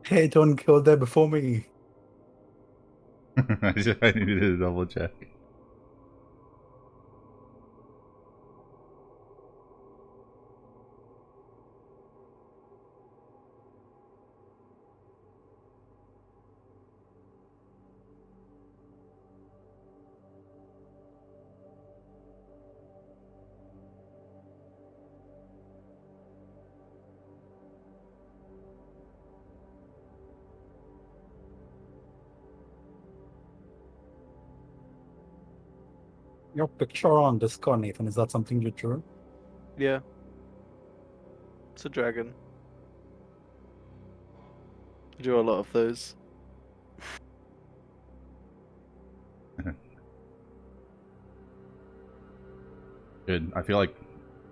Hey, don't go there before me. I needed to double check. Your picture on Discord, Nathan, is that something you drew? Yeah, it's a dragon. I do a lot of those. Good. I feel like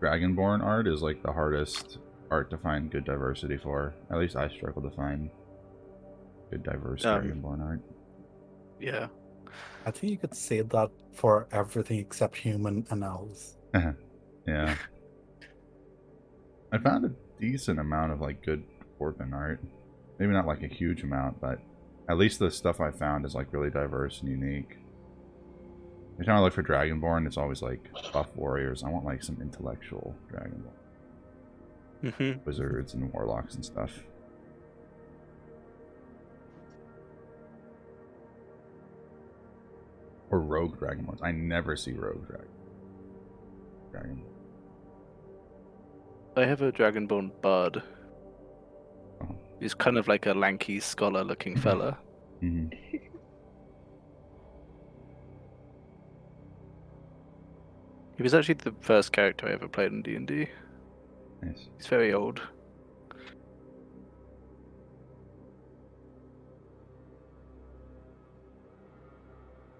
Dragonborn art is like the hardest art to find good diversity for. At least I struggle to find good diverse Um, Dragonborn art. yeah. I think you could say that for everything except human and elves. Yeah. I found a decent amount of like good dwarven art. Maybe not like a huge amount, but at least the stuff I found is like really diverse and unique. Every time I look for Dragonborn, it's always like buff warriors. I want like some intellectual Dragonborn. hmm Wizards and warlocks and stuff. Or rogue Dragonborns. I never see rogue Dragonborn. I have a dragonborn bard. Oh. He's kind of like a lanky scholar-looking fella. Mm-hmm. He was actually the first character I ever played in D&D. Nice. He's very old.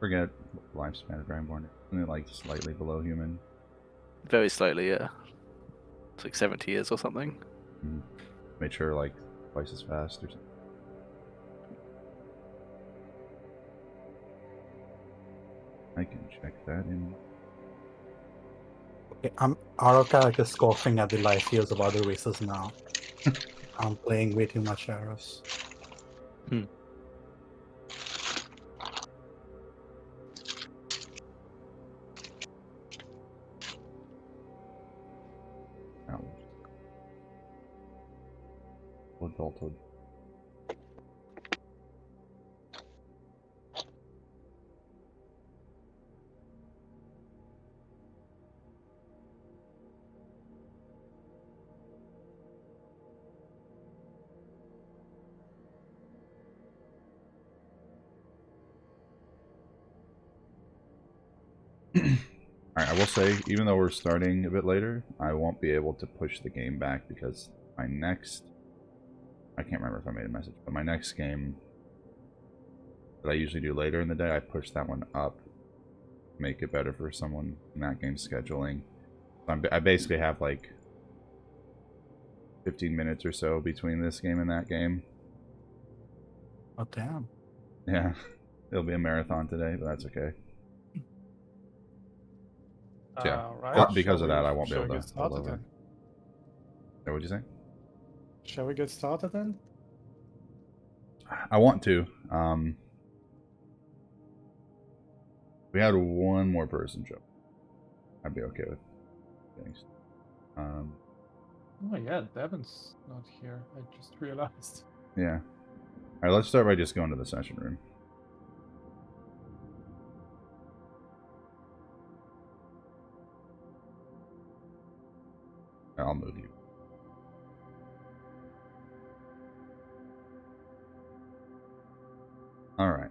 Forget lifespan of Dragonborn. Isn't it like slightly below human? Very slightly, yeah. It's like 70 years or something. Mm-hmm. Made sure like twice as fast or something. I can check that in. Okay, I'm out of character scoffing at the life years of other races now. I'm playing way too much Eros. Hmm. Adulthood. Alright, I will say, even though we're starting a bit later, I won't be able to push the game back because my next... I can't remember if I made a message, but my next game that I usually do later in the day, I push that one up to make it better for someone in that game scheduling. I basically have like 15 minutes or so between this game and that game. Oh, damn. Yeah, it'll be a marathon today, but that's okay. So yeah, Right. because of that, I won't be Shall able we to get hold started over. then? So what'd you say? Shall we get started then? I want to. We had one more person show. I'd be okay with getting. Oh yeah, Devin's not here. I just realized. Yeah. All right, let's start by just going to the session room. I'll move you. All right.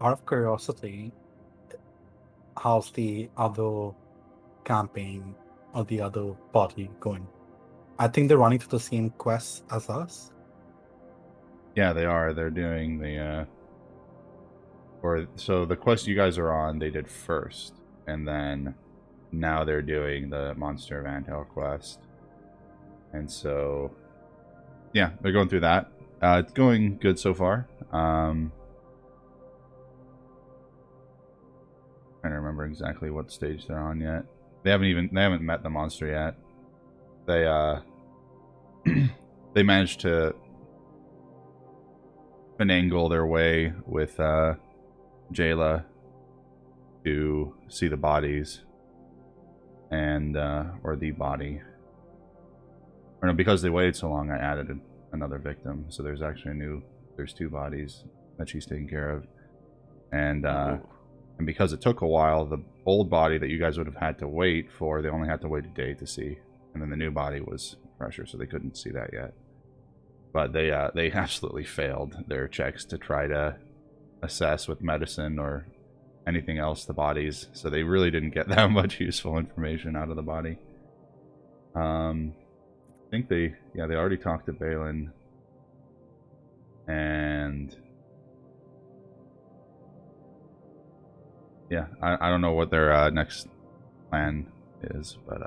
Out of curiosity, how's the other campaign or the other party going? I think they're running through the same quests as us. Yeah, they are. They're doing the so the quest you guys are on, they did first, and then now they're doing the Monster of Anthill quest. And so, yeah, they're going through that. It's going good so far. Trying to remember exactly what stage they're on yet. They haven't met the monster yet. They they managed to finagle their way with Jayla to see the bodies, and or the body. Or no, because they waited so long, I added another victim. So there's actually there's 2 bodies that she's taking care of, and because it took a while, the old body that you guys would have had to wait for, they only had to wait a day to see, and then the new body was fresher, so they couldn't see that yet. But they absolutely failed their checks to try to assess with medicine or anything else the bodies, so they really didn't get that much useful information out of the body. I think they already talked to Balin, and yeah, I don't know what their next plan is, but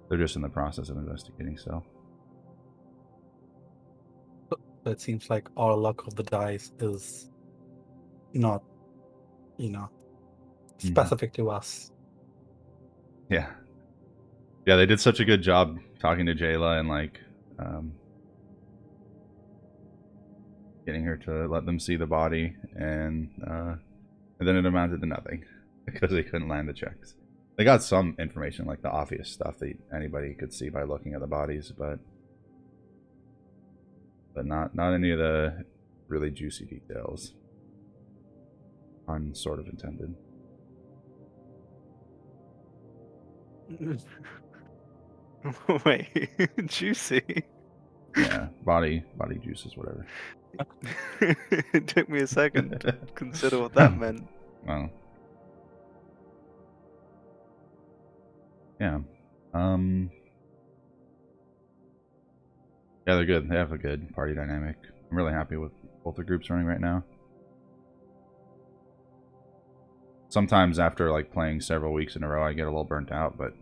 they're just in the process of investigating still. So it seems like our luck of the dice is not, specific to us. Yeah, they did such a good job talking to Jayla and like getting her to let them see the body, and then it amounted to nothing because they couldn't land the checks. They got some information, like the obvious stuff that anybody could see by looking at the bodies, but not any of the really juicy details. Pun sort of intended. Wait, juicy. Yeah, body juices, whatever. It took me a second to consider what that meant. Well, yeah. Yeah, they're good. They have a good party dynamic. I'm really happy with both the groups running right now. Sometimes after like playing several weeks in a row, I get a little burnt out, but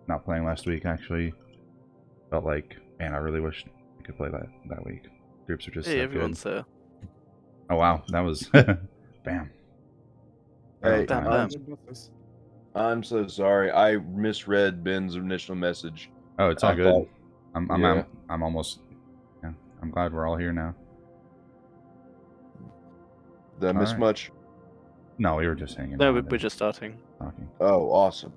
not playing last week actually felt like, man, I really wish I could play that week. Groups are just Hey, so everyone's good. there. Oh wow, that was bam. Hey, Damn. I'm so sorry. I misread Ben's initial message. Oh, it's all I good. thought- I'm almost. Yeah, I'm glad we're all here now. Did I miss Alright. much? No, we were just hanging No, out we're and just starting. talking. Oh, awesome.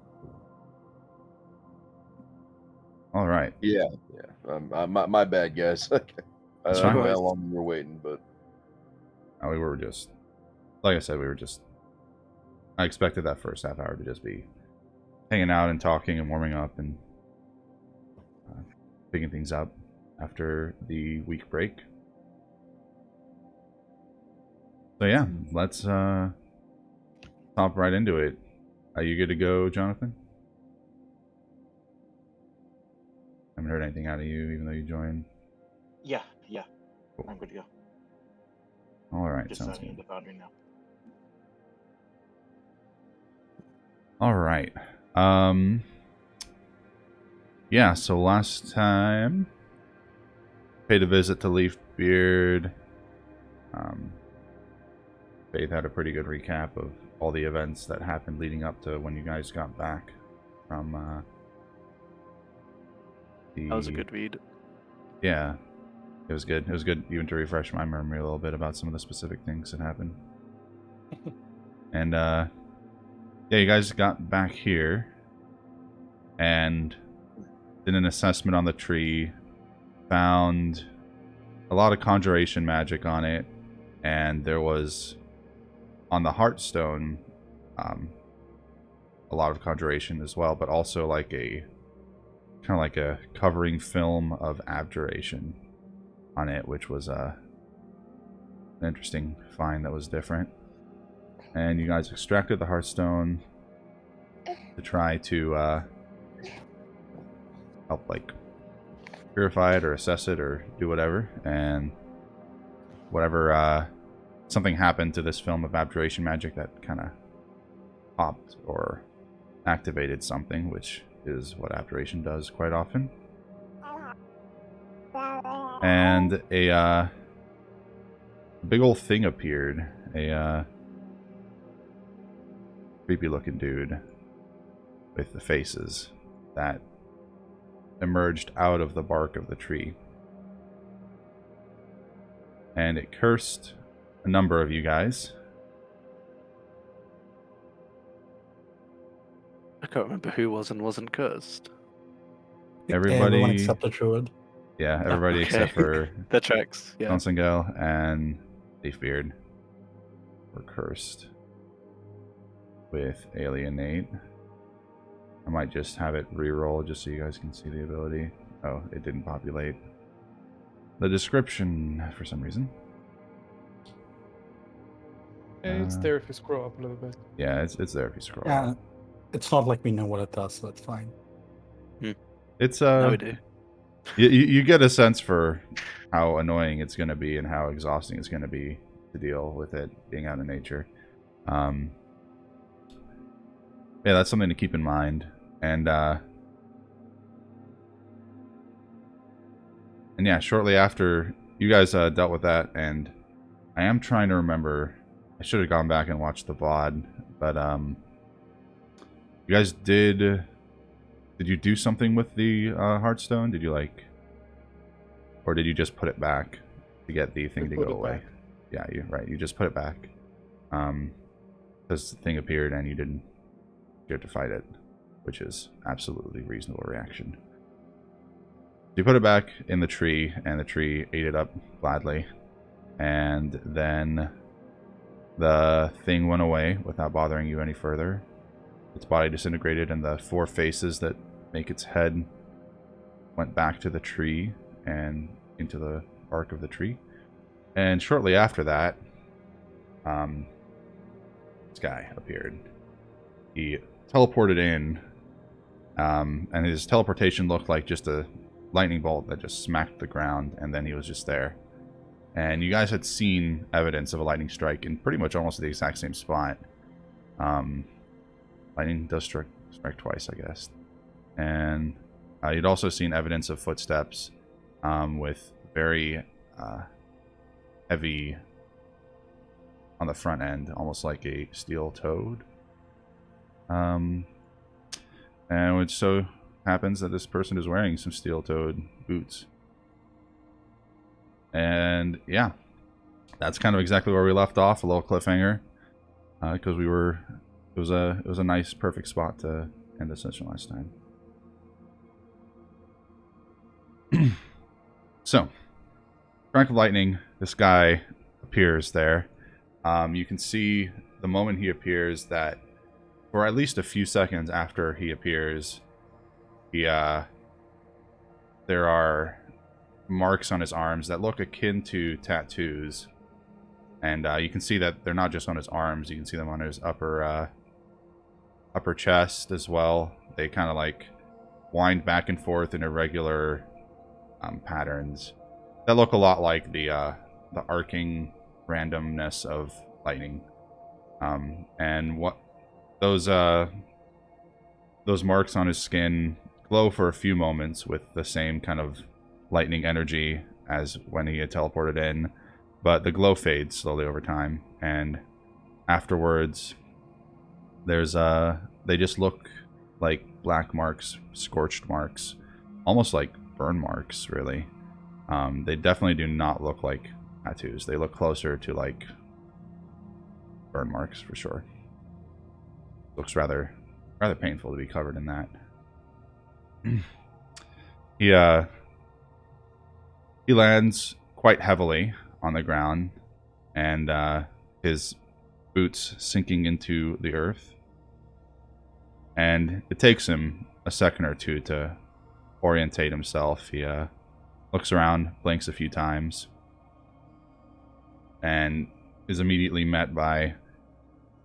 All right. Yeah. My bad, guys. I That's don't know fine. how long we were waiting, but We were just, like I said, I expected that first half hour to just be hanging out and talking and warming up and picking things up after the week break. So yeah, let's hop right into it. Are you good to go, Jonathan? Haven't heard anything out of you, even though you joined. Yeah. Cool. I'm good to go. All right, Just sounds signing in good. the Foundry now. All right. Yeah, so last time paid a visit to Leafbeard. Faith had a pretty good recap of all the events that happened leading up to when you guys got back from the... That was a good read. Yeah, it was good. It was good even to refresh my memory a little bit about some of the specific things that happened. And yeah, you guys got back here and did an assessment on the tree, found a lot of conjuration magic on it, and there was on the Heartstone a lot of conjuration as well, but also like a kind of like a covering film of abjuration on it, which was an interesting find that was different. And you guys extracted the Heartstone to try to help like purify it or assess it or do whatever, and whatever something happened to this film of abjuration magic that kind of popped or activated something, which is what abjuration does quite often. And a big old thing appeared, a creepy looking dude with the faces that emerged out of the bark of the tree. And it cursed a number of you guys. I can't remember who was and wasn't cursed. Everybody, Everyone except the druid. yeah, everybody Okay. except for That tracks. Yeah. Consingel and Leafbeard were cursed with Alienate. I might just have it re-roll just so you guys can see the ability. Oh, it didn't populate the description for some reason. It's there if you scroll up a little bit. Yeah, it's there if you scroll. Yeah, it's not like we know what it does, so it's fine. It's Now we do. you get a sense for how annoying it's going to be and how exhausting it's going to be to deal with it being out in nature. Yeah, that's something to keep in mind. And yeah, shortly after you guys dealt with that, and I am trying to remember. I should have gone back and watched the VOD, but you guys did you do something with the Heartstone? Did you or did you just put it back to get the thing to go away? Back. Yeah, you just put it back. Because the thing appeared and you had to fight it, which is absolutely reasonable reaction. You put it back in the tree, and the tree ate it up gladly, and then the thing went away without bothering you any further. Its body disintegrated, and the 4 faces that make its head went back to the tree and into the bark of the tree. And shortly after that, this guy appeared. He teleported in, and his teleportation looked like just a lightning bolt that just smacked the ground, and then he was just there. And you guys had seen evidence of a lightning strike in pretty much almost the exact same spot. Lightning does strike twice, I guess. And you'd also seen evidence of footsteps with very heavy on the front end, almost like a steel toad. And it so happens that this person is wearing some steel-toed boots. And yeah, that's kind of exactly where we left off. A little cliffhanger, because it was a nice, perfect spot to end the session last time. So, Crack of Lightning, this guy appears there. You can see the moment he appears that for at least a few seconds after he appears, there are marks on his arms that look akin to tattoos. And you can see that they're not just on his arms, you can see them on his upper chest as well. They kind of like wind back and forth in irregular patterns that look a lot like the arcing randomness of lightning. And what those marks on his skin glow for a few moments with the same kind of lightning energy as when he had teleported in, but the glow fades slowly over time, and afterwards there's they just look like black marks, scorched marks, almost like burn marks, really. They definitely do not look like tattoos. They look closer to like burn marks for sure. Looks rather painful to be covered in that. He lands quite heavily on the ground, and his boots sinking into the earth. And it takes him a second or two to orientate himself. He looks around, blinks a few times, and is immediately met by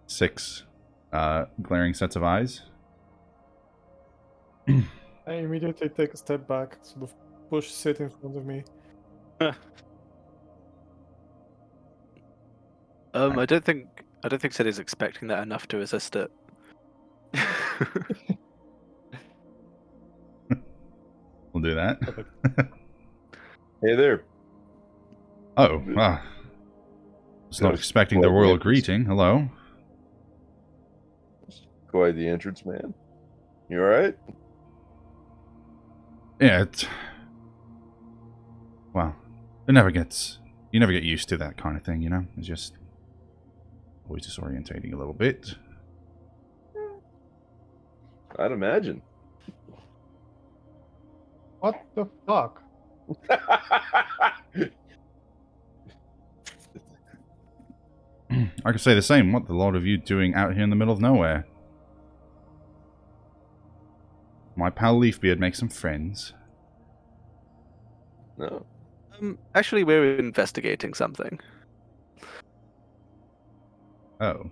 6 glaring sets of eyes. I immediately take a step back, sort of bush sit in front of me. I don't think Sid is expecting that enough to resist it. We'll do that. Hey there. Oh, was not expecting the royal greeting. Hello. Quite the entrance, man. You alright? Yeah, well, you never get used to that kind of thing, you know? It's just always disorientating a little bit. I'd imagine. What the fuck? I could say the same. What the lot of you doing out here in the middle of nowhere? My pal Leafbeard makes some friends. No. Actually, we're investigating something. Oh.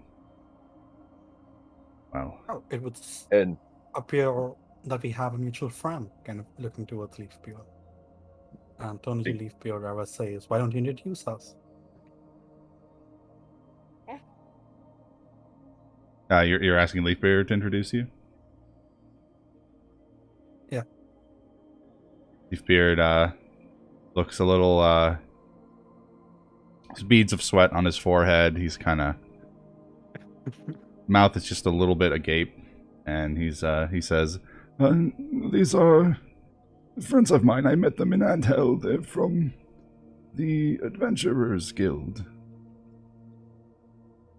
Well. Oh, it would And appear that we have a mutual friend kind of looking towards Leafbeard. And turning to Leafbeard, Rava says, why don't you introduce us? You're asking Leafbeard to introduce you? Yeah. Leafbeard, looks a little, beads of sweat on his forehead. He's kind of... mouth is just a little bit agape. And he says, these are friends of mine. I met them in Anthel. They're from the Adventurers Guild.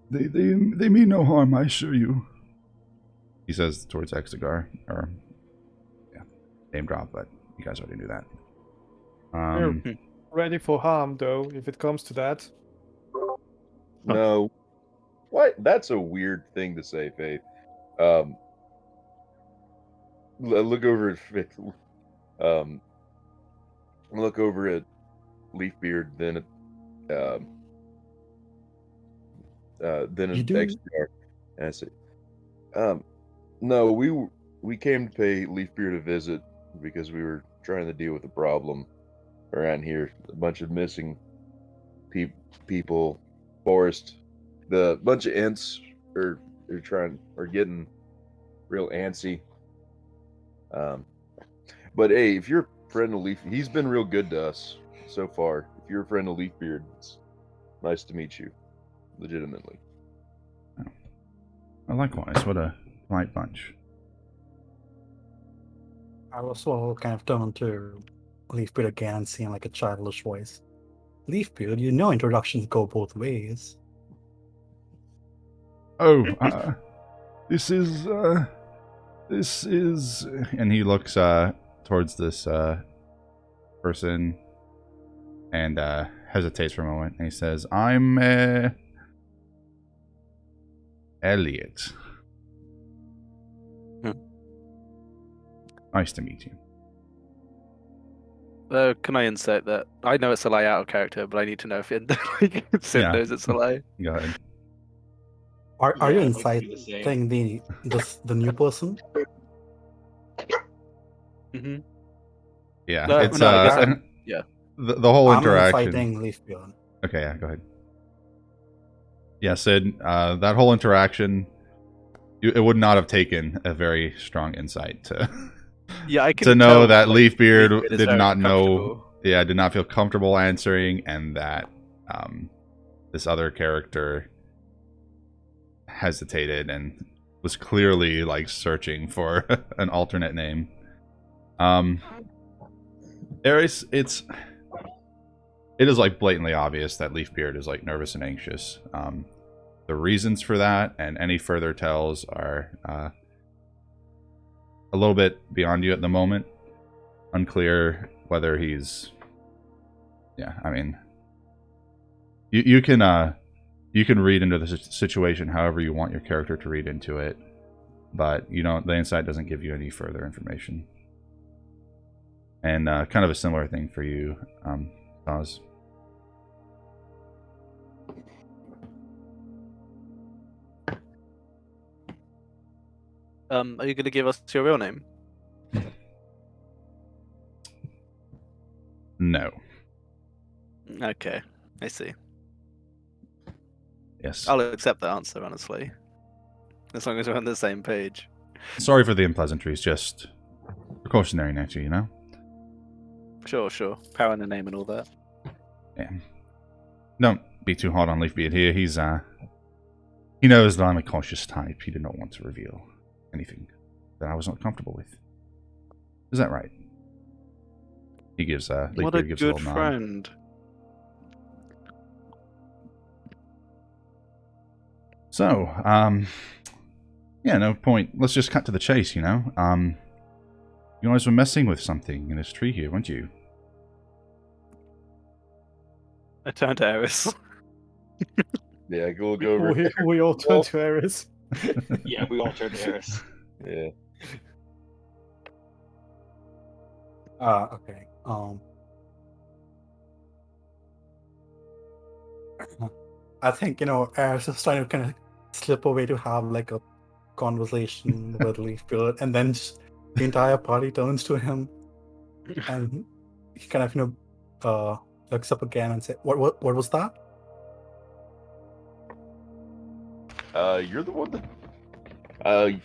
They mean no harm, I assure you. He says towards Exegar. Or, yeah, name drop, but you guys already knew that. We're ready for harm, though, if it comes to that. no. What? That's a weird thing to say, Faith. Look over at look over at Leafbeard, then at then You at do? XPR, and I say, no, we came to pay Leafbeard a visit because we were trying to deal with a problem around here. A bunch of missing people, forest. The bunch of ants are getting real antsy. But hey, if you're a friend of Leaf, he's been real good to us so far. If you're a friend of Leafbeard, it's nice to meet you, legitimately. Well, likewise, what a polite bunch. I was all kind of turned to Leafbeard again and seeing like a childish voice. Leafbeard, you know introductions go both ways. Oh, this is, and he looks, towards this, person, and, hesitates for a moment, and he says, I'm, Elliot. Nice to meet you. Can I insert that? I know it's a lie out of character, but I need to know if Sid Yeah. knows it's a lie. Go ahead. Are Yeah, you it looks to be the inciting the new person? Mm-hmm. Yeah, No, it's, no, I guess yeah. The whole I'm interaction. inciting Leafbeard. Okay, yeah, go ahead. Yeah, Sid, that whole interaction, it would not have taken a very strong insight to Yeah, I can to know tell, that like, Leafbeard Leafbeard is did very not know, uncomfortable. yeah, did not feel comfortable answering, and that this other character hesitated and was clearly like searching for an alternate name. It is like blatantly obvious that Leafbeard is like nervous and anxious. The reasons for that and any further tells are a little bit beyond you at the moment. Unclear whether he's, yeah, I mean, you can read into the situation however you want your character to read into it, but you don't, the insight doesn't give you any further information. And kind of a similar thing for you, Oz. Are you going to give us your real name? No. Okay, I see. Yes. I'll accept the answer, honestly. As long as we're on the same page. Sorry for the unpleasantries, just precautionary nature, you know? Sure. Power in the name and all that. Yeah. Don't be too hard on Leafbeard here. He knows that I'm a cautious type. He did not want to reveal anything that I was not comfortable with. Is that right? He gives Leafbeard What a gives a good little nod. friend. So, yeah, no point. Let's just cut to the chase, you know? You guys were messing with something in this tree here, weren't you? I turned to Eris. Yeah, we'll go over. We all turn to Eris. Yeah, we all turned to Eris. Yeah. Okay. I think, Eris is trying to kind of slip away to have like a conversation with Leafbeard, and then just the entire party turns to him, and he kind of, looks up again and says, "What was that?" You're the one that.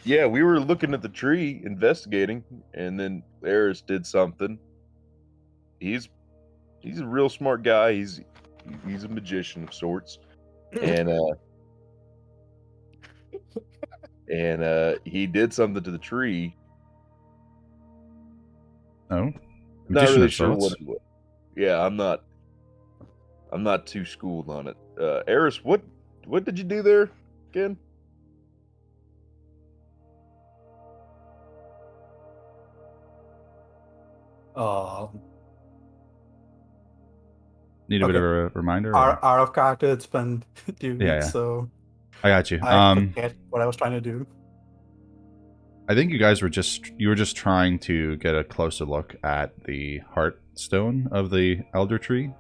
Yeah, we were looking at the tree, investigating, and then Eris did something. He's a real smart guy. He's a magician of sorts, and he did something to the tree. Oh? Not Magician really of sure sorts? what it was. Yeah, I'm not too schooled on it. Eris, what did you do there again? Need a bit of Okay. a reminder? or- Out of character, it's been 2 weeks, Yeah. so I got you. I forget what I was trying to do. I think you guys were just trying to get a closer look at the heartstone of the elder tree,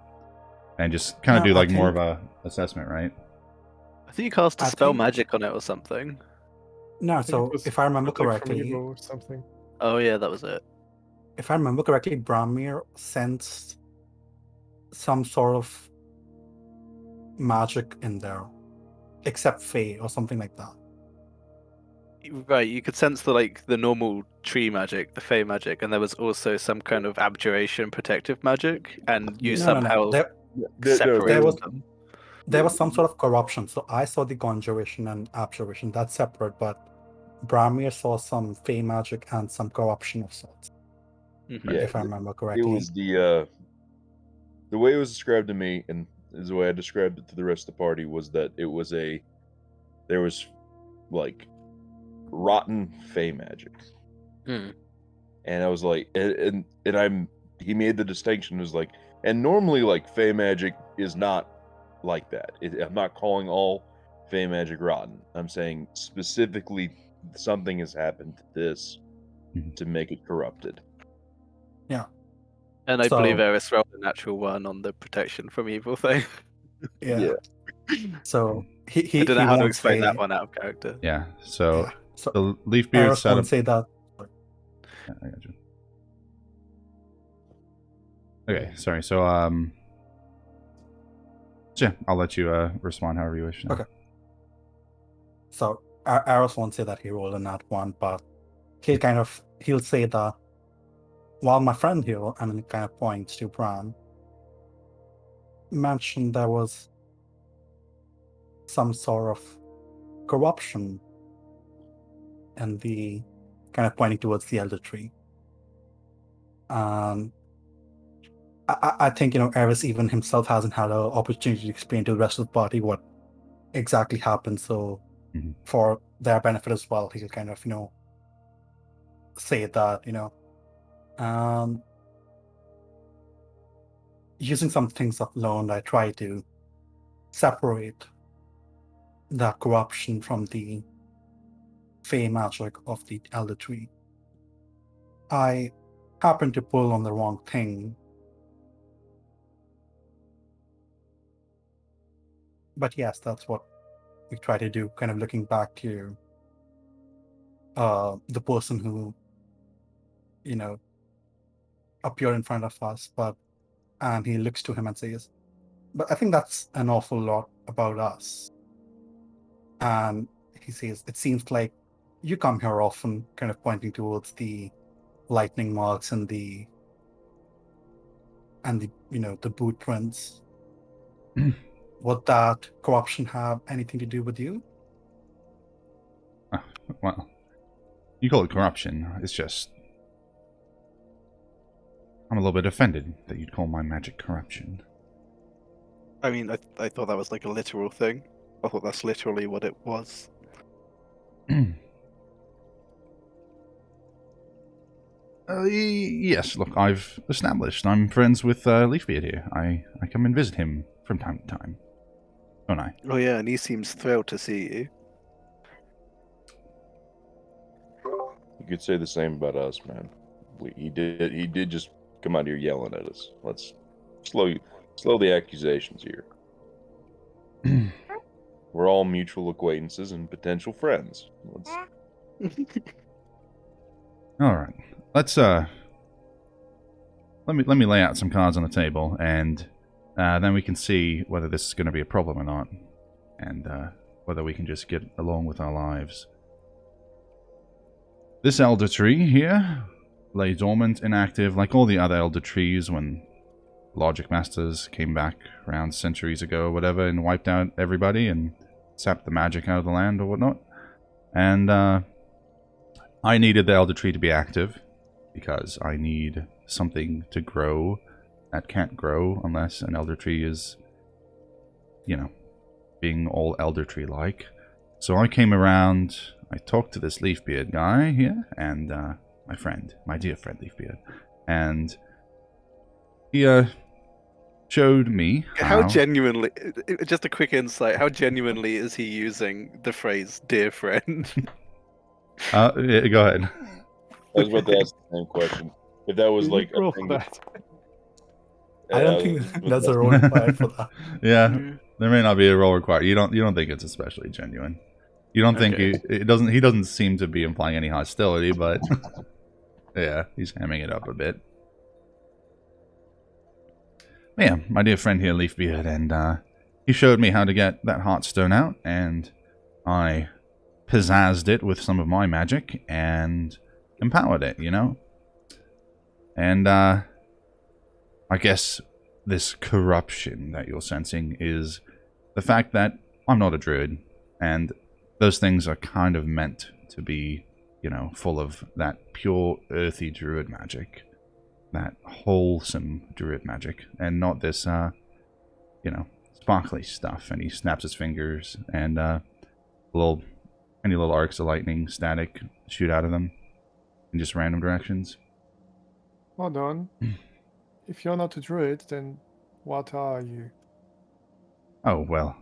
and just kind of No, do I like more of think- a assessment, right? I think you cast a I spell think- magic on it or something. I No, think it so was if I remember Protect from correctly, evil or something. Oh yeah, that was it. Bramir sensed some sort of magic in there, except Fae or something like that. Right, you could sense the normal tree magic, the fey magic, and there was also some kind of abjuration protective magic, and you No. somehow separated there was- them. There was some sort of corruption, so I saw the conjuration and abjuration. That's separate, but Bramir saw some Fae magic and some corruption of sorts, Mhm. Yeah, if I remember It correctly. was the way it was described to me, and is the way I described it to the rest of the party, was that there was like rotten Fey magic, Hmm. and I was like, he made the distinction, was like, and normally like Fey magic is not like that. I'm not calling all Fey magic rotten. I'm saying specifically something has happened to this Mhm. to make it corrupted. And I believe So- Eris rolled a natural one on the protection from evil thing. Yeah. So he I don't know he how to won't explain say, that one out of character. Yeah. So Yeah. So the Leafbeard Eris set up. won't say that. Yeah, I got you. Okay, sorry. So yeah, I'll let you respond however you wish. now. Okay. So Eris won't say that he rolled a nat one, but he'll say that while my friend here, and then kind of points to Bran, mentioned there was some sort of corruption and the kind of pointing towards the elder tree. I think Eris even himself hasn't had an opportunity to explain to the rest of the party what exactly happened. So Mhm. for their benefit as well, he'll kind of say that using some things I've learned, I try to separate that corruption from the Fey magic of the Elder Tree. I happened to pull on the wrong thing. But yes, that's what we try to do, kind of looking back to the person who, appeared in front of us. But and he looks to him and says, "But I think that's an awful lot about us." And he says, "It seems like you come here often," kind of pointing towards the lightning marks and the the boot prints. Would that corruption have anything to do with you? Well, you call it corruption. It's just... I'm a little bit offended that you'd call my magic corruption. I mean, I thought that was like a literal thing. I thought that's literally what it was. Yes, look, I've established I'm friends with Leafbeard here. I come and visit him from time to time. Don't I? Oh yeah, and he seems thrilled to see you. You could say the same about us, man. He did just come out here yelling at us. Let's slow the accusations here. We're all mutual acquaintances and potential friends. Alright. Let's let me lay out some cards on the table, and then we can see whether this is going to be a problem or not, and whether we can just get along with our lives. This Elder Tree here lay dormant, inactive, like all the other Elder Trees when Logic Masters came back around centuries ago or whatever and wiped out everybody and sapped the magic out of the land or whatnot. And I needed the Elder Tree to be active because I need something to grow that can't grow unless an Elder Tree is, being all Elder Tree-like. So I came around, I talked to this Leafbeard guy here, and my dear friend Leafbeard, and he showed me How genuinely, just a quick insight, how genuinely is he using the phrase "dear friend"? Yeah, go ahead. I was about to ask the same question. If that was You like roll a for thing that. I don't think there's a role required for that. Yeah, there may not be a role required. You don't think it's especially genuine. You don't think Okay. he doesn't seem to be implying any hostility, but yeah, he's hamming it up a bit. Yeah, my dear friend here, Leafbeard, and he showed me how to get that Heartstone out, and I pizzazzed it with some of my magic and empowered it, And I guess this corruption that you're sensing is the fact that I'm not a druid, and those things are kind of meant to be, full of that pure earthy druid magic. That wholesome druid magic, and not this, sparkly stuff. And he snaps his fingers, and any little arcs of lightning, static, shoot out of them in just random directions. Hold on. If you're not a druid, then what are you? Oh well,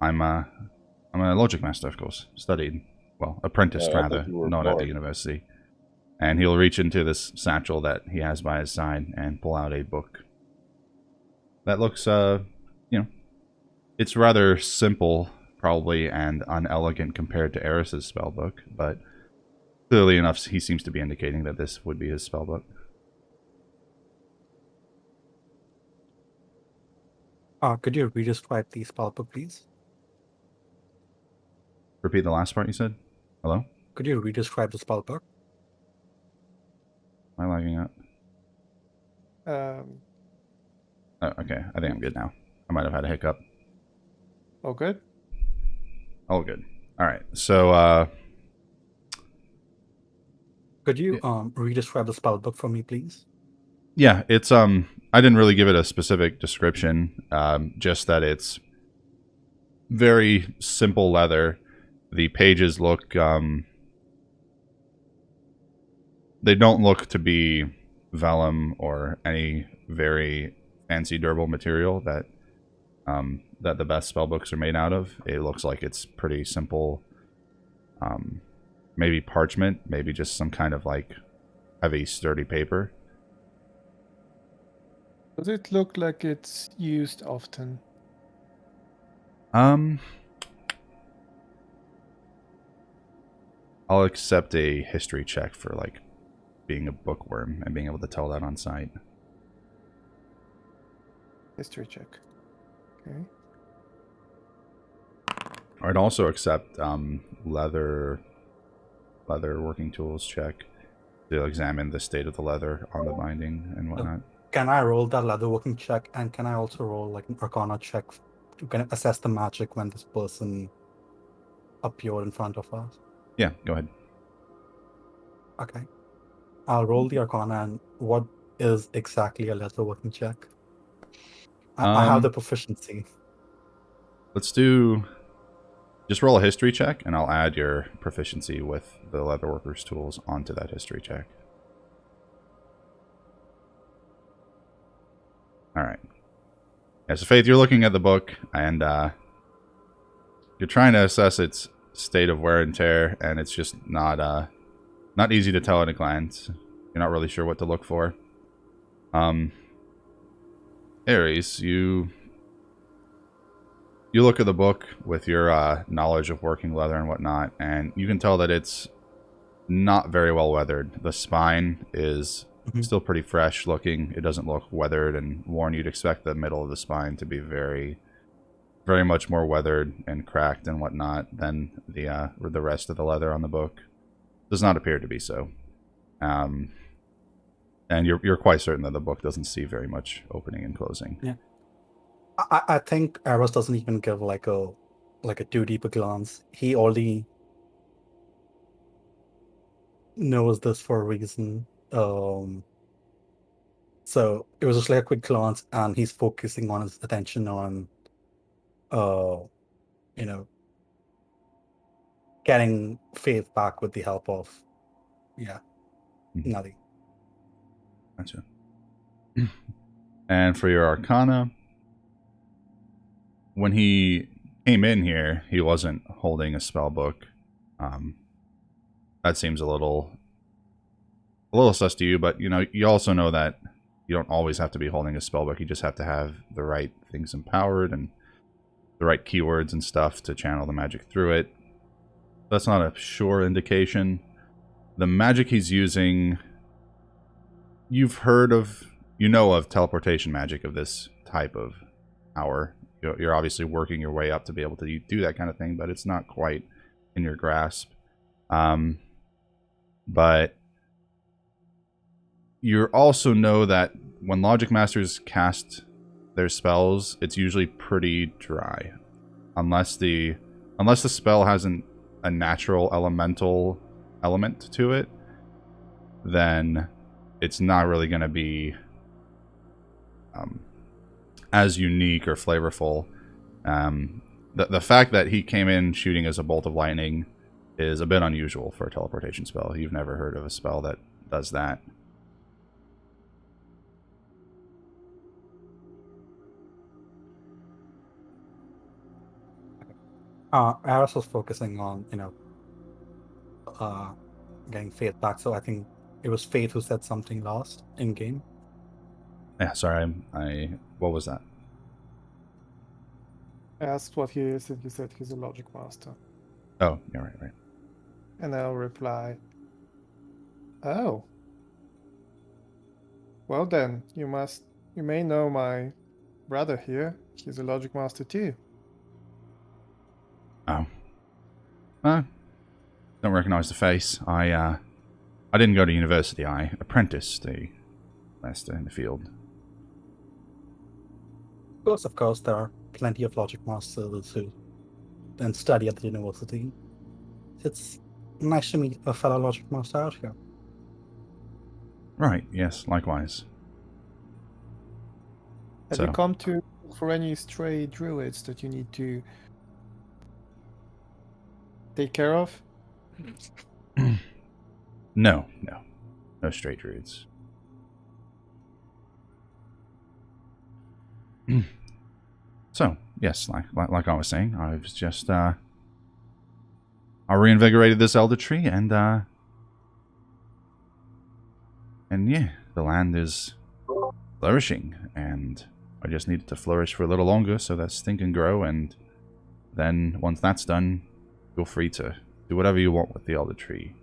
I'm a logic master, of course. Apprenticed I thought rather, you were a not at the bard. university. And he'll reach into this satchel that he has by his side and pull out a book. That looks, it's rather simple, probably, and unelegant compared to Eris's spellbook, but clearly enough, he seems to be indicating that this would be his spellbook. Could you redescribe the spellbook, please? Repeat the last part you said? Hello? Could you redescribe the spellbook? Am I lagging out? Um, Oh, okay. I think I'm good now. I might have had a hiccup. oh, good. All good. All right. So, Could you redescribe the spellbook for me, please? yeah, it's I didn't really give it a specific description. Just that it's very simple leather. The pages look they don't look to be vellum or any very fancy durable material that that the best spellbooks are made out of. It looks like it's pretty simple. Maybe parchment, maybe just some kind of like heavy, sturdy paper. Does it look like it's used often? I'll accept a history check for like being a bookworm and being able to tell that on sight. History check. Okay. I'd also accept leather working tools check to examine the state of the leather on the binding and whatnot. Can I roll that leatherworking check, and can I also roll like an Arcana check to kind of assess the magic when this person appeared in front of us? Yeah, go ahead. Okay. I'll roll the Arcana, and what is exactly a leatherworking check? I have the proficiency. Let's do... Just roll a history check, and I'll add your proficiency with the leatherworker's tools onto that history check. Alright. Yeah, so Faith, you're looking at the book, and you're trying to assess its state of wear and tear, and it's just not easy to tell at a glance. You're not really sure what to look for. Ares, you look at the book with your knowledge of working leather and whatnot, and you can tell that it's not very well weathered. The spine is still pretty fresh looking. It doesn't look weathered and worn. You'd expect the middle of the spine to be very, very much more weathered and cracked and whatnot than the rest of the leather on the book. Does not appear to be so. And you're quite certain that the book doesn't see very much opening and closing. Yeah. I think Eros doesn't even give like a too deep a glance. He already knows this for a reason. So it was just like a quick glance, and he's focusing on his attention on, getting Faith back with the help of, Nutty. Gotcha. And for your Arcana, when he came in here, he wasn't holding a spell book. That seems a little sus to you, but you also know that you don't always have to be holding a spell book. You just have to have the right things empowered and the right keywords and stuff to channel the magic through it. That's not a sure indication. The magic he's using, you've heard of, of teleportation magic of this type of power. You're obviously working your way up to be able to do that kind of thing, but it's not quite in your grasp. But you also know that when Logic Masters cast their spells, it's usually pretty dry. Unless the spell has a natural elemental element to it, then it's not really going to be as unique or flavorful. The fact that he came in shooting as a bolt of lightning is a bit unusual for a teleportation spell. You've never heard of a spell that does that. Eros was focusing on, getting Faith back, so I think it was Faith who said something last in game. Yeah, sorry, what was that? I asked what he is, and he said he's a logic master. Oh, yeah, right. And I'll reply, oh. Well then, you may know my brother here. He's a logic master too. Oh. Don't recognize the face. I didn't go to university. I apprenticed a master in the field. Of course, there are plenty of logic masters who then study at the university. It's nice to meet a fellow logic master out here. Right, yes, likewise. Have you come to for any stray druids that you need to take care of? No stray druids. So, yes, like I was saying, I was just I reinvigorated this elder tree, and yeah, the land is flourishing, and I just need it to flourish for a little longer so that Sting can grow, and then once that's done, feel free to do whatever you want with the elder tree.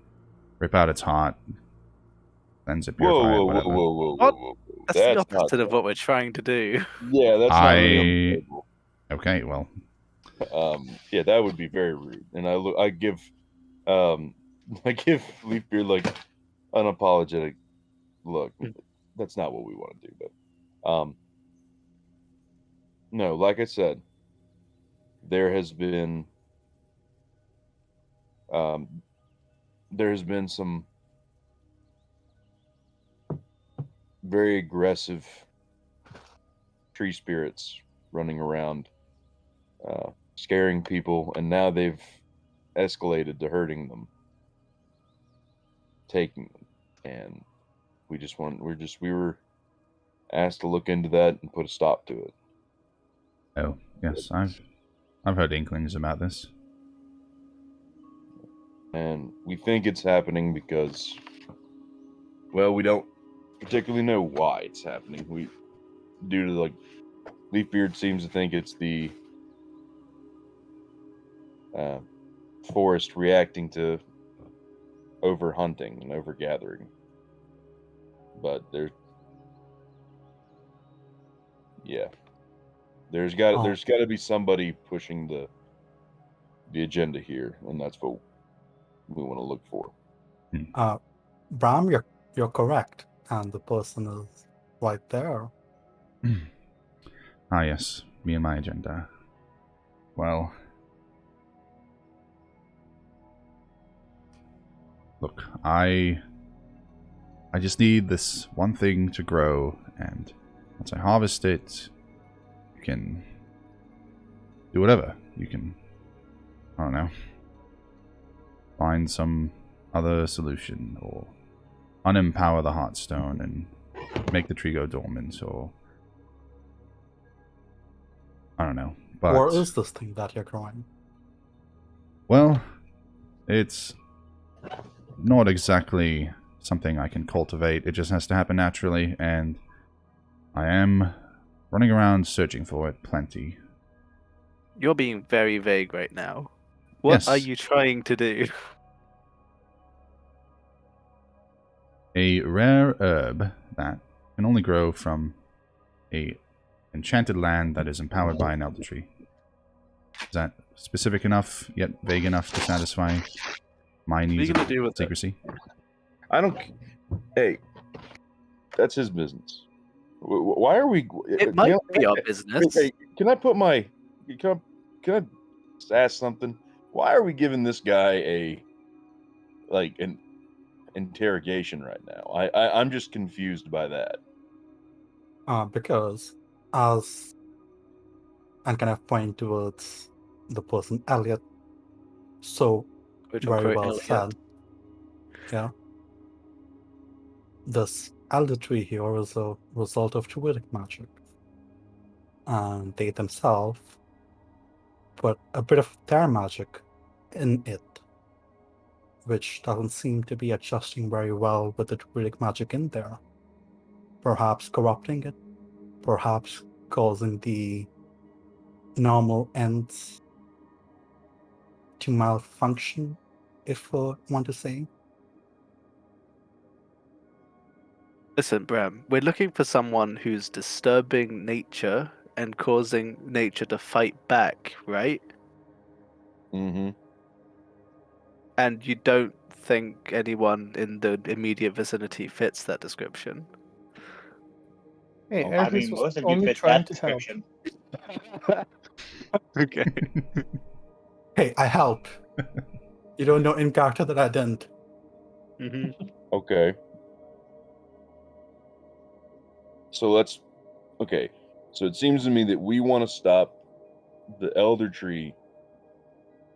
Rip out its heart, cleanse it, Whoa, purify it, whoa, whoa, whatever. whoa, whoa, whoa, What? whoa, whoa. That's the not opposite of what we're trying to do. Yeah, that's not really on the table. Okay, well, Yeah, that would be very rude. And I give Leafbeard like unapologetic look. That's not what we want to do, but no, like I said, there has been some very aggressive tree spirits running around, scaring people, and now they've escalated to hurting them, taking them, and we were asked to look into that and put a stop to it. oh yes, I've heard inklings about this. And we think it's happening because, well, we don't particularly know why it's happening. Due to like, Leafbeard seems to think it's the forest reacting to overhunting and overgathering. But there's got to be somebody pushing the agenda here, and that's what we want to look for. Bram, you're correct, and the person is right there. Ah yes, me and my agenda. Well, look, I just need this one thing to grow, and once I harvest it, you can do whatever. You can, I don't know, find some other solution, or unempower the Heartstone and make the tree go dormant, or I don't know. But Or is this thing that you're growing? well, it's not exactly something I can cultivate. It just has to happen naturally, and I am running around searching for it plenty. You're being very vague right now. What are Yes. you trying to do? A rare herb that can only grow from a enchanted land that is empowered by an elder tree. Is that specific enough, yet vague enough to satisfy my What are needs you of gonna do with it? secrecy? I don't. Hey, that's his business. Why are we? It might be our Hey, business. hey, can I put my? Can I just ask something? Why are we giving this guy an interrogation right now? I'm just confused by that. Because as and kind of point towards the person Elliot so Quote, very unquote, well Elliot. said. Yeah. This elder tree here is a result of druidic magic. And they themselves put a bit of their magic in it, which doesn't seem to be adjusting very well with the druidic magic in there. Perhaps corrupting it, perhaps causing the normal ends to malfunction, if I want to say. Listen, Bram, we're looking for someone who's disturbing nature and causing nature to fight back, right? Mm-hmm. And you don't think anyone in the immediate vicinity fits that description? Hey, Well, I Elvis mean, was most of you only fit trying that to help. description. Okay. Hey, I helped. You don't know in character that I didn't. Mm-hmm. Okay. So it seems to me that we want to stop the elder tree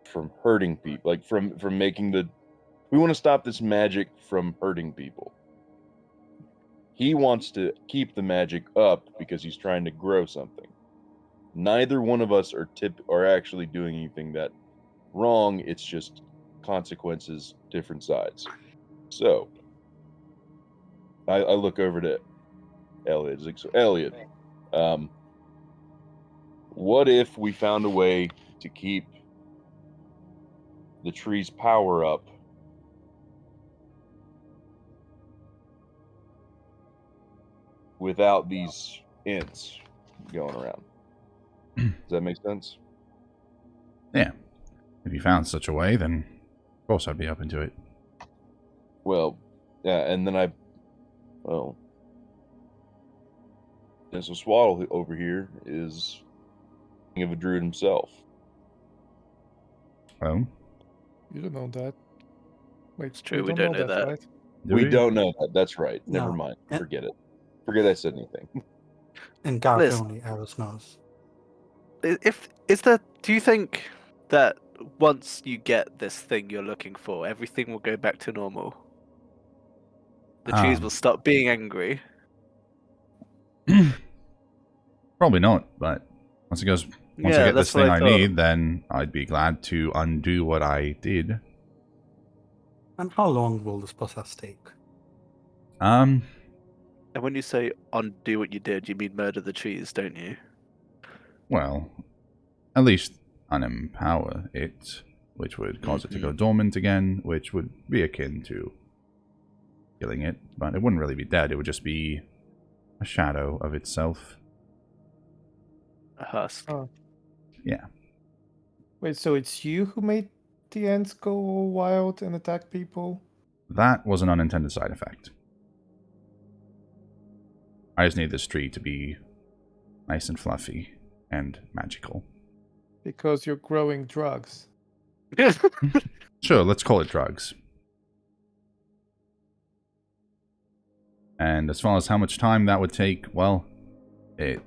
from hurting people, like from making we want to stop this magic from hurting people. He wants to keep the magic up because he's trying to grow something. Neither one of us are actually doing anything that wrong. It's just consequences, different sides. So I look over to Elliot. It's like, so Elliot, what if we found a way to keep the tree's power up without these ints going around. Does that make sense? Yeah. If you found such a way, then of course I'd be open to it. Well, yeah, and then well, and so Swaddle over here is something of a druid himself. Oh, You don't know that. Wait, It's true, we don't know that. right? do We don't know that. That's right. Never No. mind. Yeah. Forget it. Forget I said anything. In Garth Liz. only, Eris knows. Do you think that once you get this thing you're looking for, everything will go back to normal? The trees will stop being angry. Probably not, but once I Yeah, get this that's what thing I I thought. need, then I'd be glad to undo what I did. And how long will this process take? And when you say undo what you did, you mean murder the trees, don't you? Well, at least unempower it, which would cause it to go dormant again, which would be akin to killing it, but it wouldn't really be dead, it would just be a shadow of itself. A husk. Oh. Yeah. Wait, so it's you who made the ants go all wild and attack people? That was an unintended side effect. I just need this tree to be nice and fluffy and magical. Because you're growing drugs. Sure, let's call it drugs. And as far as how much time that would take, well, it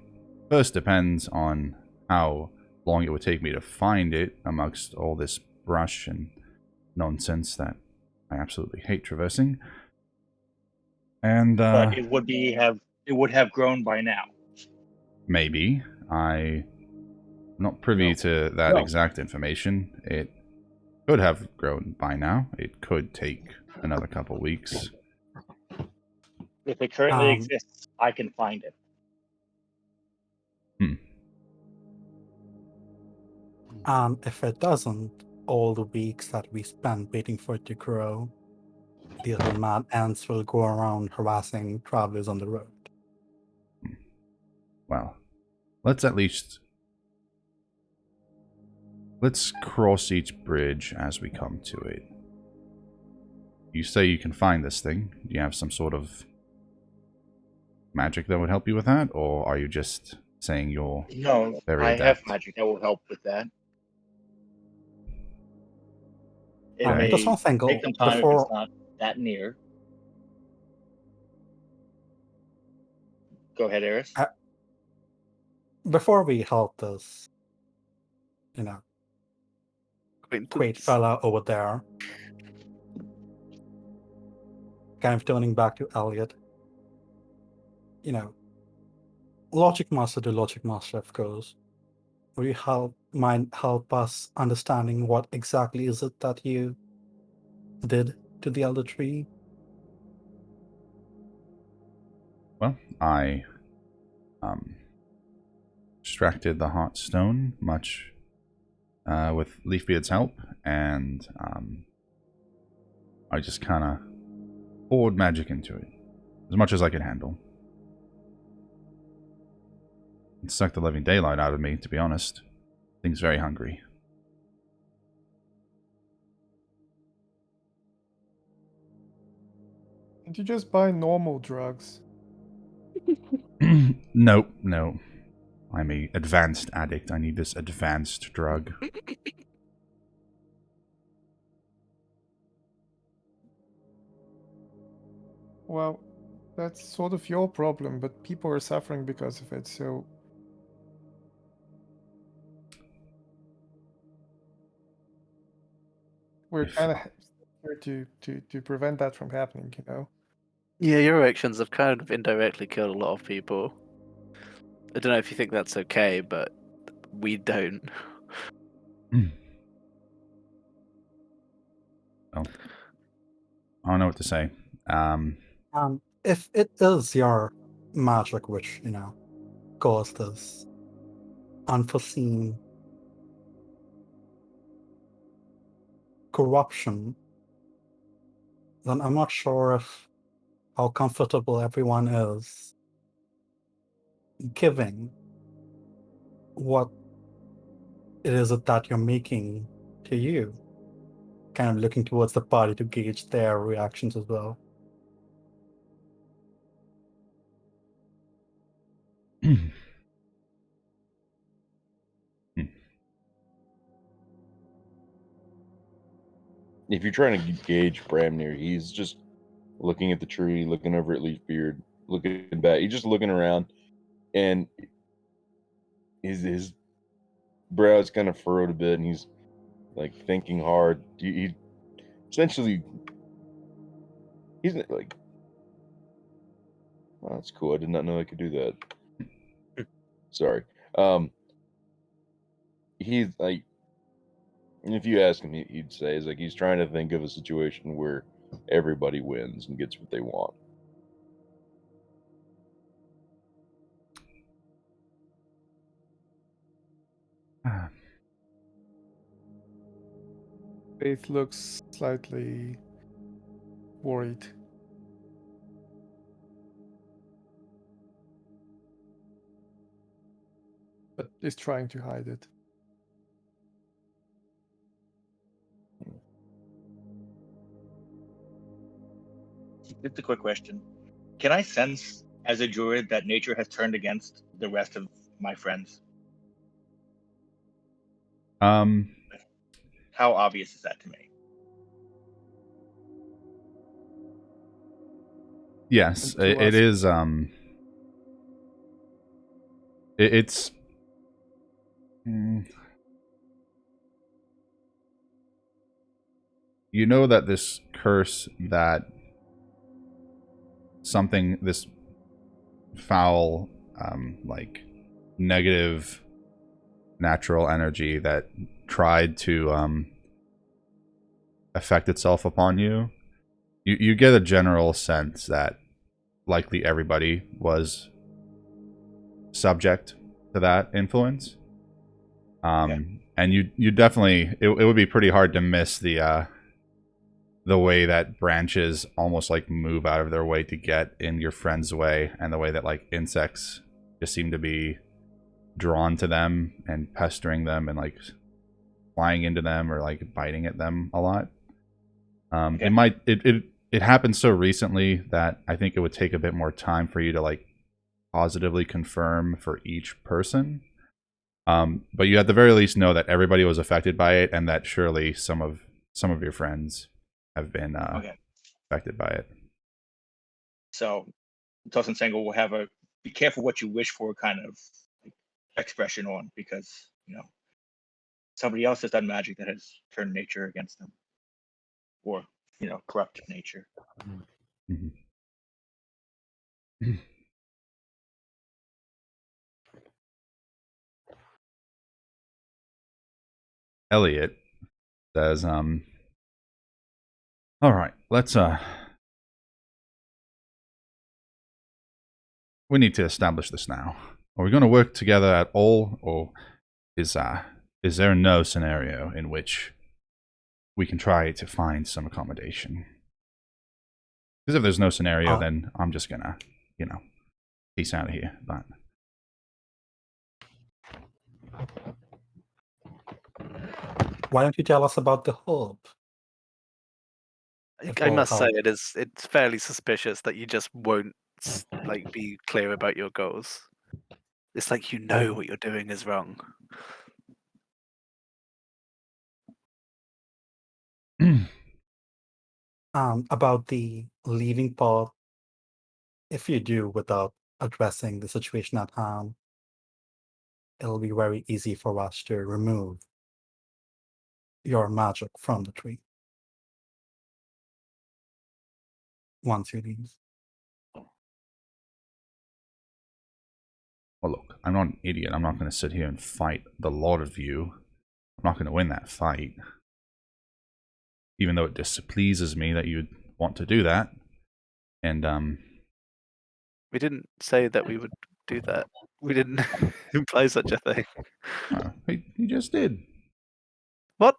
first depends on how long it would take me to find it amongst all this brush and nonsense that I absolutely hate traversing. And But it would have grown by now. maybe. I'm not privy to that exact information. It could have grown by now. It could take another couple weeks. If it currently Um, exists, I can find it. And if it doesn't, all the weeks that we spend waiting for it to grow, the little mad ants will go around harassing travelers on the road. Well, let's cross each bridge as we come to it. You say you can find this thing. Do you have some sort of magic that would help you with that? Or are you just saying you're No, very I have adept? magic that will help with that. It Okay. may Just one thing, take some time if before it's not that near. Go ahead, Eris. before we help this, great fella over there, kind of turning back to Elliot, Logic Master to Logic Master, of course. Will you mind help us understanding what exactly is it that you did to the Elder Tree? Well, I extracted the Heart Stone, much with Leafbeard's help, and I just kind of poured magic into it, as much as I could handle. It sucked the living daylight out of me, to be honest. Thing's very hungry. Can't you just buy normal drugs? No. I'm a advanced addict. I need this advanced drug. Well, that's sort of your problem, but people are suffering because of it, so... We're kind of here to prevent that from happening, Yeah, your actions have kind of indirectly killed a lot of people. I don't know if you think that's okay, but we don't. Well, I don't know what to say. If it is your magic which, caused this unforeseen corruption, then I'm not sure how comfortable everyone is giving what it is that you're making to you, kind of looking towards the party to gauge their reactions as well. If you're trying to gauge Bramnir, he's just looking at the tree, looking over at Leafbeard, looking back. He's just looking around, and his brow's kind of furrowed a bit, and he's like thinking hard. He essentially, he's like, oh, that's cool. I did not know I could do that. Sorry. He's like, if you ask him, he'd say, is like he's trying to think of a situation where everybody wins and gets what they want. Faith looks slightly worried. But is trying to hide it. Just a quick question. Can I sense as a druid that nature has turned against the rest of my friends? How obvious is that to me? Yes, And to it us- is. It's. You know that this curse, that something, this foul, like negative natural energy that tried to affect itself upon you. You get a general sense that likely everybody was subject to that influence. And you definitely, it would be pretty hard to miss the way that branches almost like move out of their way to get in your friend's way, and the way that like insects just seem to be drawn to them and pestering them and like flying into them or like biting at them a lot. It happened so recently that I think it would take a bit more time for you to like positively confirm for each person. But you at the very least know that everybody was affected by it, and that surely some of your friends have been affected by it. So Tosin Sengal will have a be careful what you wish for kind of expression on, because somebody else has done magic that has turned nature against them, or corrupted nature. Mm-hmm. Elliot says, all right, let's we need to establish this now. Are we going to work together at all, or is there no scenario in which we can try to find some accommodation? Because if there's no scenario, then I'm just gonna, peace out of here. But why don't you tell us about the hub? I must say it's fairly suspicious that you just won't like be clear about your goals. It's like what you're doing is wrong. About the leaving part, if you do without addressing the situation at hand, it'll be very easy for us to remove your magic from the tree once you leave. well, look, I'm not an idiot. I'm not going to sit here and fight the lot of you. I'm not going to win that fight, even though it displeases me that you'd want to do that. And we didn't say that we would do that. We didn't imply such a thing. He just did. What?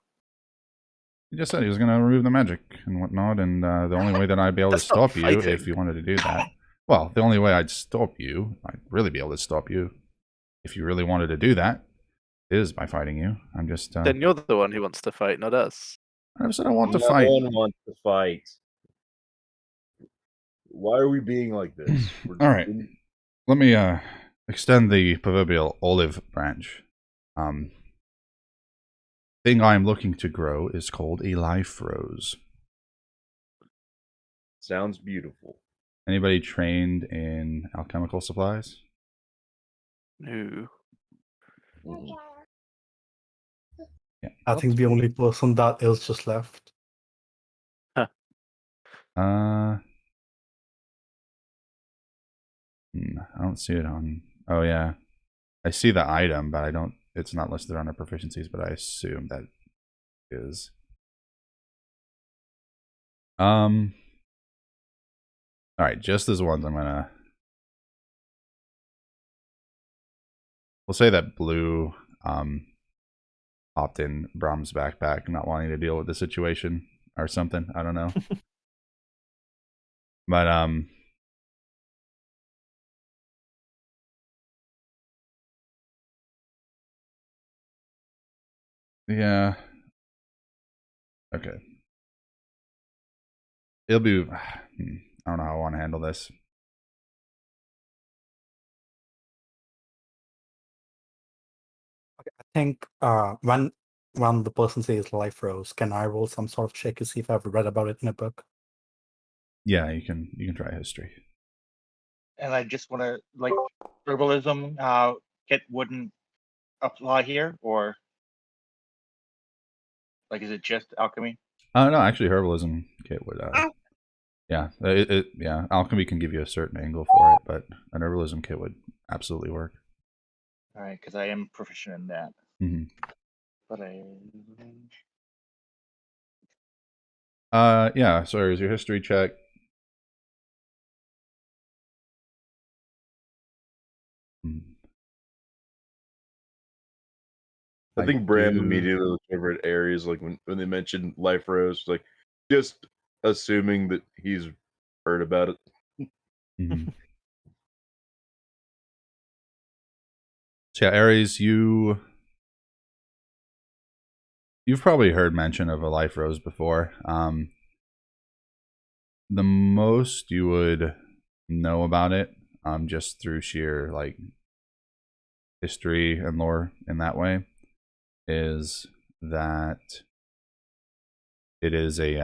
He just said he was going to remove the magic and whatnot, and the only way that I'd be able to That's not stop you fighting. if you wanted to do that. Well, the only way I'd stop you, I'd really be able to stop you, if you really wanted to do that, is by fighting you. I'm just. Then you're the one who wants to fight, not us. I said I want to No fight. one wants to fight. Why are we being like this? All right. Let me extend the proverbial olive branch. Thing I'm looking to grow is called a life rose. Sounds beautiful. Anybody trained in alchemical supplies? No. Mhm. Yeah. I think the only person that is just left. I don't see it on. Oh yeah, I see the item, but I don't. It's not listed on our proficiencies, but I assume that is. All right, just as ones, I'm gonna. We'll say that blue hopped in Brahm's backpack, not wanting to deal with the situation or something. I don't know. But yeah. Okay. It'll be. I don't know how I want to handle this. Okay, I think when the person says life rose, can I roll some sort of check to see if I've read about it in a book? Yeah, you can try history. And I just want to like herbalism. Kit wouldn't apply here, or like is it just alchemy? No, actually, herbalism kit would. Yeah, yeah, alchemy can give you a certain angle for it, but an herbalism kit would absolutely work. All right, because I am proficient in that. Mm-hmm. But I. Yeah. Sorry, is your history check? I think Bram do- immediately looked over at Ares, like when they mentioned Life Rose, like just assuming that he's heard about it. Mhm. So yeah, Ares, you've probably heard mention of a life rose before. The most you would know about it, just through sheer like history and lore in that way, is that it is a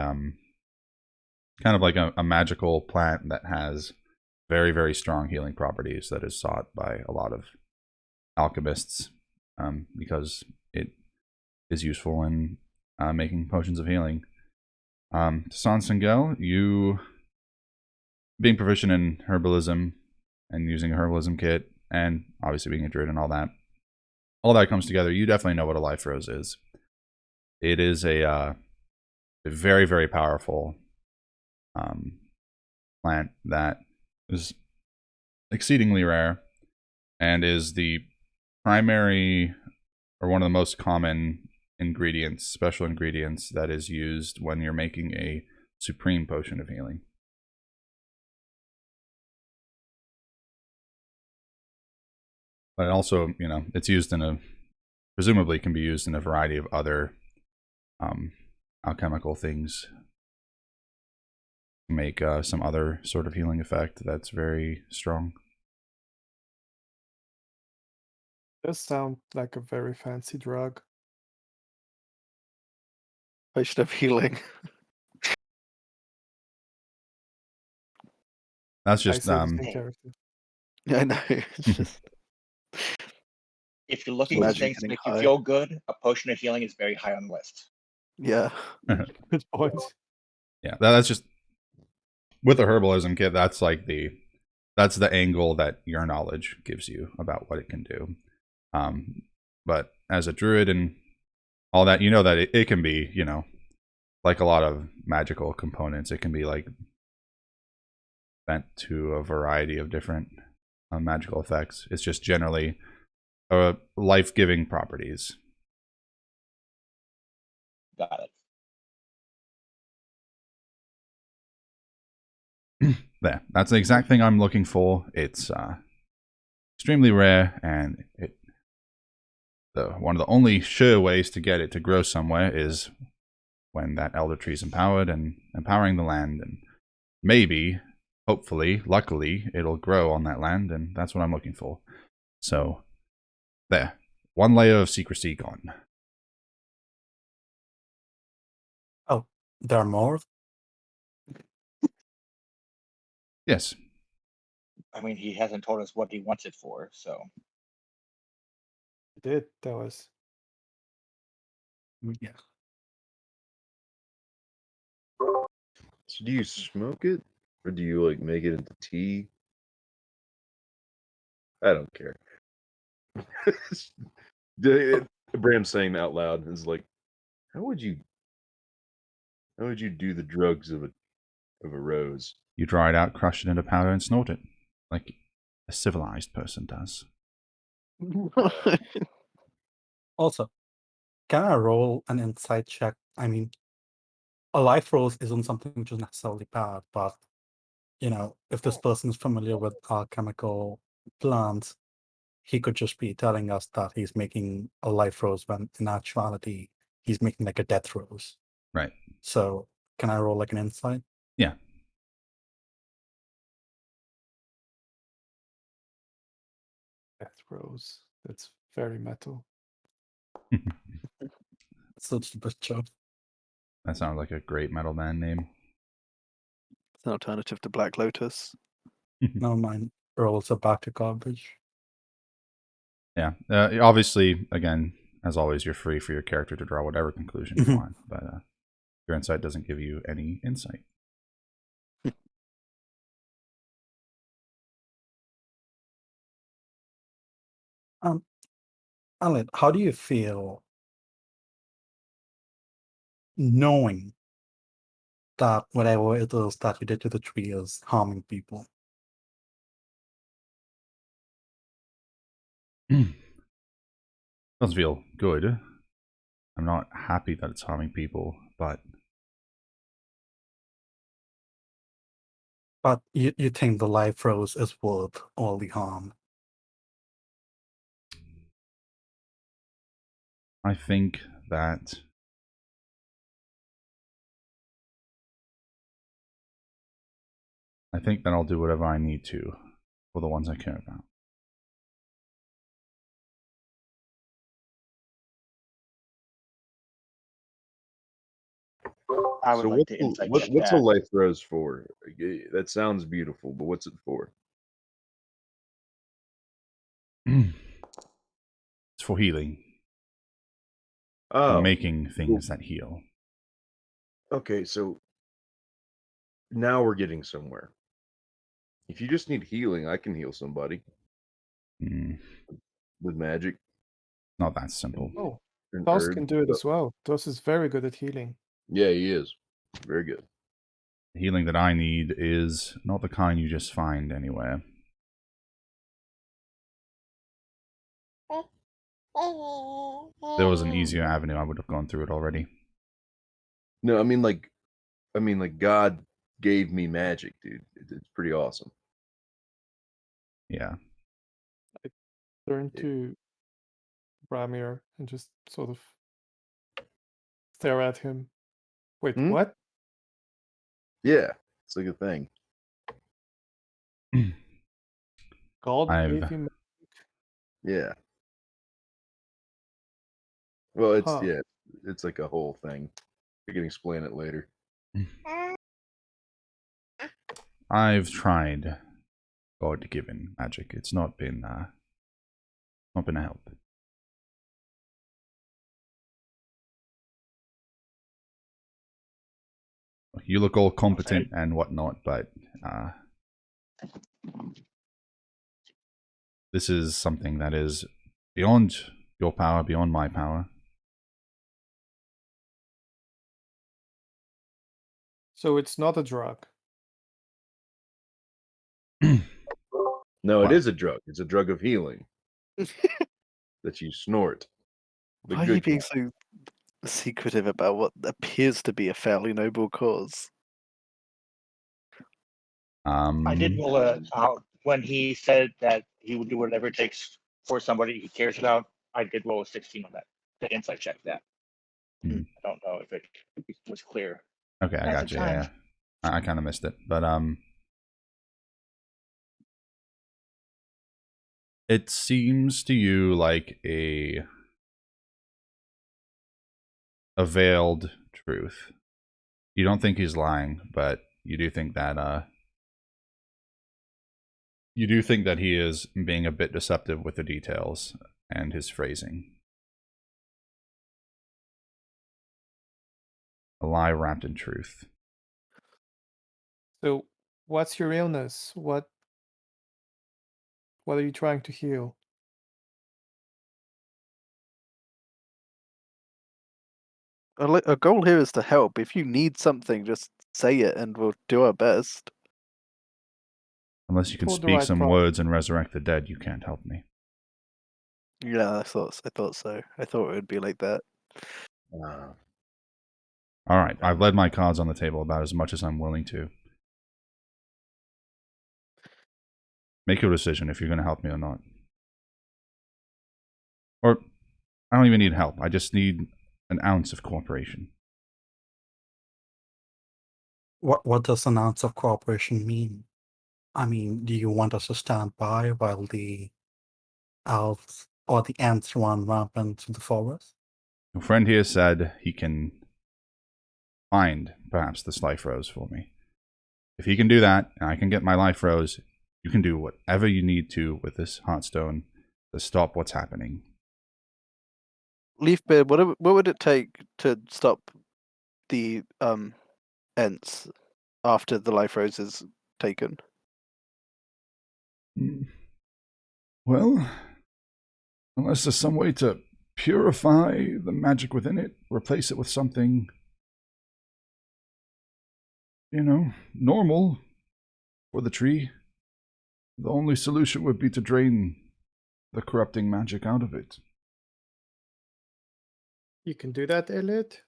kind of like a magical plant that has very, very strong healing properties that is sought by a lot of alchemists, because it is useful in making potions of healing. San Singel, you being proficient in herbalism and using a herbalism kit, and obviously being a druid and all that comes together. You definitely know what a life rose is. It is a very, very powerful plant that is exceedingly rare and is the primary or one of the most common ingredients, special ingredients that is used when you're making a supreme potion of healing. But also, it's used presumably can be used in a variety of other alchemical things to make some other sort of healing effect that's very strong. Does sound like a very fancy drug. Potion of healing. That's I just say the same character. I know. It's just If you're looking for Imagine things to getting make high. you feel good, a potion of healing is very high on the list. yeah. Good point. yeah, that's just with the herbalism kit. That's like that's the angle that your knowledge gives you about what it can do. But as a druid and all that, you know that it can be, like a lot of magical components, it can be like bent to a variety of different magical effects. It's just generally life-giving properties. Got it. There. That's the exact thing I'm looking for. It's extremely rare, and one of the only sure ways to get it to grow somewhere is when that elder tree is empowered and empowering the land, and maybe, hopefully, luckily, it'll grow on that land, and that's what I'm looking for. So, there. One layer of secrecy gone. Oh, there are more? Yes. I mean, he hasn't told us what he wants it for, so He did tell us. Yeah. So do you smoke it, or do you like make it into tea? I don't care. Bram saying out loud is like, how would you do the drugs of a rose? You dry it out, crush it into powder, and snort it. Like a civilized person does. Also, can I roll an insight check? I mean, a life rose isn't something which is necessarily bad, but if this person is familiar with alchemical plants, he could just be telling us that he's making a life rose when in actuality he's making like a death rose. Right. So can I roll like an insight? Yeah. Death Rose. That's very metal. Such a bit joke. That sounds like a great metal band name. It's an alternative to Black Lotus. Never mind. Rolls are back to garbage. Yeah. Obviously, again, as always, you're free for your character to draw whatever conclusion you want, but your insight doesn't give you any insight. Alan, how do you feel knowing that whatever it is that you did to the tree is harming people? Doesn't feel good. I'm not happy that it's harming people, but But you think the life rose is worth all the harm? I think that I'll do whatever I need to for the ones I care about. I would So like to insight check what's a that. life rose for? That sounds beautiful, but what's it for? It's for healing. Oh, For making things that heal. okay. So now we're getting somewhere. If you just need healing, I can heal somebody with magic Not that simple. Oh, and Dos herbs can and do it stuff. as well. Dos is very good at healing. Yeah, he is very good. The healing that I need is not the kind you just find anywhere. If there was an easier avenue, I would have gone through it already. No, I mean like God gave me magic, dude. It's pretty awesome. Yeah. Turn to Ramir and just sort of stare at him. Wait, Hmm? what? Yeah, it's like a thing. God I've- gave him. Yeah. Well, it's Huh. yeah, it's like a whole thing. I can explain it later. I've tried God-given magic. It's not been a help. You look all competent and whatnot, but this is something that is beyond your power, beyond my power. So it's not a drug. No, Well- it is a drug. It's a drug of healing that you snort. The Why are you good being kind. so secretive about what appears to be a fairly noble cause? I did Um, roll when he said that he would do whatever it takes for somebody he cares about. I did roll a 16 on that. The insight check that. Hmm. I don't know if it was clear. okay, I At got the you. Yeah, time. yeah. I kind of missed it, but it seems to you like a veiled truth. You don't think he's lying, but you do think that he is being a bit deceptive with the details and his phrasing. A lie wrapped in truth. So, what's your illness? What are you trying to heal? A goal here is to help. If you need something, just say it, and we'll do our best. Unless you can For the speak right some problem. words and resurrect the dead, you can't help me. Yeah, I thought so. I thought it would be like that. All right, I've laid my cards on the table about as much as I'm willing to. Make your decision if you're going to help me or not. Or, I don't even need help. I just need an ounce of cooperation. What does an ounce of cooperation mean? I mean, do you want us to stand by while the elves or the ants run rampant through the forest? A friend here said he can find, perhaps, this life rose for me. If he can do that, and I can get my life rose, you can do whatever you need to with this Heartstone to stop what's happening. Leafbeard, what would it take to stop the Ents after the life rose is taken? Well, unless there's some way to purify the magic within it, replace it with something, normal for the tree, the only solution would be to drain the corrupting magic out of it. You can do that, Elliot?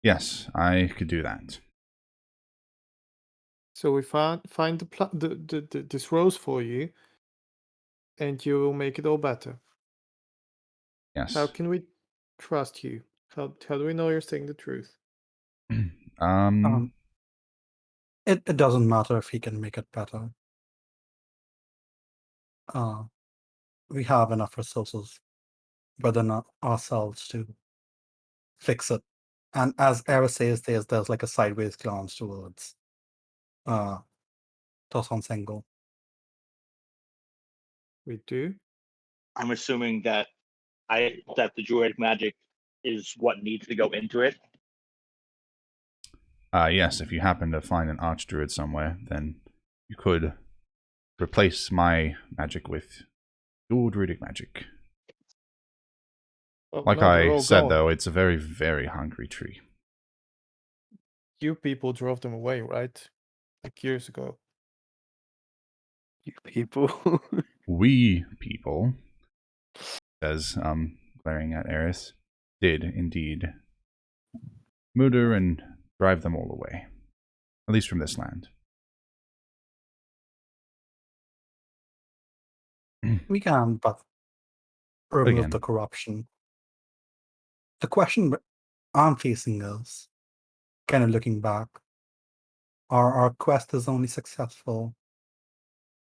Yes, I could do that. So we find this rose for you, and you will make it all better. Yes. How can we trust you? How do we know you're saying the truth? It doesn't matter if he can make it better. We have enough resources within ourselves to fix it. And as Era says, there's like a sideways glance towards Tosan Sengo. We do. I'm assuming that the druidic magic is what needs to go into it. Yes, if you happen to find an archdruid somewhere, then you could replace my magic with your druidic magic. Well, Like no, they're I all said, gone. though, it's a very, very hungry tree. You people drove them away, right? Like years ago. You people. We people, says, glaring at Eris, did indeed murder and drive them all away. At least from this land. We can, but remove Again. the corruption. The question I'm facing is, kind of looking back, our quest is only successful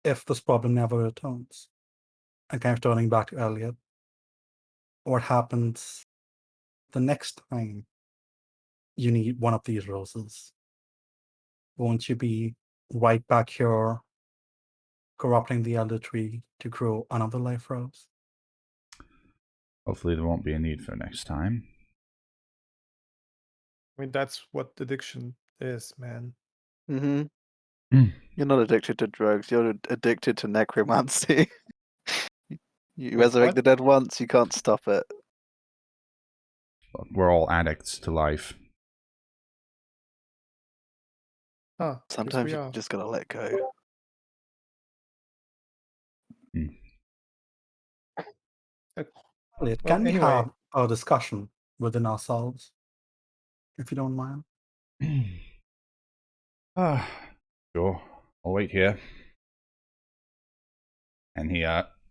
if this problem never returns. And kind of turning back to Elliot, what happens the next time you need one of these roses? Won't you be right back here corrupting the elder tree to grow another life rose? Hopefully there won't be a need for next time. I mean, that's what addiction is, man. You're not addicted to drugs. You're addicted to necromancy. You Wait, resurrect what? the dead once, you can't stop it. Look, we're all addicts to life. Ah, yes, Sometimes we you are. just gotta let go. Elliot, Well, can we anyway. have a discussion within ourselves, if you don't mind? Sure. I'll wait here. And he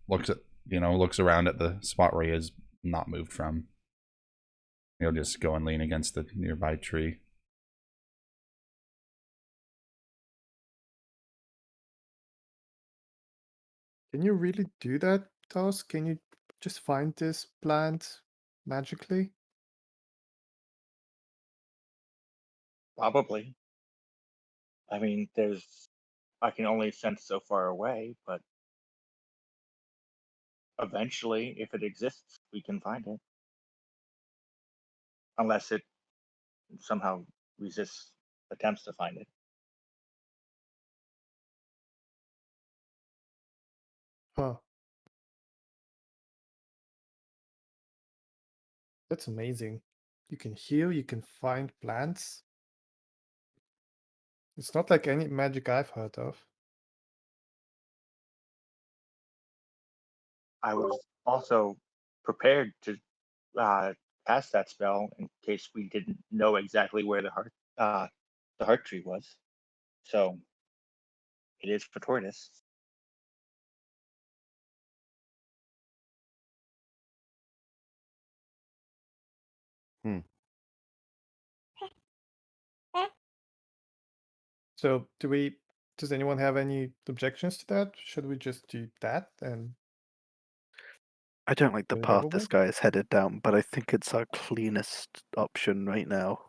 looks at looks around at the spot where he has not moved from. He'll just go and lean against the nearby tree. Can you really do that, Tos? Can you just find this plant magically? Probably. I mean, I can only sense so far away, but eventually, if it exists, we can find it. Unless it somehow resists attempts to find it. Huh. That's amazing. You can heal, you can find plants. It's not like any magic I've heard of. I was also prepared to cast that spell in case we didn't know exactly where the heart tree was. So it is fortuitous. So does anyone have any objections to that? Should we just do that and I don't like the get it path over this with? guy is headed down, but I think it's our cleanest option right now.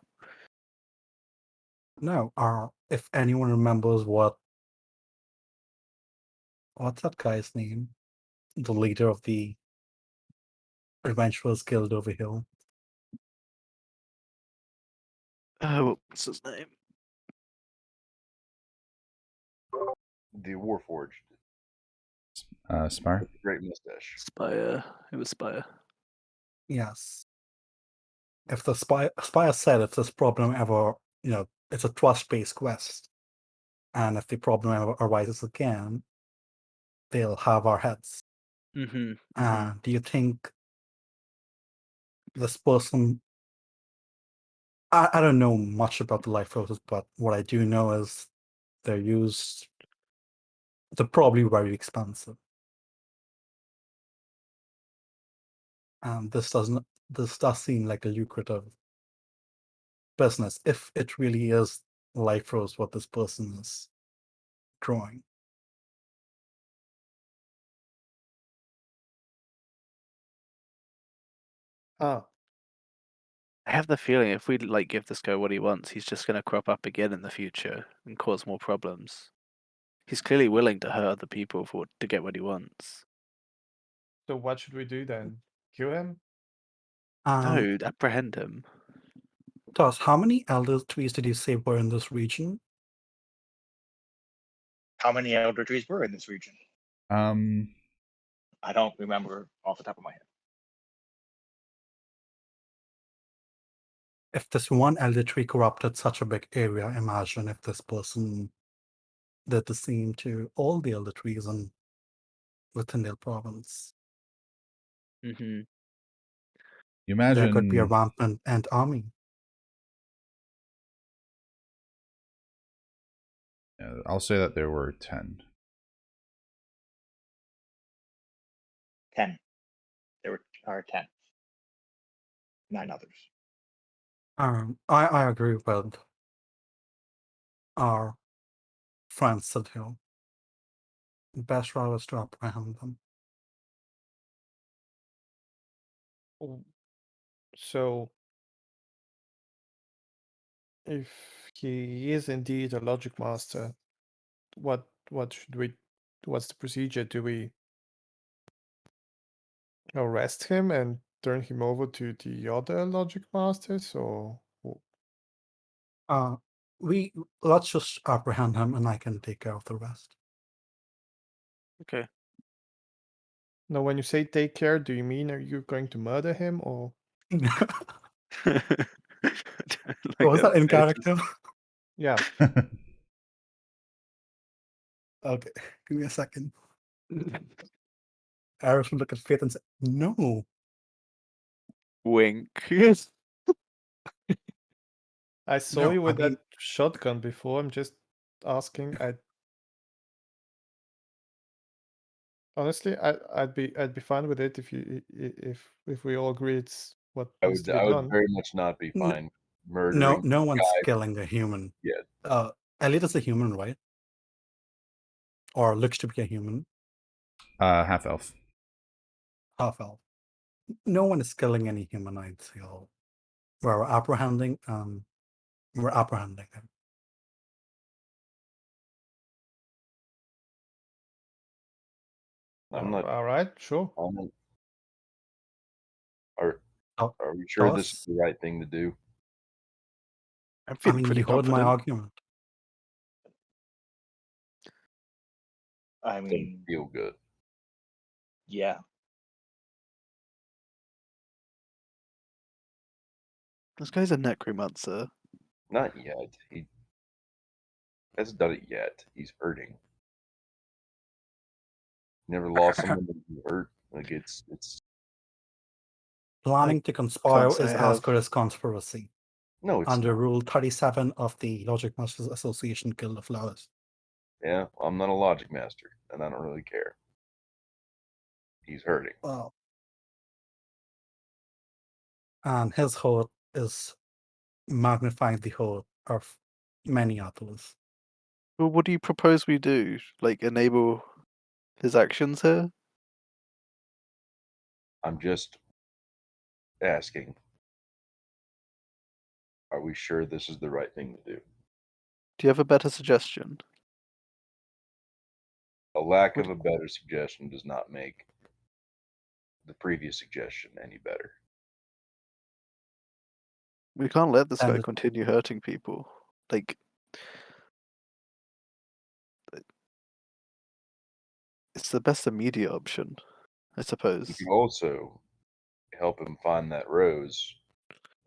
No, if anyone remembers what's that guy's name? The leader of the Adventurers Guild over here. Oh, what's his name? The Warforged. Spire? With the great mustache. Spire. It was Spire. Yes. If the Spire said if this problem ever, it's a trust-based quest, and if the problem ever arises again, they'll have our heads. Mm-hmm. Do you think this person? I don't know much about the life roses, but what I do know is they're probably very expensive. And this does seem like a lucrative business if it really is life rose what this person is growing. Ah, I have the feeling if we give this guy what he wants, he's just going to crop up again in the future and cause more problems. He's clearly willing to hurt other people to get what he wants. so what should we do then? Kill him? No, apprehend him. Toss, how many elder trees did you say were in this region? How many elder trees were in this region? Um, I don't remember off the top of my head. If this one elder tree corrupted such a big area, imagine if this person did the same to all the elder trees within their province. Mm-hmm. you There could be a imagine rampant ant army. I'll say that there were 10. 10. There are 10. 9 others. I agree with our friend Sidhill. Best route is to apprehend them. So if he is indeed a logic master, what's the procedure? Do we arrest him and turn him over to the other logic masters, or Let's just apprehend him and I can take care of the rest. Okay. no? When you say take care, do you mean are you going to murder him, or Was that in character? yeah? Okay, give me a second. Aris would look at Faith and say, "No." Wink. Yes. I saw No, you I with mean- that shotgun before. I'm just asking. Honestly, I'd be fine with it if if we all agree it's what I needs would to be I would done. very much not be N- fine No, murdering. no one's guy. killing a human. Yeah. Elliot is a human, right? Or looks to be a human, Half elf. half elf. No one is killing any humanoids. We're apprehending. We're apprehending him. I'm not. All right, sure. I'm not are Oh, are we sure this is Thus, the right thing to do? I'm I feeling mean, pretty you heard my confident. argument. I Doesn't mean, feel good. yeah. This guy's a necromancer. Not yet. He hasn't done it yet. He's hurting. Never lost someone that he hurt. Like it's Planning to conspire say is I as have. good as conspiracy. no, it's Under not. Rule 37 of the Logic Masters Association Guild of Flowers. Yeah, I'm not a logic master, and I don't really care. He's hurting. Well, and his hurt is magnifying the hurt of many others. Well, what do you propose we do? Like, enable his actions here? I'm just asking. Are we sure this is the right thing to do? Do you have a better suggestion? A lack Would- of a better suggestion does not make the previous suggestion any better. We can't let this And guy it- continue hurting people. Like, it's the best immediate option, I You suppose. can also help him find that rose,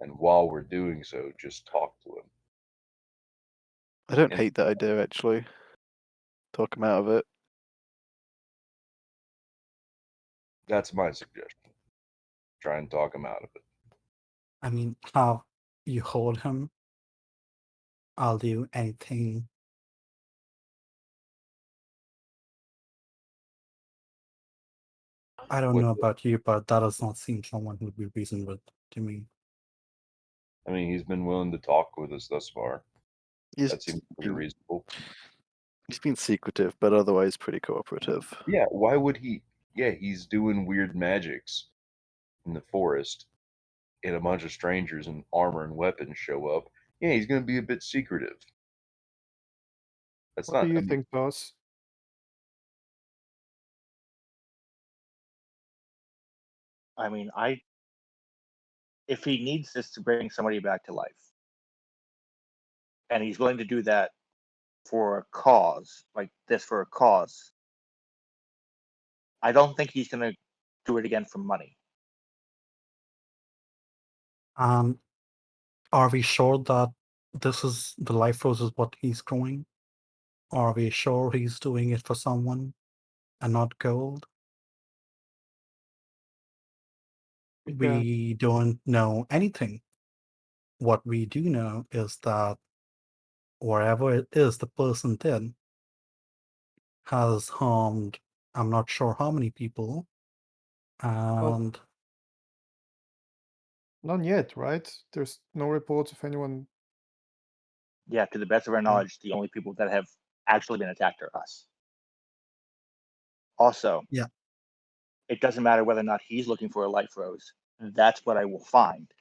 and while we're doing so, just talk to him. I don't And- hate that idea, actually. Talk him out of it. That's my suggestion. Try and talk him out of it. I mean, how you hold him, I'll do anything. I don't What- know about you, but that does not seem someone who would be reasoned with to me. I mean, he's been willing to talk with us thus far. He's That seems pretty reasonable. he's been secretive, but otherwise pretty cooperative. Yeah, why would he? Yeah, he's doing weird magics in the forest, and a bunch of strangers in armor and weapons show up. Yeah, he's going to be a bit secretive. That's What not. do I you mean, think, boss? I mean, if he needs this to bring somebody back to life, and he's willing to do that for a cause, like this for a cause, I don't think he's gonna do it again for money. Are we sure that this is the life rose is what he's growing? Are we sure he's doing it for someone and not gold? Yeah. We don't know anything. What we do know is that wherever it is the person did has harmed, I'm not sure how many people, and None yet, right? There's no reports of anyone. Yeah, to the best of our knowledge, the only people that have actually been attacked are us. Also, Yeah. it doesn't matter whether or not he's looking for a life rose. That's what I will find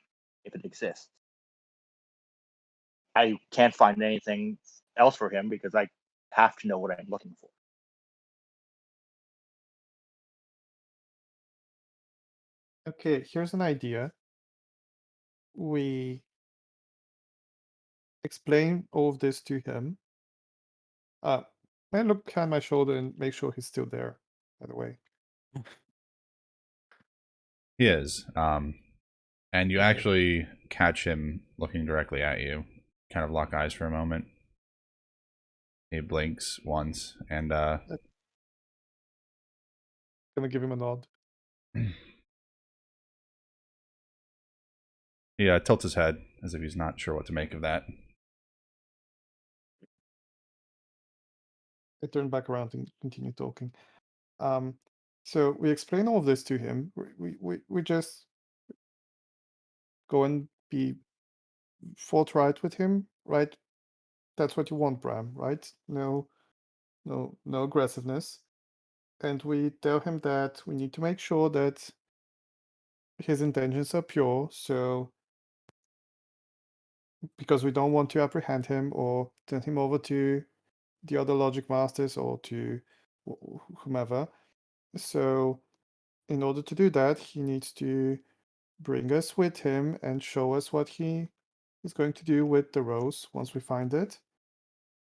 if it exists. I can't find anything else for him because I have to know what I'm looking for. Okay, here's an idea. We explain all of this to him. May I look behind my shoulder and make sure he's still there, by the way. He is. And you actually catch him looking directly at you. Kind of lock eyes for a moment. He blinks once, and Gonna give him a nod. he tilts his head as if he's not sure what to make of that. I turn back around and continue talking. So we explain all of this to him. We just go and be forthright with him, right? That's what you want, Bram, right? No aggressiveness. And we tell him that we need to make sure that his intentions are pure, so because we don't want to apprehend him or turn him over to the other logic masters or to whomever. So in order to do that, he needs to bring us with him and show us what he is going to do with the rose once we find it.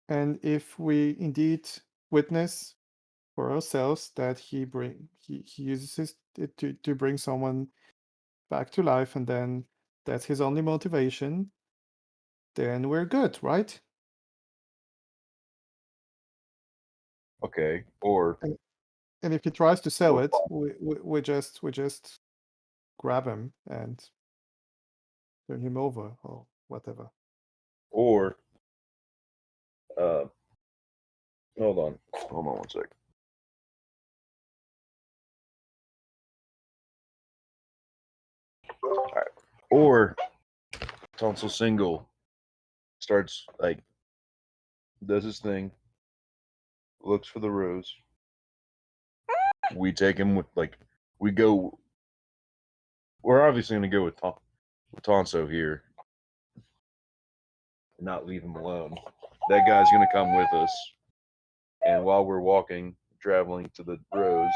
And if we indeed witness for ourselves that he uses it to bring someone back to life, and then that's his only motivation, then we're good, right? Okay. Or And if he tries to sell Or it, we just grab him and turn him over or whatever. or hold on one sec. All right. Or Tonsil Single starts like does his thing, looks for the rose. We take him with we go. We're obviously going to go with Tonso here, and not leave him alone. That guy's going to come with us, and while we're walking, traveling to the rose,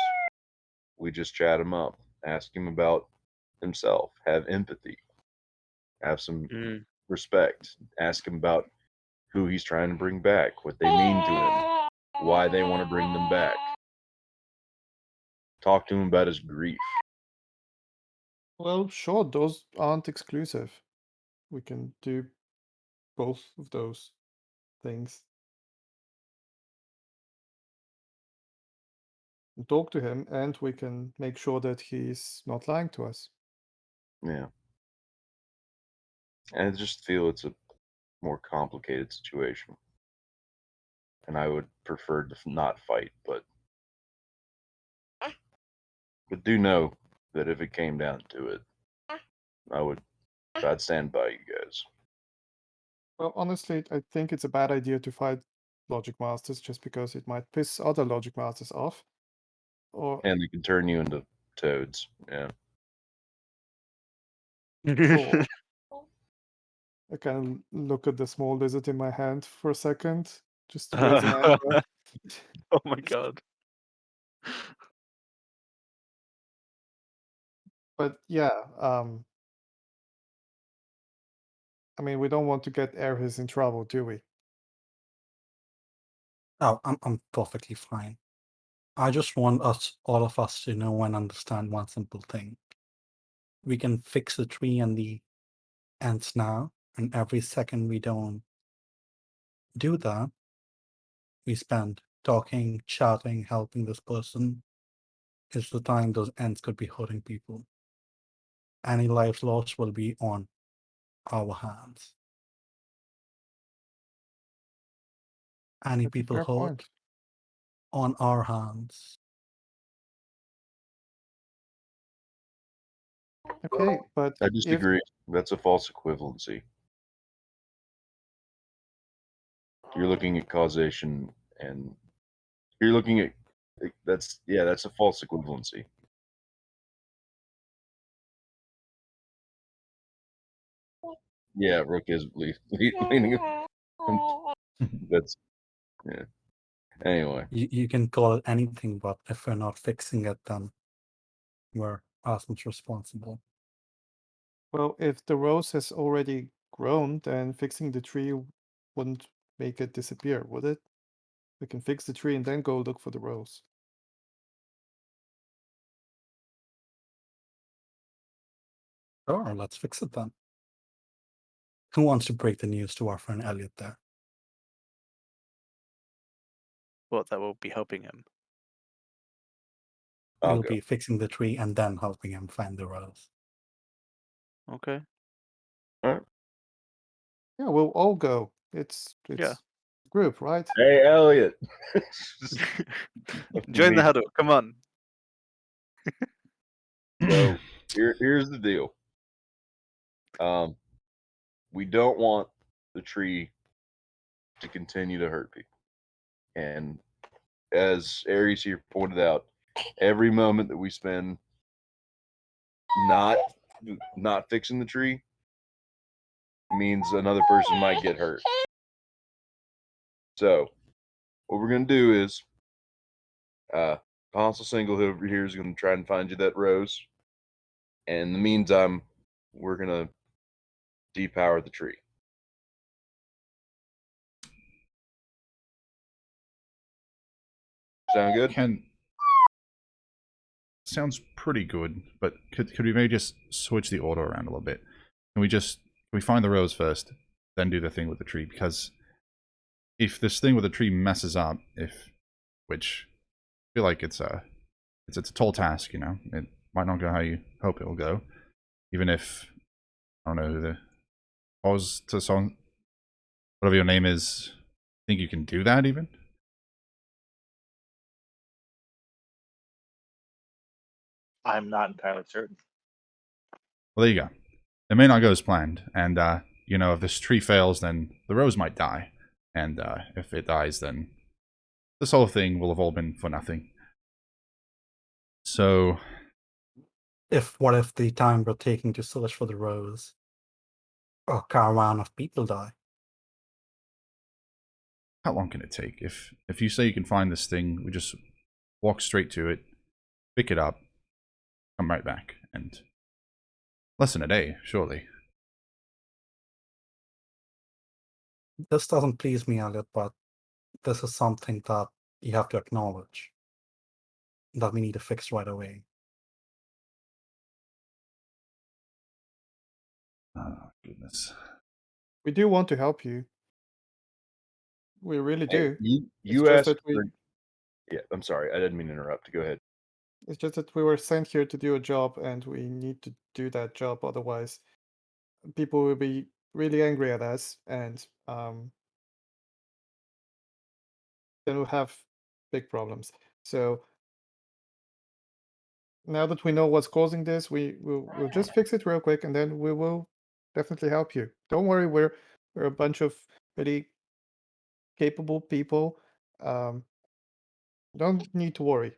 we just chat him up, ask him about himself, have empathy, have some respect, ask him about who he's trying to bring back, what they mean to him, why they want to bring them back. Talk to him about his grief. Well, sure, those aren't exclusive. We can do both of those things. And talk to him, and we can make sure that he's not lying to us. Yeah. And I just feel it's a more complicated situation. And I would prefer to not fight, but do know that if it came down to it, I'd stand by you guys. Well, honestly, I think it's a bad idea to fight logic masters just because it might piss other logic masters off. Or And they can turn you into toads. Yeah. or I kind of look at the small lizard in my hand for a second, just raise an eyebrow. Oh my god. But yeah, I mean, we don't want to get Airhis in trouble, do we? Oh, I'm perfectly fine. I just want all of us to know and understand one simple thing. We can fix the tree and the ants now, and every second we don't do that, we spend talking, chatting, helping this person, is the time those ants could be hurting people. Any lives lost will be on our hands. Any That's a people fair hurt point. on our hands. Okay, but I if disagree. That's a false equivalency. You're looking at causation, and you're looking at that's a false equivalency. Yeah, Rook is leaning. That's yeah. Anyway, You can call it anything, but if we're not fixing it, then we're as much responsible. well, if the rose has already grown, then fixing the tree wouldn't make it disappear, would it? We can fix the tree and then go look for the rose. Sure, let's fix it then. Who wants to break the news to our friend Elliot there? What, that will be helping him? I'll We'll go. be fixing the tree and then helping him find the rose. Okay. Yeah, we'll all go. It's Yeah. group, right? Hey, Elliot. Join the Me. huddle. Come on. So here's the deal. We don't want the tree to continue to hurt people. And as Aries here pointed out, every moment that we spend not fixing the tree means another person might get hurt. So what we're gonna do is Console Single over here is gonna try and find you that rose. And in the meantime, we're gonna depower the tree. Sound good? Sounds pretty good, but could we maybe just switch the order around a little bit? Can we find the rose first, then do the thing with the tree? Because if this thing with the tree messes up, which I feel like it's a tall task, you know, it might not go how you hope it will go, even if I don't know who the Oz to song, whatever your name is, think you can do that even? I'm not entirely certain. Well, there you go. It may not go as planned, and you know, if this tree fails, then the rose might die, and if it dies, then this whole thing will have all been for nothing. So, What if the time we're taking to search for the rose, a caravan of people die? how long can it take? If you say you can find this thing, we just walk straight to it, pick it up, come right back, and less than a day, surely. This doesn't please me, Elliot, but this is something that you have to acknowledge that we need to fix right away. Oh, goodness. We do want to help you. We really Hey, do. you It's just asked that for. Yeah, I'm sorry. I didn't mean to interrupt. Go ahead. It's just that we were sent here to do a job, and we need to do that job. Otherwise, people will be really angry at us, and then we'll have big problems. So now that we know what's causing this, we'll just fix it real quick, and then we will definitely help you. Don't worry, we're a bunch of really capable people. Don't need to worry.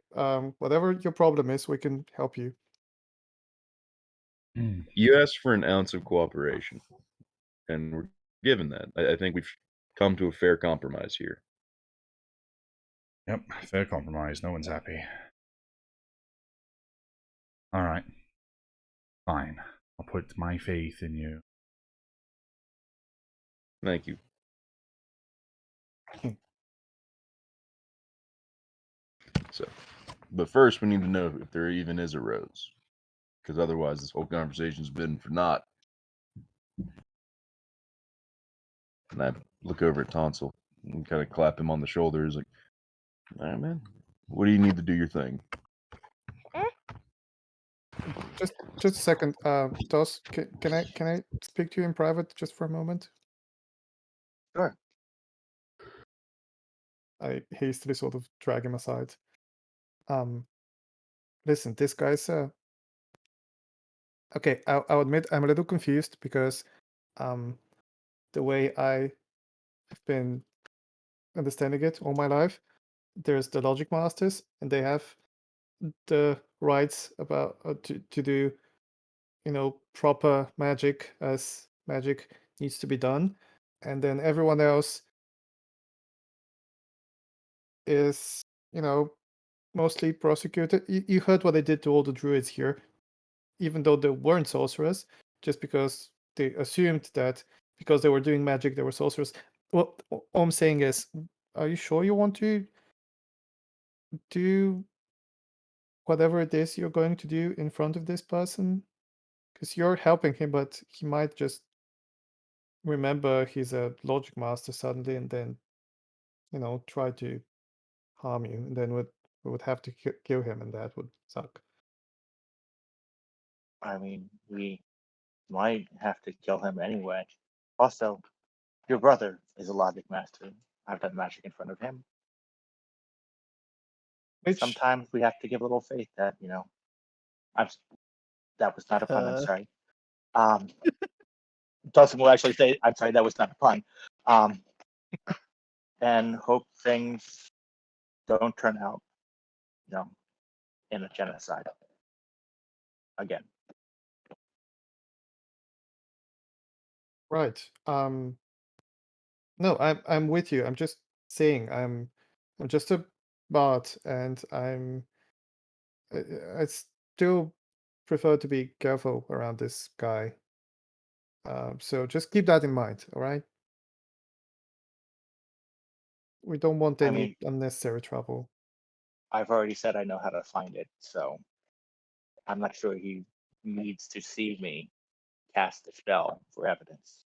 Whatever your problem is, we can help you. You asked for an ounce of cooperation, and we're given that. I think we've come to a fair compromise here. Yep, fair compromise. No one's happy. Alright. Fine. I'll put my faith in you. Thank you. So, but first we need to know if there even is a rose, because otherwise this whole conversation's been for naught. And I look over at Tonsil and kind of clap him on the shoulder. He's like, "All right, man. What do you need to do your thing?" Just a second, Tos, can I speak to you in private just for a moment? Sure. I hastily sort of drag him aside. Listen, this guy's okay. I'll admit I'm a little confused because the way I have been understanding it all my life, there's the Logic Masters, and they have the rights about to do, you know, proper magic as magic needs to be done, and then everyone else is, you know, mostly prosecuted. You heard what they did to all the druids here, even though they weren't sorcerers, just because they assumed that because they were doing magic, they were sorcerers. Well, all I'm saying is, are you sure you want to do whatever it is you're going to do in front of this person? Because you're helping him, but he might just remember he's a logic master suddenly, and then, you know, try to harm you, and then we would have to kill him, and that would suck. I mean, we might have to kill him anyway. Also, your brother is a logic master. I've done magic in front of him. Which Sometimes we have to give a little faith that that was not a pun. I'm Uh. sorry. Dawson will actually say, "I'm sorry, that was not a pun," and hope things don't turn out, in a genocide again. right. No, I'm with you. I'm just saying I'm just a bot, and I still prefer to be careful around this guy. So just keep that in mind, all right? We don't want I any mean, unnecessary trouble. I've already said I know how to find it, so I'm not sure he needs to see me cast the spell for evidence.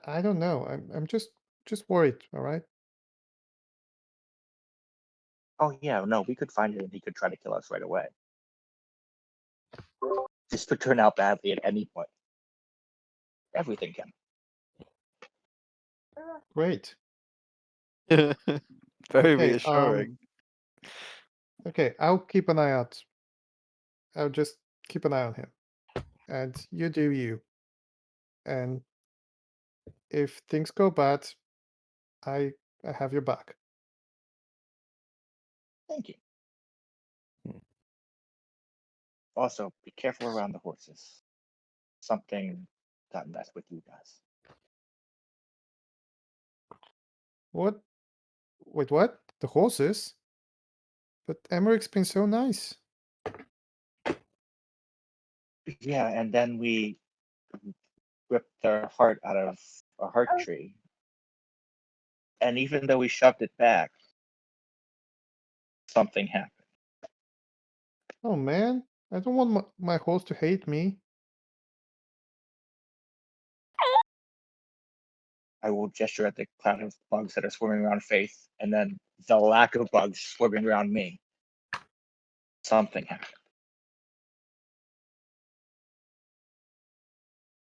I don't know. I'm just worried, all right? Oh yeah, no, we could find it and he could try to kill us right away. This could turn out badly at any point. Everything can. Great. Very Okay, reassuring. Okay, I'll keep an eye out. I'll just keep an eye on him. And you do you. And if things go bad, I have your back. Thank you. Hmm. Also, be careful around the horses. Something got messed with you guys. What? Wait, what? The horses? But Emmerich's been so nice. Yeah, and then we ripped their heart out of a heart tree. And even though we shoved it back, something happened. Oh man, I don't want my horse to hate me. I will gesture at the cloud of bugs that are swarming around Faith, and then the lack of bugs swarming around me. Something happened.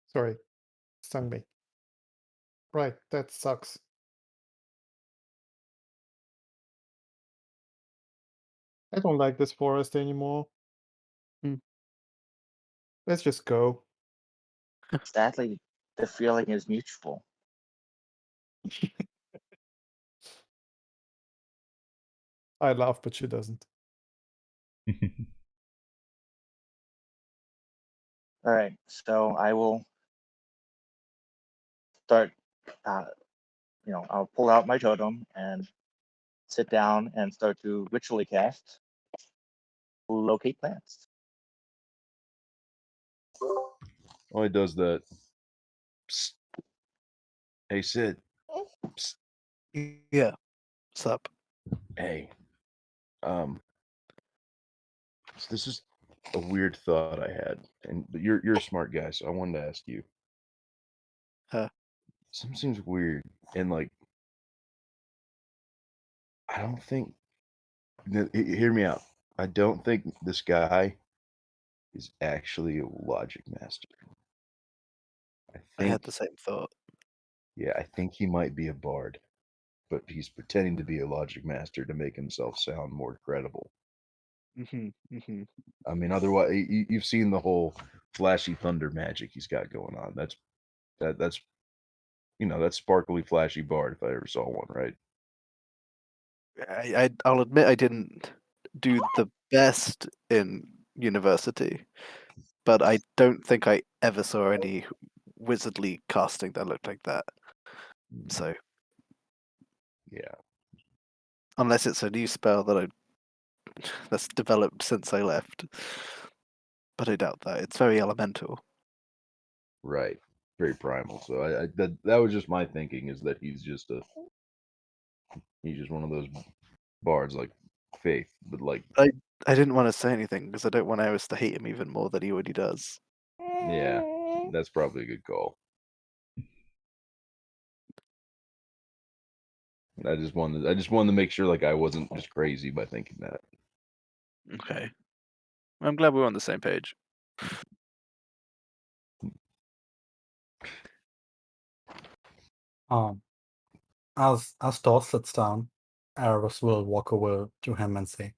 Sorry, stung me. Right, that sucks. I don't like this forest anymore. Hmm. Let's just go. Sadly, the feeling is mutual. I laugh, but she doesn't. All right, so I will start. I'll pull out my totem and sit down and start to ritually cast locate plants. Oh, he does that. Psst. Hey, Sid. Psst. Yeah. What's up? Hey. So this is a weird thought I had, and you're a smart guy, so I wanted to ask you. Huh. Something seems weird, and like, I don't think. Hear me out. I don't think this guy is actually a logic master. I I had think, the same thought. yeah, I think he might be a bard, but he's pretending to be a logic master to make himself sound more credible. I mean, otherwise, you've seen the whole flashy thunder magic he's got going on. That's that's sparkly, flashy bard if I ever saw one, right? I'll admit I didn't do the best in university, but I don't think I ever saw any wizardly casting that looked like that. So Yeah, unless it's a new spell that's developed since I left, but I doubt that. It's very elemental. right. Very primal. So that was just my thinking, is that he's just one of those bards like Faith, but like, I didn't want to say anything because I don't want Eris to hate him even more than he already does. yeah, that's probably a good call. I just wanted to make sure like I wasn't just crazy by thinking that. Okay. I'm glad we're on the same page. As Todd sits down, Eris will walk over to him and say,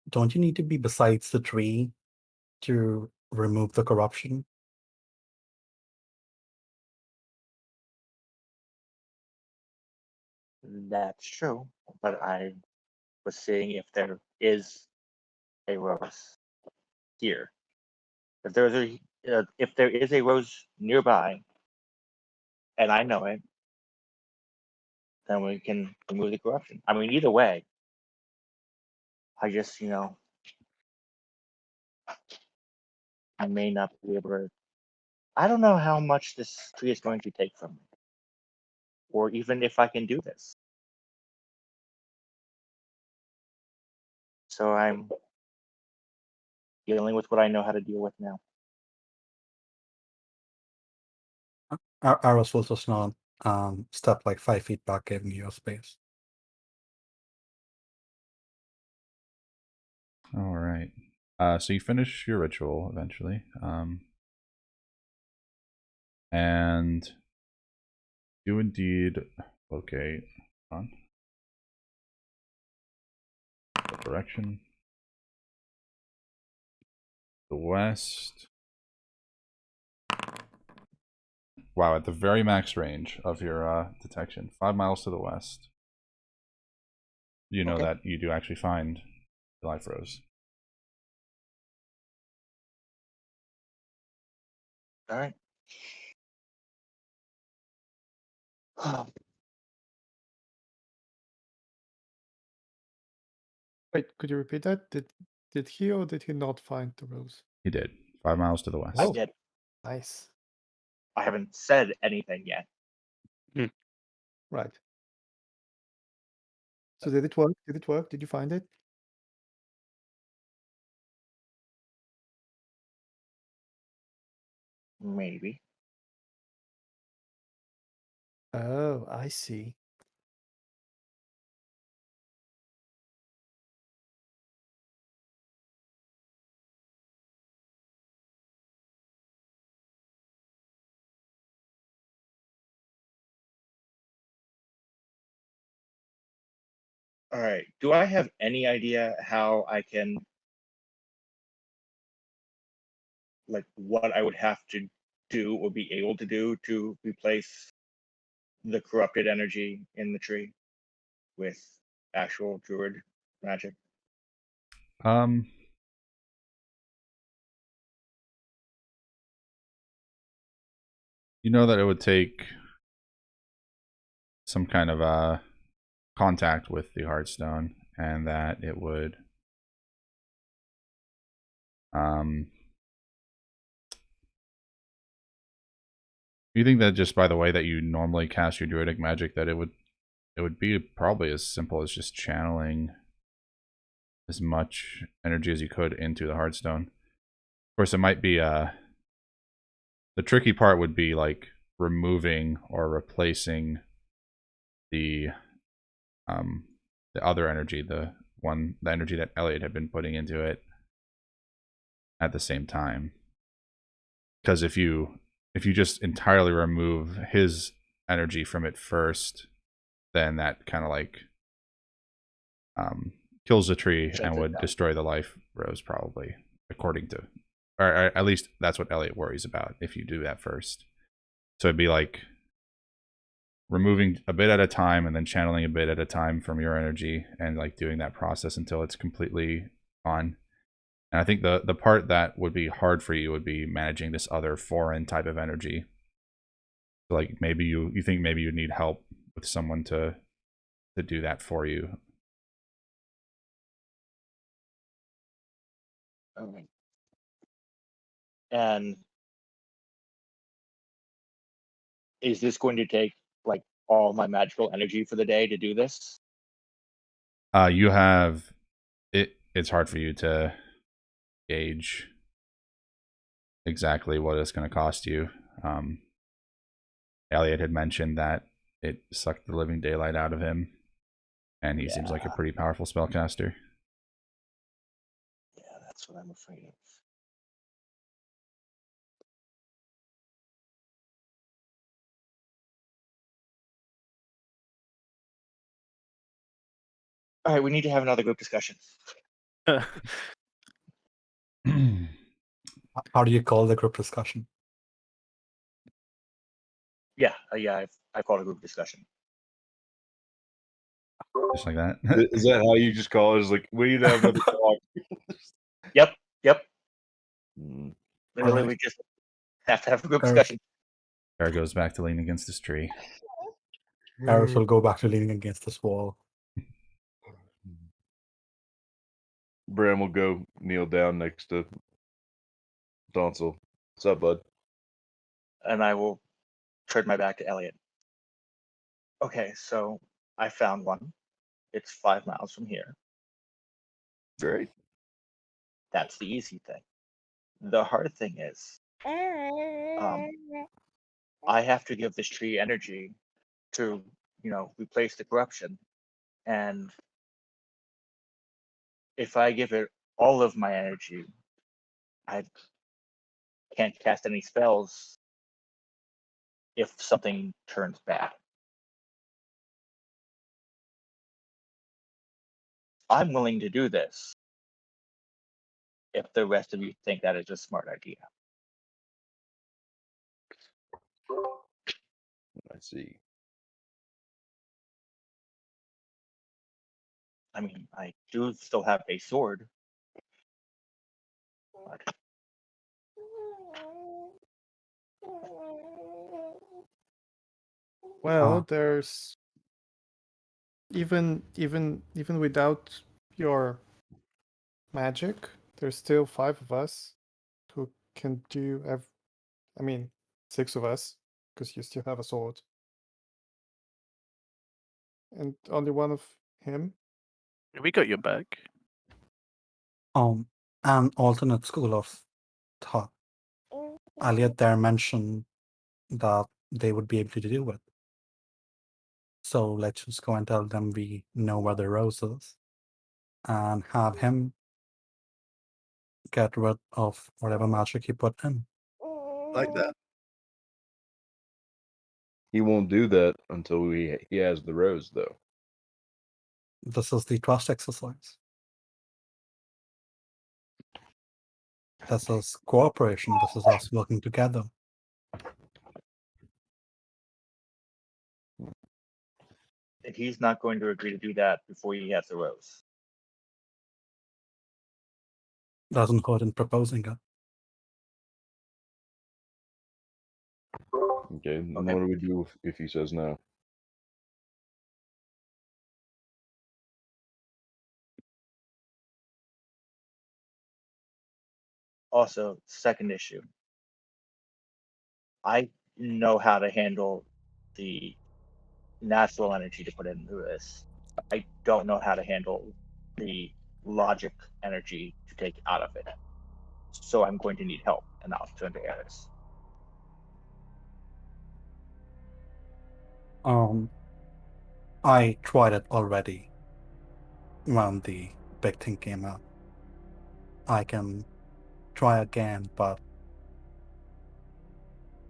"Don't you need to be besides the tree to remove the corruption?" That's true, but I was seeing if there is a rose here. If there is a rose nearby, and I know it, then we can remove the corruption. I mean, either way, I just I may not be able to. I don't know how much this tree is going to take from me, or even if I can do this. So I'm dealing with what I know how to deal with now. Eris will just not step like 5 feet back, giving you a space. All right. So you finish your ritual eventually, and do indeed locate on the direction. The west. Wow, at the very max range of your detection, 5 miles to the west. You know Okay. that you do actually find the life rose. All right. Wait, could you repeat that? Did he or did he not find the rose? He did. 5 miles to the west. I Oh. did. Nice. I haven't said anything yet. Right. So did it work? Did it work? Did you find it? Maybe. Oh, I see. All right. Do I have any idea how I can, like, what I would have to do or be able to do to replace the corrupted energy in the tree with actual druid magic? You know that it would take some kind of contact with the Heartstone, and that it would you think that just by the way that you normally cast your druidic magic, that it would be probably as simple as just channeling as much energy as you could into the Heartstone. Of course, it might be the tricky part would be like removing or replacing the other energy, the energy that Elliot had been putting into it at the same time. Because if you just entirely remove his energy from it first, then that kind of like kills the tree Shuts and it would down. destroy the life rose, probably, according to, or at least that's what Elliot worries about if you do that first. So it'd be like removing a bit at a time and then channeling a bit at a time from your energy, and like doing that process until it's completely gone. And I think the part that would be hard for you would be managing this other foreign type of energy. So like maybe you think maybe you need help with someone to do that for you. Okay. And is this going to take like all my magical energy for the day to do this? You have it's hard for you to gauge exactly what it's going to cost you. Elliot had mentioned that it sucked the living daylight out of him, and he seems like a pretty powerful spellcaster. Yeah, that's what I'm afraid of. All right, we need to have another group discussion. How do you call the group discussion? Yeah, I called a group discussion. Just like that. Is that how you just call it? Is like, we need to have another talk. Yep. Mm. Literally, Alright. we just have to have a group Eric. discussion. Bear goes back to leaning against this tree. Eris will go back to leaning against this wall. Bram will go kneel down next to Tonsil. What's up, bud? And I will turn my back to Elliot. Okay, so I found one. It's 5 miles from here. Great. That's the easy thing. The hard thing is, I have to give this tree energy to, replace the corruption. And if I give it all of my energy, I can't cast any spells if something turns bad. I'm willing to do this if the rest of you think that is a smart idea. I see. I mean, I do still have a sword. But Well, Ah. there's even without your magic, there's still 5 of us who can do. I mean, 6 of us, because you still have a sword, and only one of him. We got your back. An alternate school of thought. Elliot there mentioned that they would be able to do it. So let's just go and tell them we know where the rose is and have him get rid of whatever magic he put in. Like that. He won't do that until he has the rose, though. This is the trust exercise. This is cooperation. This is us working together. and he's not going to agree to do that before he has the rose. Doesn't hurt in proposing it. Okay, and Okay. what do we do if he says no? Also, second issue. I know how to handle the natural energy to put into this. I don't know how to handle the logic energy to take out of it. So I'm going to need help, and I'll turn to Eris. I tried it already when the big thing came out. I can try again, but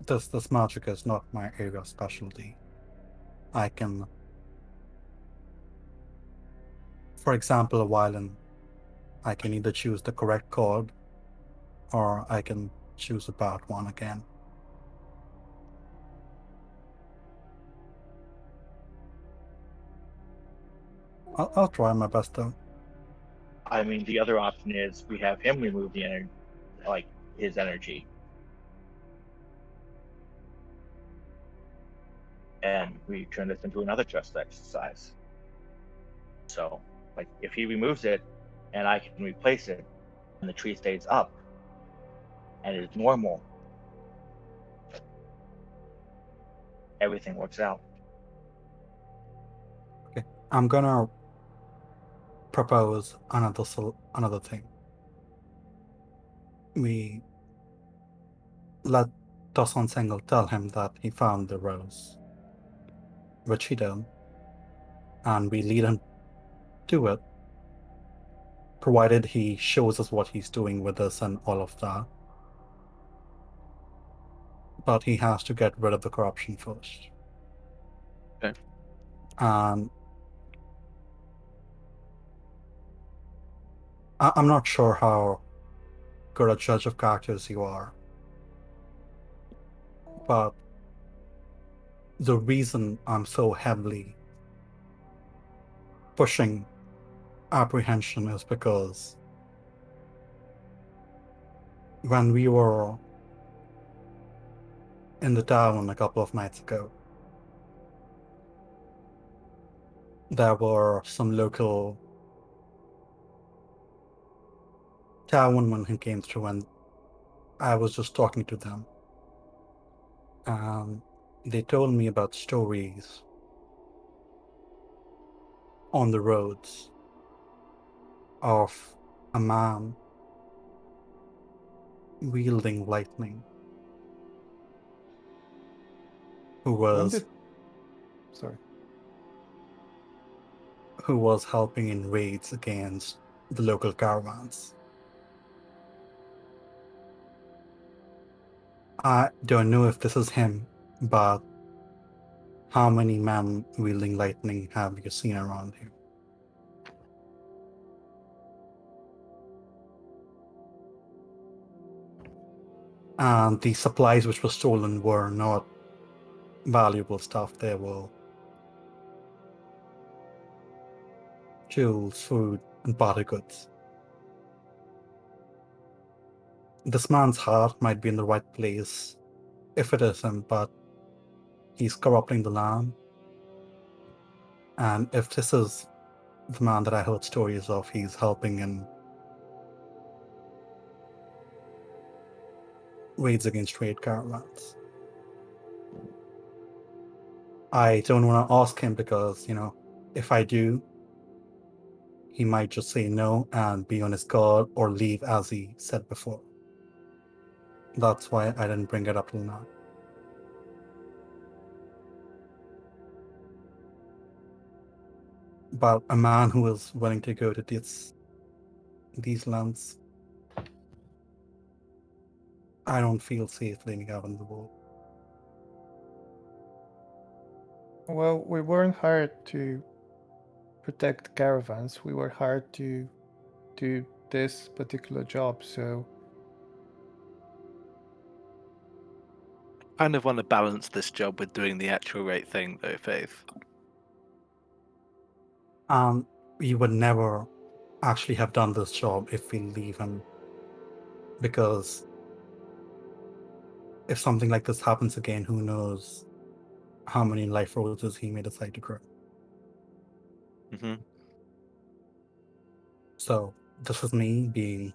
this magic is not my area of specialty. I can, for example, a violin, I can either choose the correct chord or I can choose a bad one again. I'll try my best though. I mean, the other option is we have him remove the energy, like his energy, and we turn this into another trust exercise. So, like, if he removes it and I can replace it, and the tree stays up and is normal, everything works out. Okay, I'm gonna propose another thing. We let Tosan Sengel tell him that he found the rose, which he did, and we lead him to it, provided he shows us what he's doing with us and all of that. But he has to get rid of the corruption first. Okay. And I'm not sure how good a judge of characters you are, but the reason I'm so heavily pushing apprehension is because when we were in the town a couple of nights ago, there were some local townmen who came through, and I was just talking to them. They told me about stories on the roads of a man wielding lightning who When was did... Sorry. helping in raids against the local caravans. I don't know if this is him, but how many men wielding lightning have you seen around here? And the supplies which were stolen were not valuable stuff. They were jewels, food, and barter goods. This man's heart might be in the right place if it is him, but he's corrupting the land. And if this is the man that I heard stories of, he's helping in raids against trade caravans. I don't want to ask him because, if I do, he might just say no and be on his guard or leave as he said before. That's why I didn't bring it up till now. But a man who is willing to go to these lands, I don't feel safe living out in the world. Well, we weren't hired to protect caravans. We were hired to do this particular job, so Kind of want to balance this job with doing the actual right thing, though, Faith. We would never actually have done this job if we leave him, because if something like this happens again, who knows how many life roses he may decide to grow. Mm-hmm. So this is me being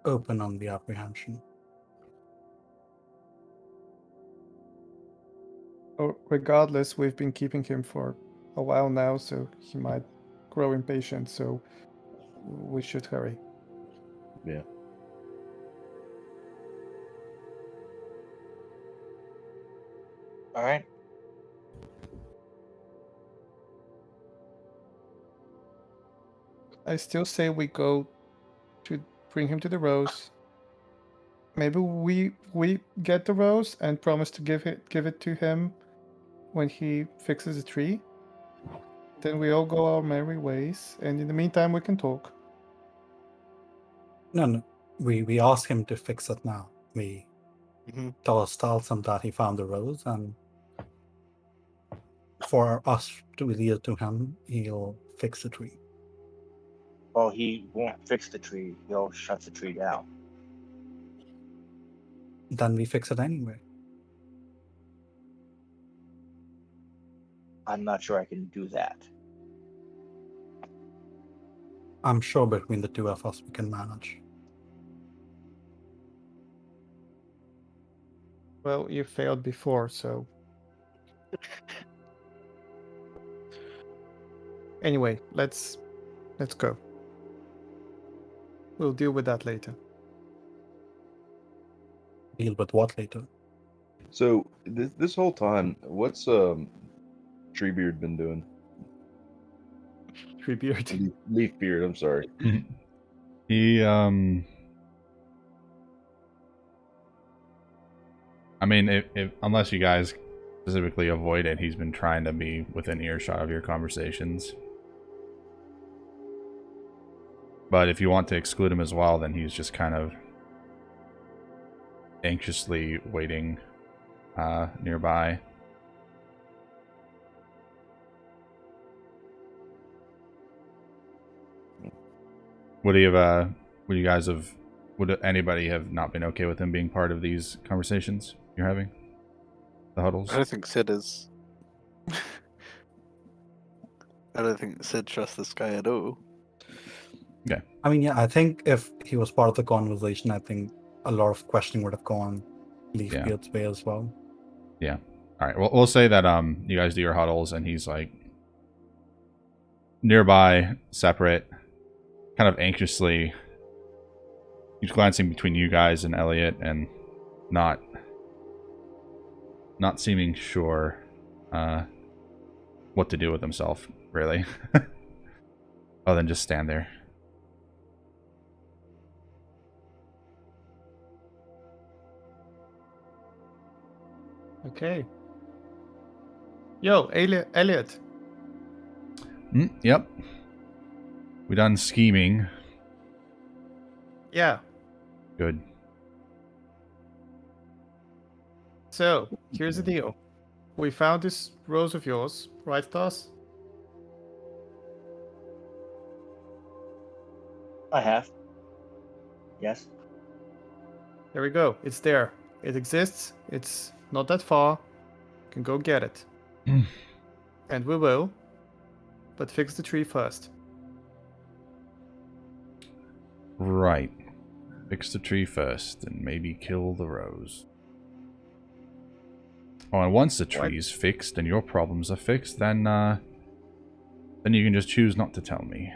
open on the apprehension. regardless, we've been keeping him for a while now, so he might grow impatient, so we should hurry. Yeah. All right. I still say we go to bring him to the rose. Maybe we get the rose and promise to give it to him when he fixes the tree. Then we all go our merry ways, and in the meantime we can talk. No. We asked him to fix it now. We Mm-hmm. tells him that he found the rose, and for us to lead it to him, he'll fix the tree. Well, he won't fix the tree. He'll shut the tree down. Then we fix it anyway. I'm not sure I can do that. I'm sure between the two of us we can manage. Well, you failed before, so anyway, let's go. We'll deal with that later. Deal with what later? So this whole time, what's Treebeard been doing? Treebeard. Leafbeard, I'm sorry. He I mean, if unless you guys specifically avoid it, he's been trying to be within earshot of your conversations. But if you want to exclude him as well, then he's just kind of anxiously waiting nearby. Would he have? Would you guys have? Would anybody have not been okay with him being part of these conversations you're having? The huddles. I don't think Sid is. I don't think Sid trusts this guy at all. I mean, yeah, I think if he was part of the conversation, I think a lot of questioning would have gone Leafbeard's way as well. Yeah. All right. Well, we'll say that you guys do your huddles, and he's like nearby, separate, kind of anxiously. He's glancing between you guys and Elliot, and not seeming sure what to do with himself, really. Other than just stand there. Okay. Yo, Elliot. Yep. We done scheming. Yeah. Good. So, here's the deal. We found this rose of yours, right, Thas? I have. Yes. There we go. It's there. It exists. It's not that far. You can go get it. And we will. But fix the tree first. Right. Fix the tree first, and maybe kill the rose. Oh, and once the tree's fixed and your problems are fixed, then you can just choose not to tell me.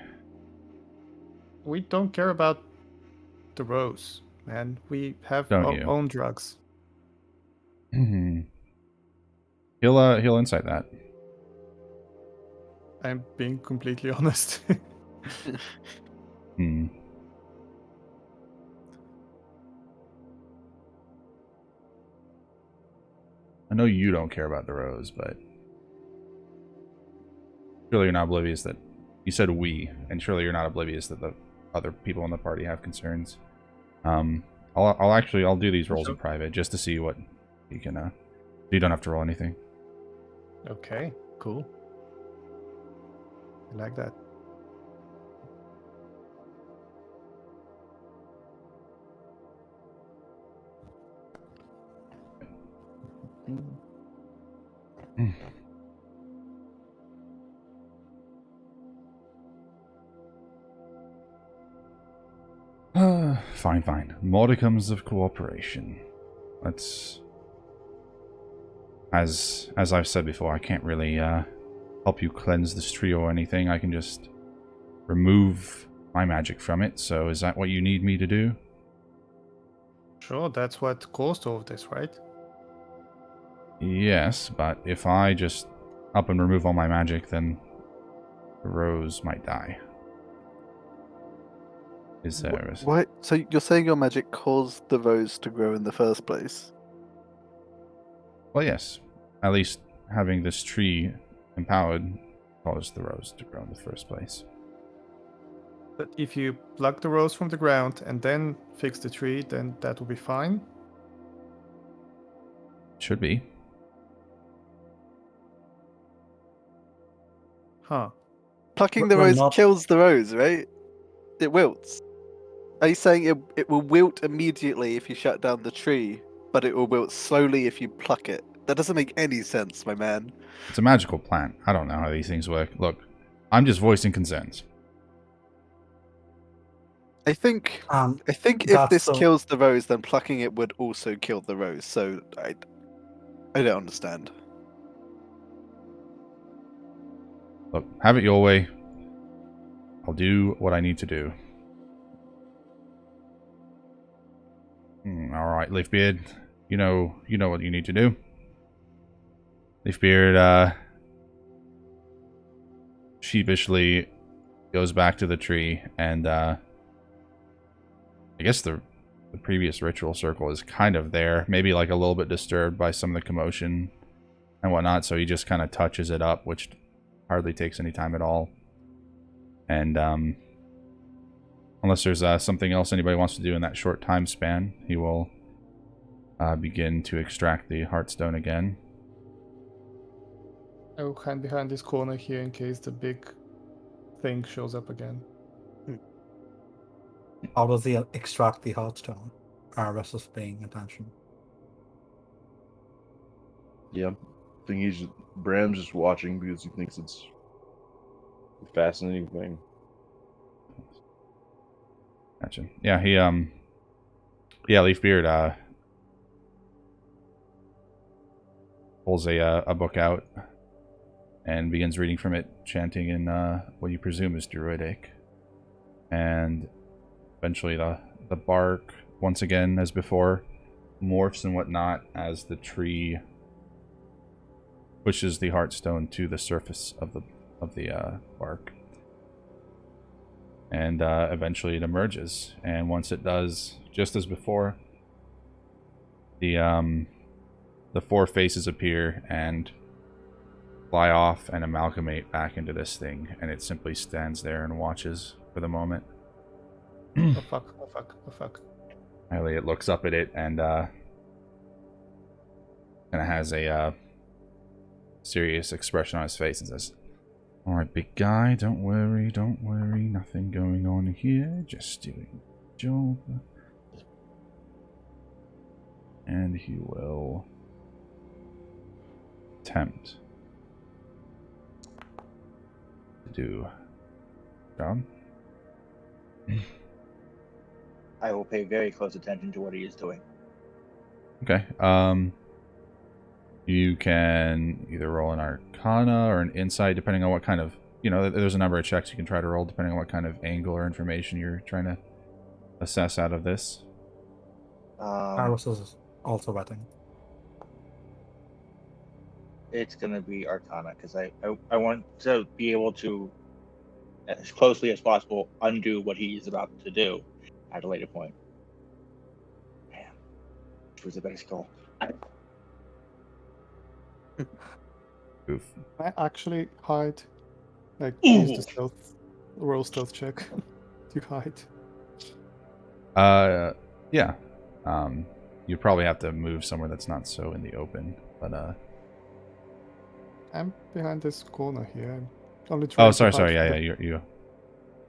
We don't care about the rose, man. We have Don't our you? own drugs. He'll insight that. I'm being completely honest. Hmm. I know you don't care about the rose, but surely you're not oblivious that you said we, and surely you're not oblivious that the other people in the party have concerns. I'll do these rolls in private just to see what you can. So you don't have to roll anything. Okay, cool. I like that. Fine. Modicums of cooperation. Let's. As I've said before, I can't really help you cleanse this tree or anything. I can just remove my magic from it. So is that what you need me to do? Sure, that's what caused all of this, right? Yes, but if I just up and remove all my magic, then the rose might die. Is there a... Why? So you're saying your magic caused the rose to grow in the first place? Well, yes. At least having this tree empowered caused the rose to grow in the first place. But if you pluck the rose from the ground and then fix the tree, then that will be fine. Should be. Huh. Plucking We're- the we're rose not- kills the rose, right? It wilts. Are you saying it will wilt immediately if you shut down the tree, but it will wilt slowly if you pluck it? That doesn't make any sense, my man. It's a magical plant. I don't know how these things work. Look, I'm just voicing concerns. I think if That's this so- kills the rose, then plucking it would also kill the rose. So I don't understand. Look, have it your way. I'll do what I need to do. Alright, Leafbeard. You know what you need to do. Leafbeard, sheepishly goes back to the tree, and, I guess the previous ritual circle is kind of there. Maybe, like, a little bit disturbed by some of the commotion and whatnot. So he just kind of touches it up, which hardly takes any time at all. And unless there's something else anybody wants to do in that short time span, he will begin to extract the Heartstone again. I will hide behind this corner here in case the big thing shows up again. How does he extract the Heartstone? Versus paying attention. Yeah, I think Bram's just watching because he thinks it's a fascinating thing. Gotcha. Yeah, he Leafbeard pulls a book out and begins reading from it, chanting in what you presume is Druidic. And eventually the bark, once again as before, morphs and whatnot as the tree pushes the Heartstone to the surface of the bark. And eventually it emerges. And once it does, just as before, the 4 faces appear and fly off and amalgamate back into this thing, and it simply stands there and watches for the moment. Oh fuck, oh fuck, oh fuck. Elliot looks up at it and kind of has a serious expression on his face and says, "Alright, big guy, don't worry, nothing going on here, just doing the job." And he will attempt to do job. I will pay very close attention to what he is doing. Okay. You can either roll an Arcana or an Insight, depending on what kind of, there's a number of checks you can try to roll, depending on what kind of angle or information you're trying to assess out of this. Aros is also betting. It's going to be Arcana, because I want to be able to, as closely as possible, undo what he's about to do at a later point. Man, which was a better skill. Oof. Can I actually hide? Like, use the roll stealth check to hide. Yeah. You probably have to move somewhere that's not so in the open, but I'm behind this corner here. I'm only oh, trying to sorry, hide yeah, you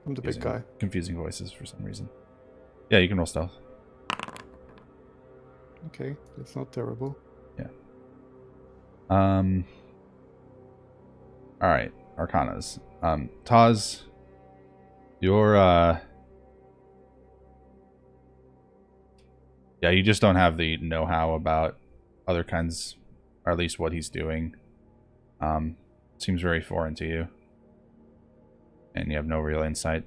from the big guy. confusing voices for some reason. Yeah, you can roll stealth. Okay, it's not terrible. Alright, Arcanas. Taz, you're yeah, you just don't have the know-how about other kinds, or at least what he's doing. Seems very foreign to you. And you have no real insight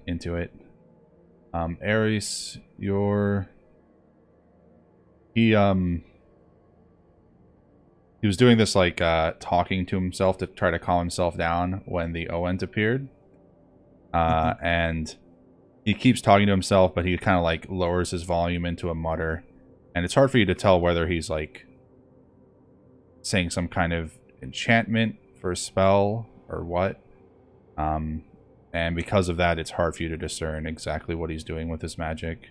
into it. Ares, he was doing this, like, talking to himself to try to calm himself down when the Oent appeared. And he keeps talking to himself, but he kind of, like, lowers his volume into a mutter. And it's hard for you to tell whether he's, like, saying some kind of enchantment for a spell or what. And because of that, it's hard for you to discern exactly what he's doing with his magic.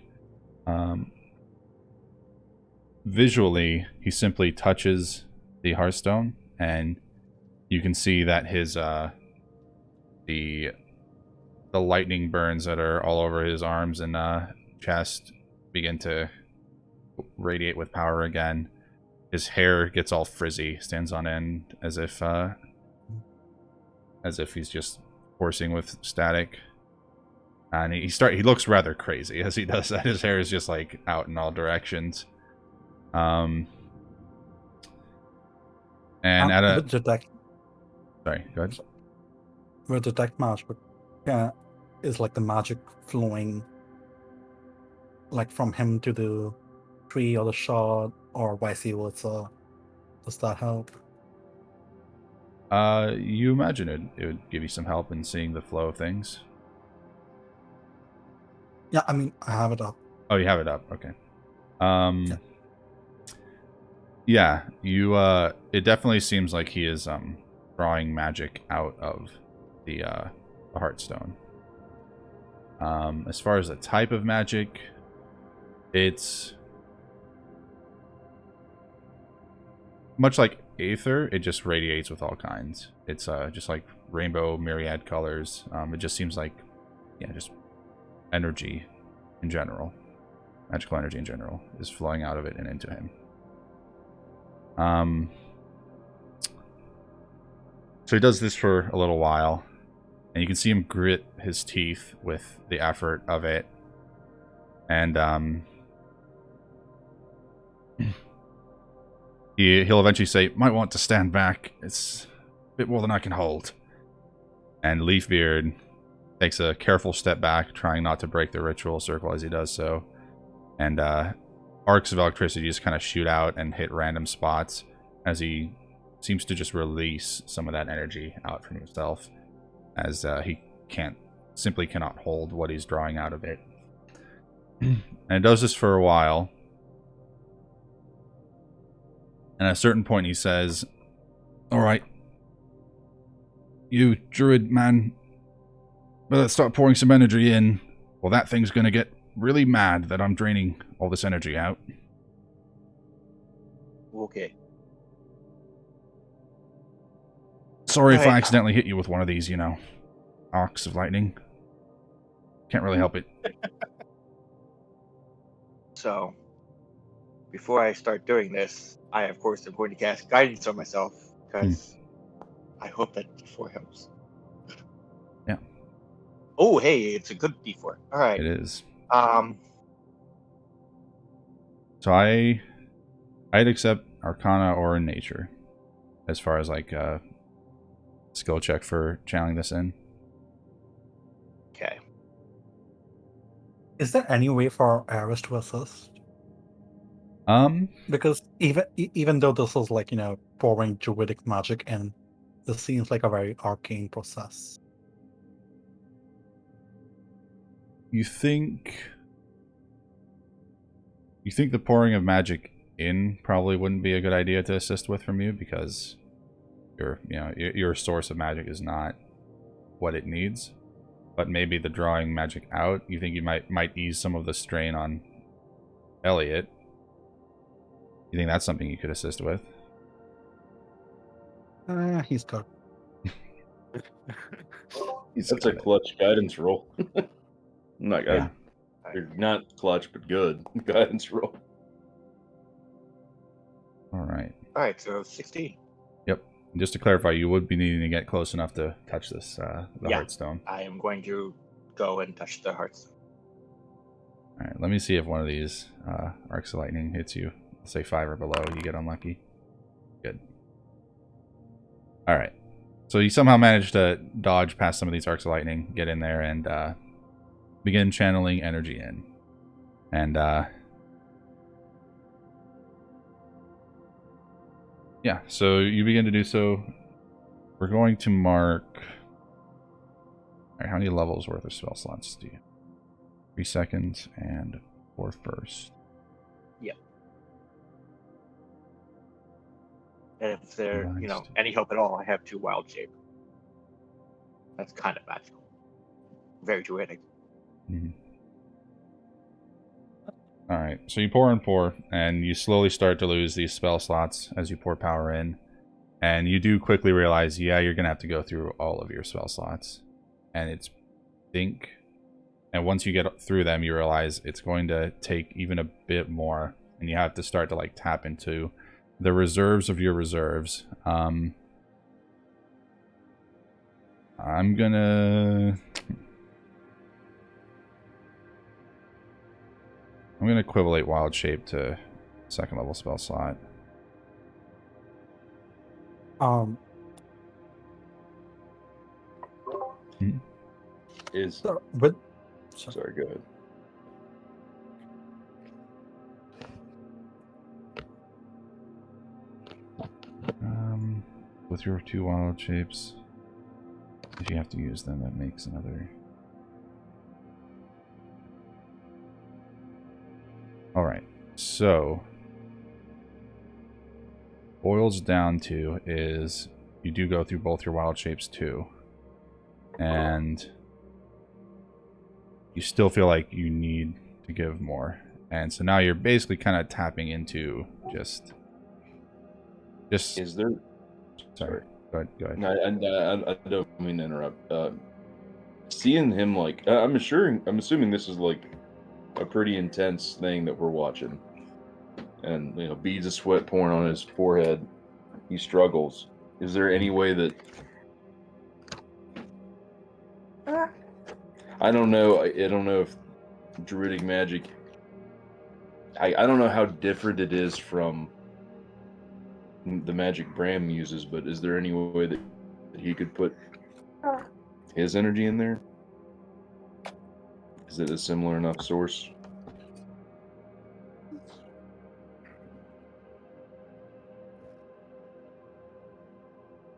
Visually, he simply touches the Heartstone, and you can see that his the lightning burns that are all over his arms and chest begin to radiate with power again. His hair gets all frizzy, stands on end as if he's just coursing with static. And he looks rather crazy as he does that. His hair is just like out in all directions. And at a with detect, sorry, go ahead. with detect magic, yeah, is like the magic flowing, like from him to the tree or the shard, or vice versa. Does that help? You imagine it would give you some help in seeing the flow of things. Yeah, I mean, I have it up. Oh, you have it up. Okay. Yeah, you it definitely seems like he is drawing magic out of the Heartstone. As far as the type of magic, it's much like Aether, it just radiates with all kinds. It's just like rainbow myriad colors. It just seems like, yeah, just energy in general. Magical energy in general is flowing out of it and into him. So he does this for a little while, and you can see him grit his teeth with the effort of it. And he'll eventually say, "Might want to stand back. It's a bit more than I can hold." And Leafbeard takes a careful step back, trying not to break the ritual circle as he does so. And arcs of electricity just kind of shoot out and hit random spots as he seems to just release some of that energy out from himself, as he simply cannot hold what he's drawing out of it. And it does this for a while. And at a certain point he says, "Alright, you druid man, better start pouring some energy in. Well, that thing's gonna get really mad that I'm draining all this energy out." Okay. Sorry if I Alright. accidentally hit you with one of these, arcs of lightning. Can't really help it. So, before I start doing this, I of course am going to cast guidance on myself because I hope that D4 helps. Yeah. Oh, hey, it's a good D4. All right. It is. So I'd accept Arcana or Nature as far as like skill check for channeling this in. Okay. Is there any way for Aris to assist? Because even though this is like, pouring druidic magic in, this seems like a very arcane process. You think the pouring of magic in probably wouldn't be a good idea to assist with from you, because your source of magic is not what it needs. But maybe the drawing magic out, you think you might ease some of the strain on Elliot. You think that's something you could assist with? He's good. That's a clutch guidance roll. Not Yeah. They're not clutch, but good guidance roll. All right. All right. So 16. Yep. And just to clarify, you would be needing to get close enough to touch this the Yeah. Heartstone. I am going to go and touch the hearts. All right. Let me see if one of these arcs of lightning hits you. Say 5 or below, you get unlucky. Good. All right. So you somehow managed to dodge past some of these arcs of lightning, get in there, and begin channeling energy in. And yeah, so you begin to do so. We're going to mark. All right, how many levels worth of spell slots do you have? 3 seconds and 4 first. Yep. And if there, Nice. any help at all, I have 2 wild shape. That's kind of magical. Very druidic. Mhm. All right, so you pour and pour, and you slowly start to lose these spell slots as you pour power in. And you do quickly realize, yeah, you're going to have to go through all of your spell slots. And it's think. And once you get through them, you realize it's going to take even a bit more. And you have to start to like tap into the reserves of your reserves. I'm gonna equivalate Wild Shape to 2nd level spell slot. Is So, with sorry, go ahead. With your 2 Wild Shapes, if you have to use them, that makes another. Alright, so boils down to is you do go through both your wild shapes too. And you still feel like you need to give more. And so now you're basically kind of tapping into just Is there? sorry. Go ahead. No, I don't mean to interrupt. Seeing him like, I'm assuming this is like a pretty intense thing that we're watching, and you know, beads of sweat pouring on his forehead. He struggles. Is there any way that? I don't know. I don't know if druidic magic. I don't know how different it is from the magic Bram uses, but is there any way that he could put his energy in there? Is it a similar enough source?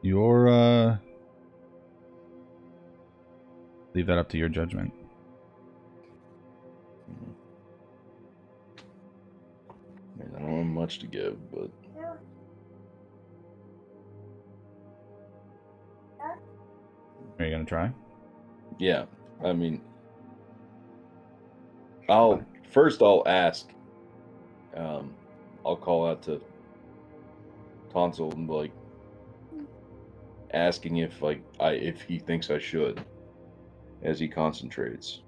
Your leave that up to your judgment. I don't have much to give, but Are you gonna try? yeah, I mean, I'll ask. I'll call out to Tonsil and be like asking if if he thinks I should, as he concentrates.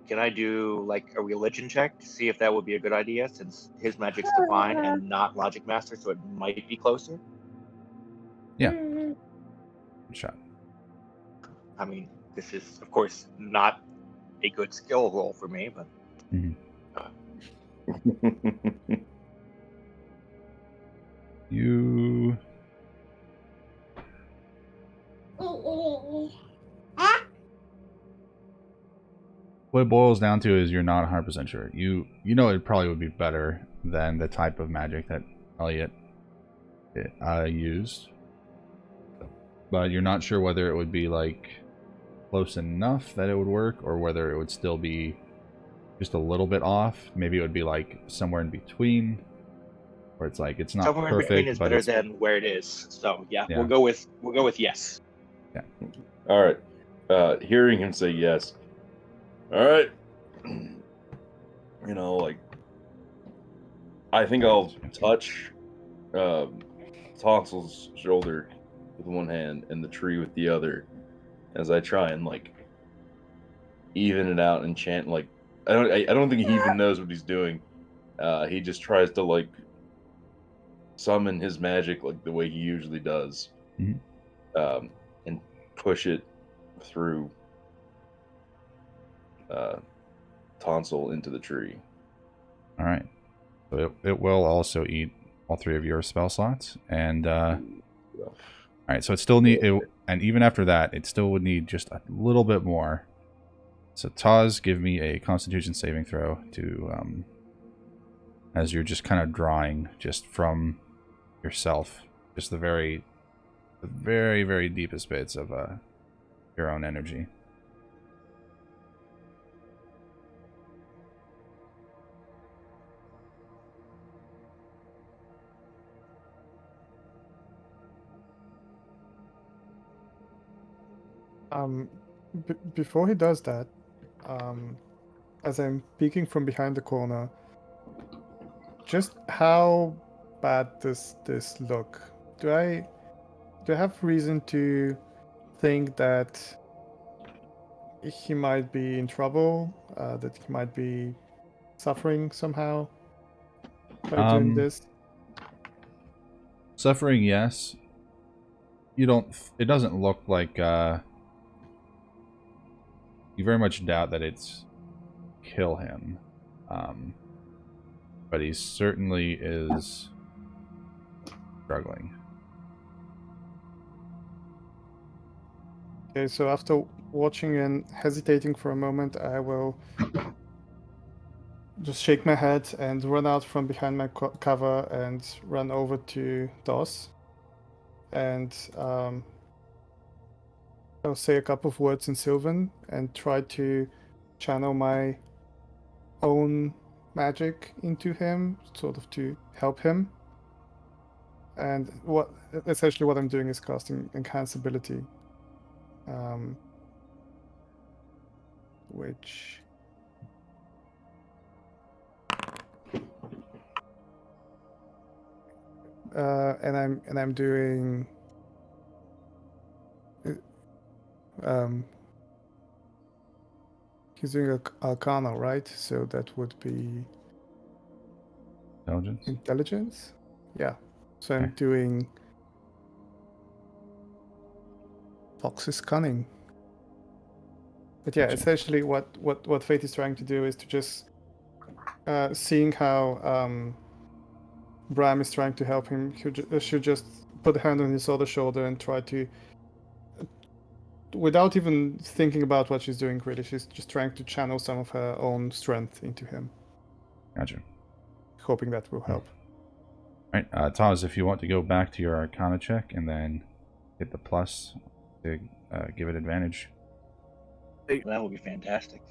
Can I do like a religion check to see if that would be a good idea, since his magic's divine and not logic master, so it might be closer? Yeah. Good shot. I mean, this is of course not a good skill roll for me, but You what it boils down to is you're not 100% sure. You know it probably would be better than the type of magic that Elliot used, but you're not sure whether it would be like close enough that it would work, or whether it would still be just a little bit off. Maybe it would be like somewhere in between, where it's like it's not somewhere in perfect, between is but better it's, than where it is. So yeah, Yeah. we'll go with yes. All right. Hearing him say yes. All right. You know, like, I think I'll touch Tonsil's shoulder with one hand and the tree with the other, as I try and like even it out and chant. Like, I don't think he even knows what he's doing. He just tries to like summon his magic like the way he usually does, Mhm. and push it through Tonsil into the tree. all right. So it will also eat all 3 of your spell slots, and all right. So it still and even after that, it still would need just a little bit more. So Taz, give me a Constitution saving throw to as you're just kind of drawing just from yourself, just the very, very deepest bits of your own energy. Before he does that, as I'm peeking from behind the corner, just how bad does this look? Do I have reason to think that he might be in trouble? That he might be suffering somehow by doing this? Suffering, yes. You don't. It doesn't look like. You very much doubt that it's kill him, but he certainly is struggling. Okay, so after watching and hesitating for a moment, I will just shake my head and run out from behind my cover and run over to DOS. And I'll say a couple of words in Sylvan and try to channel my own magic into him, sort of to help him. And essentially what I'm doing is casting Enhance Ability, which and I'm doing he's doing Arcana, right? So that would be Intelligence? Intelligence. Yeah. So I'm Okay. doing Fox's Cunning. But yeah, Gotcha. essentially what Fate is trying to do is to just seeing how Bram is trying to help him, he should just put a hand on his other shoulder and try to, without even thinking about what she's doing really, she's just trying to channel some of her own strength into him, Gotcha. hoping that will help. Alright, Taz, if you want to go back to your Arcana check and then hit the plus to give it advantage. That would be fantastic.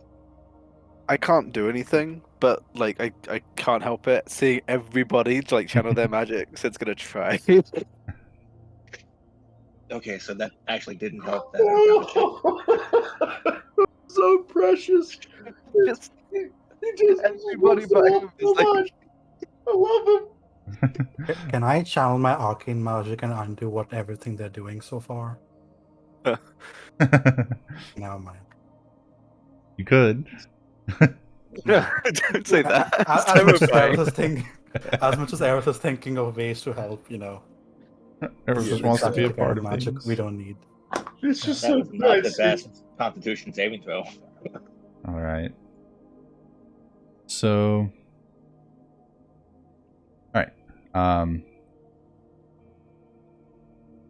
I can't do anything, but like I can't help it. Seeing everybody like channel their magic, so it's gonna try. Okay, so that actually didn't help that. So precious. Just He just everybody loves back him up so is like, much. I love him. Can I channel my arcane magic and undo what everything they're doing so far? Never mind. You could. don't say that. It's As much as terrifying. Aerith is thinking, as much as Aerith is thinking of ways to help, Everyone just wants to be a part of magic things. we don't need. It's just That so was not the nice. best Constitution saving throw. Alright. So... Alright.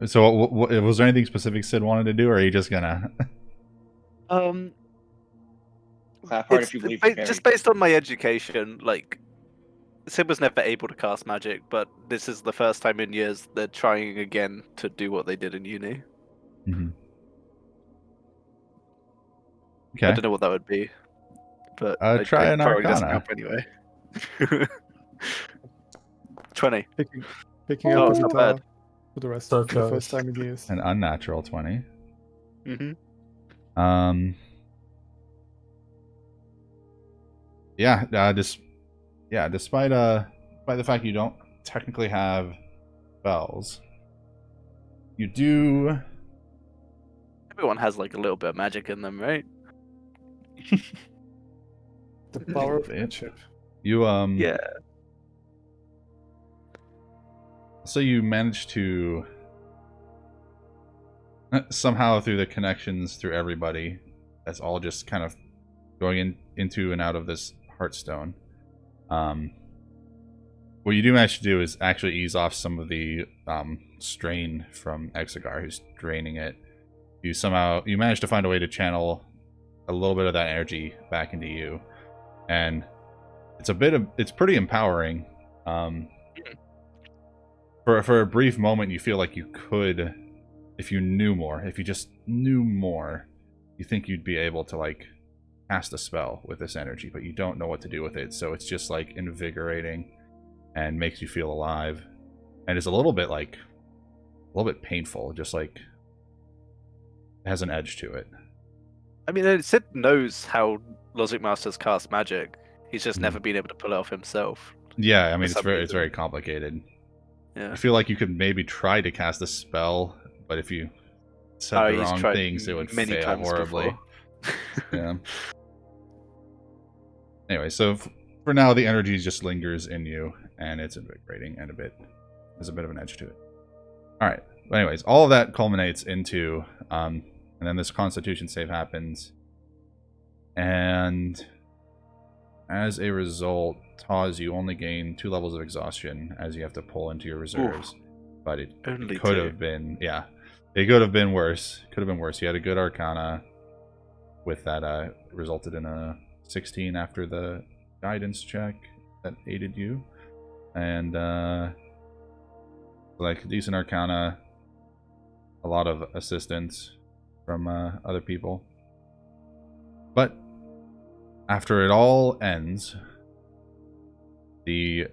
So, was there anything specific Sid wanted to do, or are you just gonna... Clap hard It's if you believe you're just carried. based on my education. Like, Sid was never able to cast magic, but this is the first time in years they're trying again to do what they did in uni. Mhm. I Okay. don't know what that would be, but Try an probably doesn't Arcana. help anyway. 20. Picking Oh, up it's a not guitar bad. for the rest So for the first close. time in years. An unnatural 20. Mm-hmm. Despite the fact you don't technically have spells, you do. Everyone has like a little bit of magic in them, right? The power of bit. friendship. You Yeah. So you managed to somehow through the connections through everybody, that's all just kind of going into and out of this Heartstone. What you do manage to do is actually ease off some of the strain from Exegar, who's draining it. You manage to find a way to channel a little bit of that energy back into you, and it's pretty empowering. For a brief moment, you feel like you could, if you knew more, if you just knew more, you think you'd be able to like cast a spell with this energy, but you don't know what to do with it. So it's just like invigorating and makes you feel alive, and it's a little bit painful. Just like it has an edge to it. I mean, Sid knows how Logic Masters cast magic. He's just Mhm. never been able to pull it off himself. Yeah, I mean For some it's very reason. complicated. Yeah. I feel like you could maybe try to cast a spell, but if you said the He's wrong tried things, it would many fail times horribly. before. Yeah. Anyway, so for now, the energy just lingers in you, and it's invigorating and there's a bit of an edge to it. All right. But anyways, all of that culminates into, and then this Constitution save happens, and as a result, Taz, you only gain 2 levels of exhaustion as you have to pull into your reserves. But it Only could 2. have been, yeah, it could have been worse. Could have been worse. You had a good Arcana with that, resulted in a 16 after the guidance check that aided you, and like decent Arcana, a lot of assistance, from other people. But after it all ends, the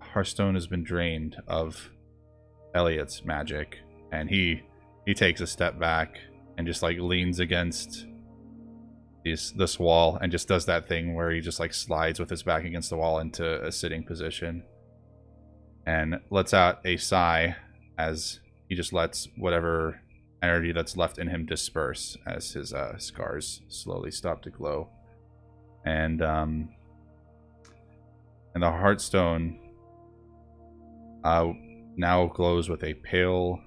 Hearthstone has been drained of Elliot's magic, and he takes a step back and just like leans against this wall and just does that thing where he just like slides with his back against the wall into a sitting position and lets out a sigh as he just lets whatever energy that's left in him disperse as his scars slowly stop to glow. And the Hearthstone now glows with a pale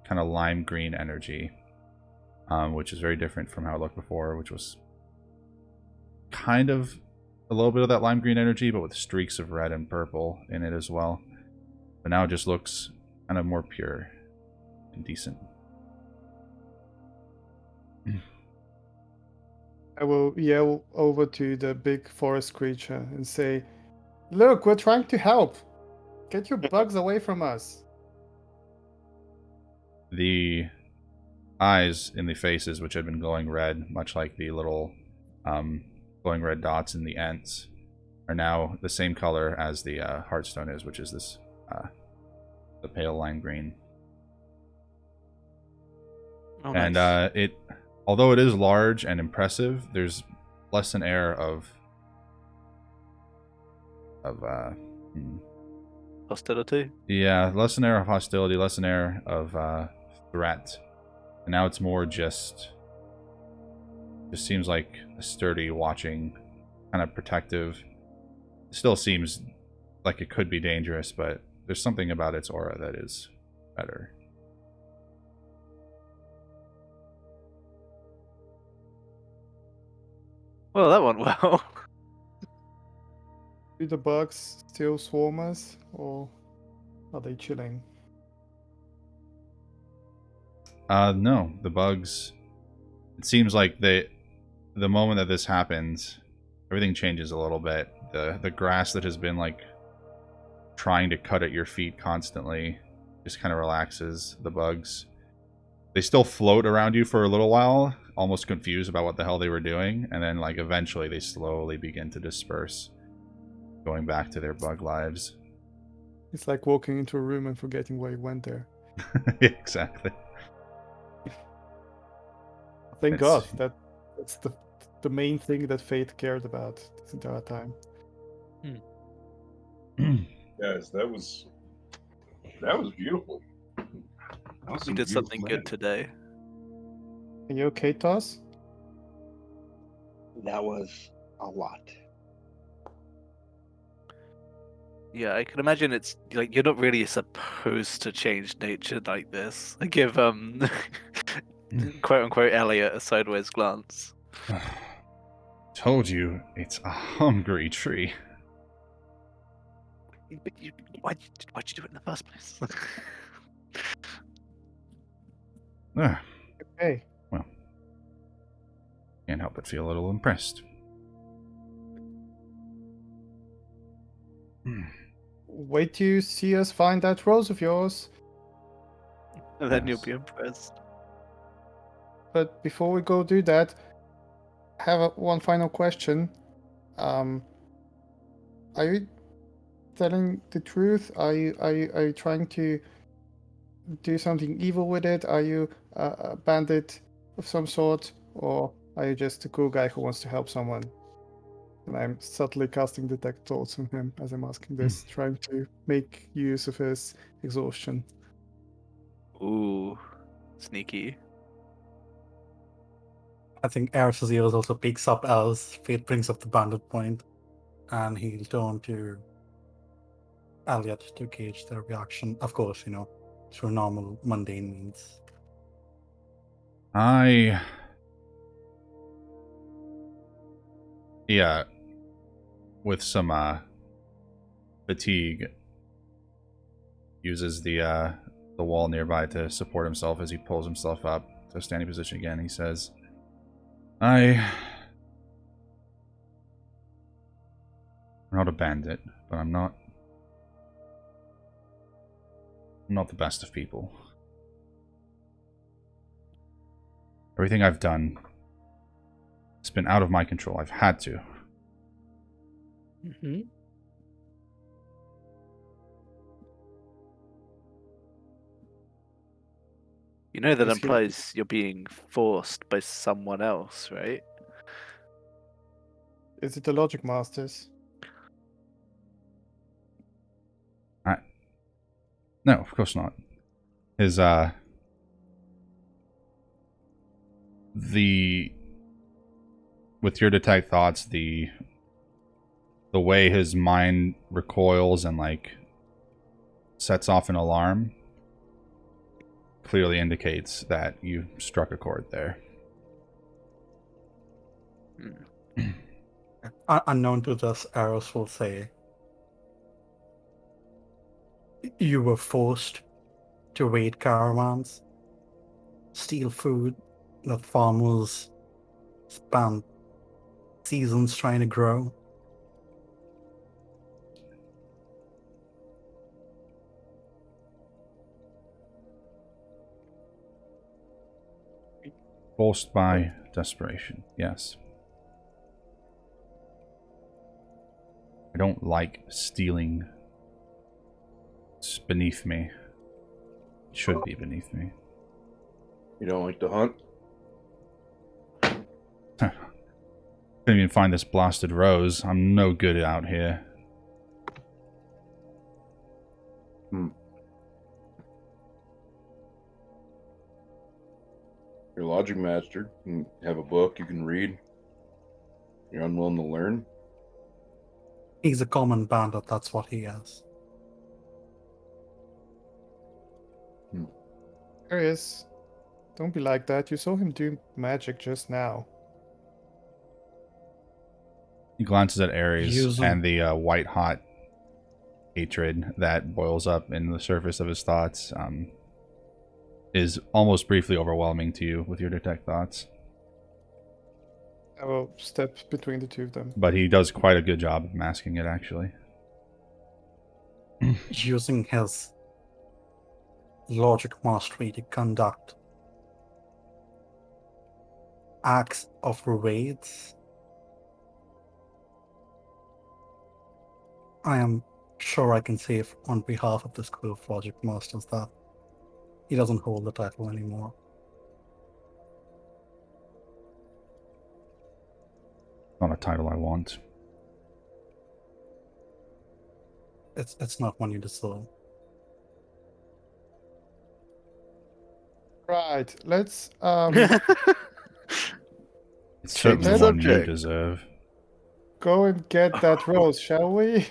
kind of lime green energy, which is very different from how it looked before, which was kind of a little bit of that lime green energy, but with streaks of red and purple in it as well. But now it just looks kind of more pure and decent. I will yell over to the big forest creature and say, "Look, we're trying to help. Get your bugs away from us." The eyes in the faces, which had been glowing red, much like the little glowing red dots in the ants, are now the same color as the Hearthstone is, which is this the pale lime green. Oh, And nice. it, although it is large and impressive, there's less an air of Hostility. yeah, less an air of hostility, less an air of threat. And now it's more just seems like a sturdy, watching, kind of protective. It still seems like it could be dangerous, but there's something about its aura that is better. Well, that went well. Do the bugs still swarm us, or are they chilling? No, the bugs. It seems like the moment that this happens, everything changes a little bit. The grass that has been like trying to cut at your feet constantly just kind of relaxes. The bugs, they still float around you for a little while, almost confused about what the hell they were doing, and then like eventually they slowly begin to disperse, going back to their bug lives. It's like walking into a room and forgetting why you went there. Exactly. Thank It's- God that's the main thing that Fate cared about this entire time. Guys, that was beautiful. That was We some did something beautiful good today. Are you okay, Toss? That was a lot. Yeah, I can imagine it's like you're not really supposed to change nature like this. I give quote unquote Elliot a sideways glance. Told you, it's a hungry tree. But why'd you do it in the first place? Ah, Okay. can't help but feel a little impressed. Wait till you see us find that rose of yours. And then you'll Yes. be impressed. But before we go do that, I have one final question. Are you telling the truth? Are you trying to do something evil with it? Are you a bandit of some sort, or are you just a cool guy who wants to help someone? And I'm subtly casting detect thoughts on him as I'm asking this, trying to make use of his exhaustion. Ooh, sneaky. I think Eris's ears also picks up as Fate brings up the bandit point, and he'll turn to Elliot to gauge their reaction. Of course, through normal, mundane means. Yeah, with some fatigue, uses the wall nearby to support himself as he pulls himself up to a standing position again. He says, I'm not a bandit, but I'm not the best of people. Everything I've done, it's been out of my control. I've had to. Mm-hmm. You know that Is he- implies you're being forced by someone else, right? Is it the Logic Masters? No, of course not. His with your detect thoughts, the way his mind recoils and like sets off an alarm clearly indicates that you struck a chord there. Unknown to this, Eros will say, you were forced to raid caravans, steal food that farmers spent seasons trying to grow. Forced by desperation, yes. I don't like stealing. It's beneath me. It should be beneath me. You don't like to hunt? Couldn't even find this blasted rose. I'm no good out here. You're a logic master. You have a book you can read. You're unwilling to learn. He's a common bandit, that's what he is. Arius, don't be like that. You saw him do magic just now. He glances at Ares Using- and the white-hot hatred that boils up in the surface of his thoughts is almost briefly overwhelming to you with your detect thoughts. I will step between the two of them. But he does quite a good job of masking it, actually. Using his logic mastery to conduct acts of raids, I am sure I can say on behalf of this crew of logic masters that he doesn't hold the title anymore. Not a title I want. It's not one you deserve. Right, let's It's Change certainly the one you subject. deserve. go and get that rose, shall we?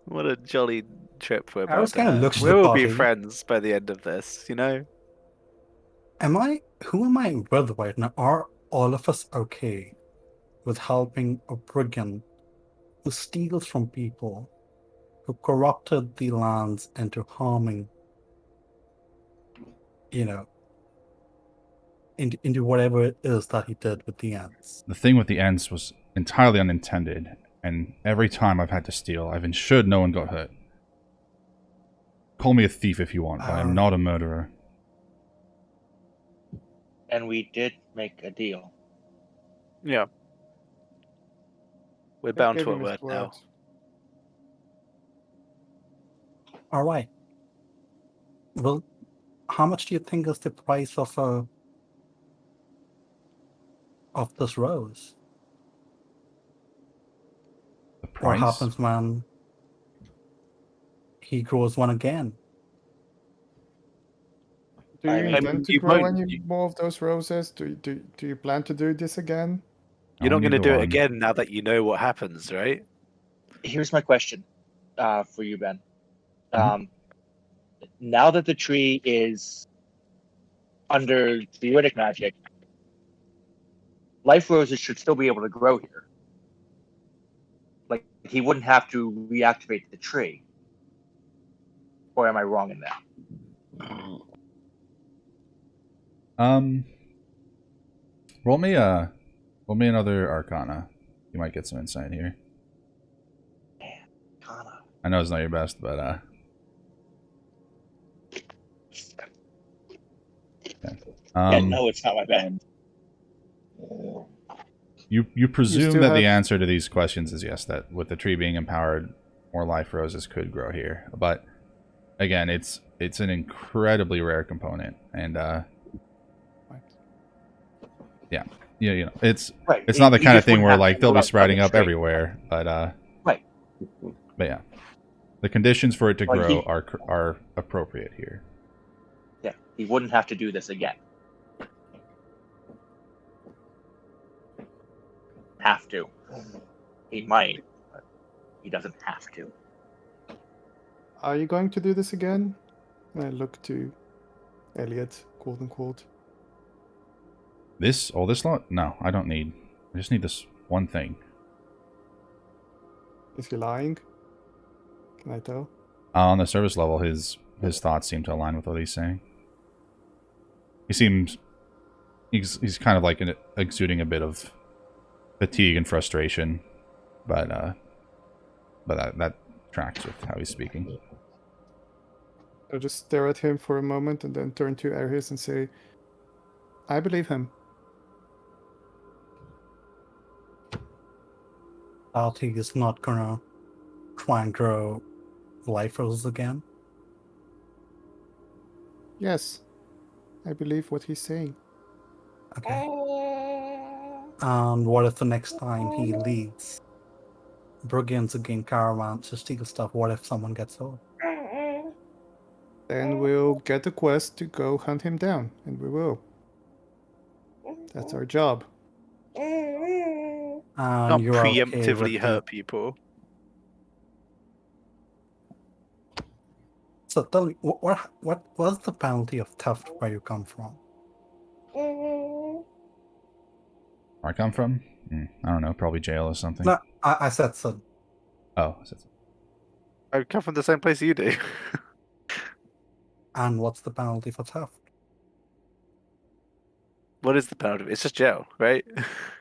What a jolly trip we're Eros about to kinda have. looks at We the will be party. friends by the end of this, you know? Who am I with right now? Are all of us okay with helping a brigand who steals from people, who corrupted the lands into harming, into whatever it is that he did with the ants? The thing with the ends was entirely unintended, and every time I've had to steal, I've ensured no one got hurt. Call me a thief if you want, but I'm not a murderer. And we did make a deal. Yeah. We're I bound gave to a him his word now. word. All right. Well, how much do you think is the price of this rose? The What price? happens when he grows one again? Do you I mean, intend to you grow won't- any more of those roses? Do you plan to do this again? You're not Only going to the do it one. again now that you know what happens, right? Here's my question for you, Ben. Mhm. Now that the tree is under druidic magic, life roses should still be able to grow here. Like, he wouldn't have to reactivate the tree. Or am I wrong in that? Roll me another Arcana. You might get some insight here. Kana. I know it's not your best, but Yeah, Um, no, it's not my bad. you presume still that the have- answer to these questions is yes, that with the tree being empowered, more life roses could grow here. But again, it's an incredibly rare component, and yeah, you know, it's Right. not the you kind of just thing wouldn't where have like to they'll go be out sprouting up straight. everywhere, but Right. yeah, the conditions for it to But grow he- are appropriate here. Yeah, he wouldn't have to do this again. Have to. He might, but he doesn't have to. Are you going to do this again? And I look to Elliot, quote unquote. This lot? No, I don't need. I just need this one thing. Is he lying? Can I tell? On the service level, his thoughts seem to align with what he's saying. He seems he's kind of like exuding a bit of fatigue and frustration, but that tracks with how he's speaking. I'll just stare at him for a moment and then turn to Aries and say, I believe him. That he is not gonna try and grow life roses again. Yes, I believe what he's saying. Okay. And what if the next time he leads brigands against caravans to steal stuff? What if someone gets hurt? Then we'll get a quest to go hunt him down, and we will. That's our job. And Not you're okay preemptively with the... hurt people. So tell me, what was the penalty of theft where you come from? Where I come from? I don't know. Probably jail or something. No, I said so. Oh, I come from the same place you do. And what's the penalty for theft? What is the penalty? It's just jail, right?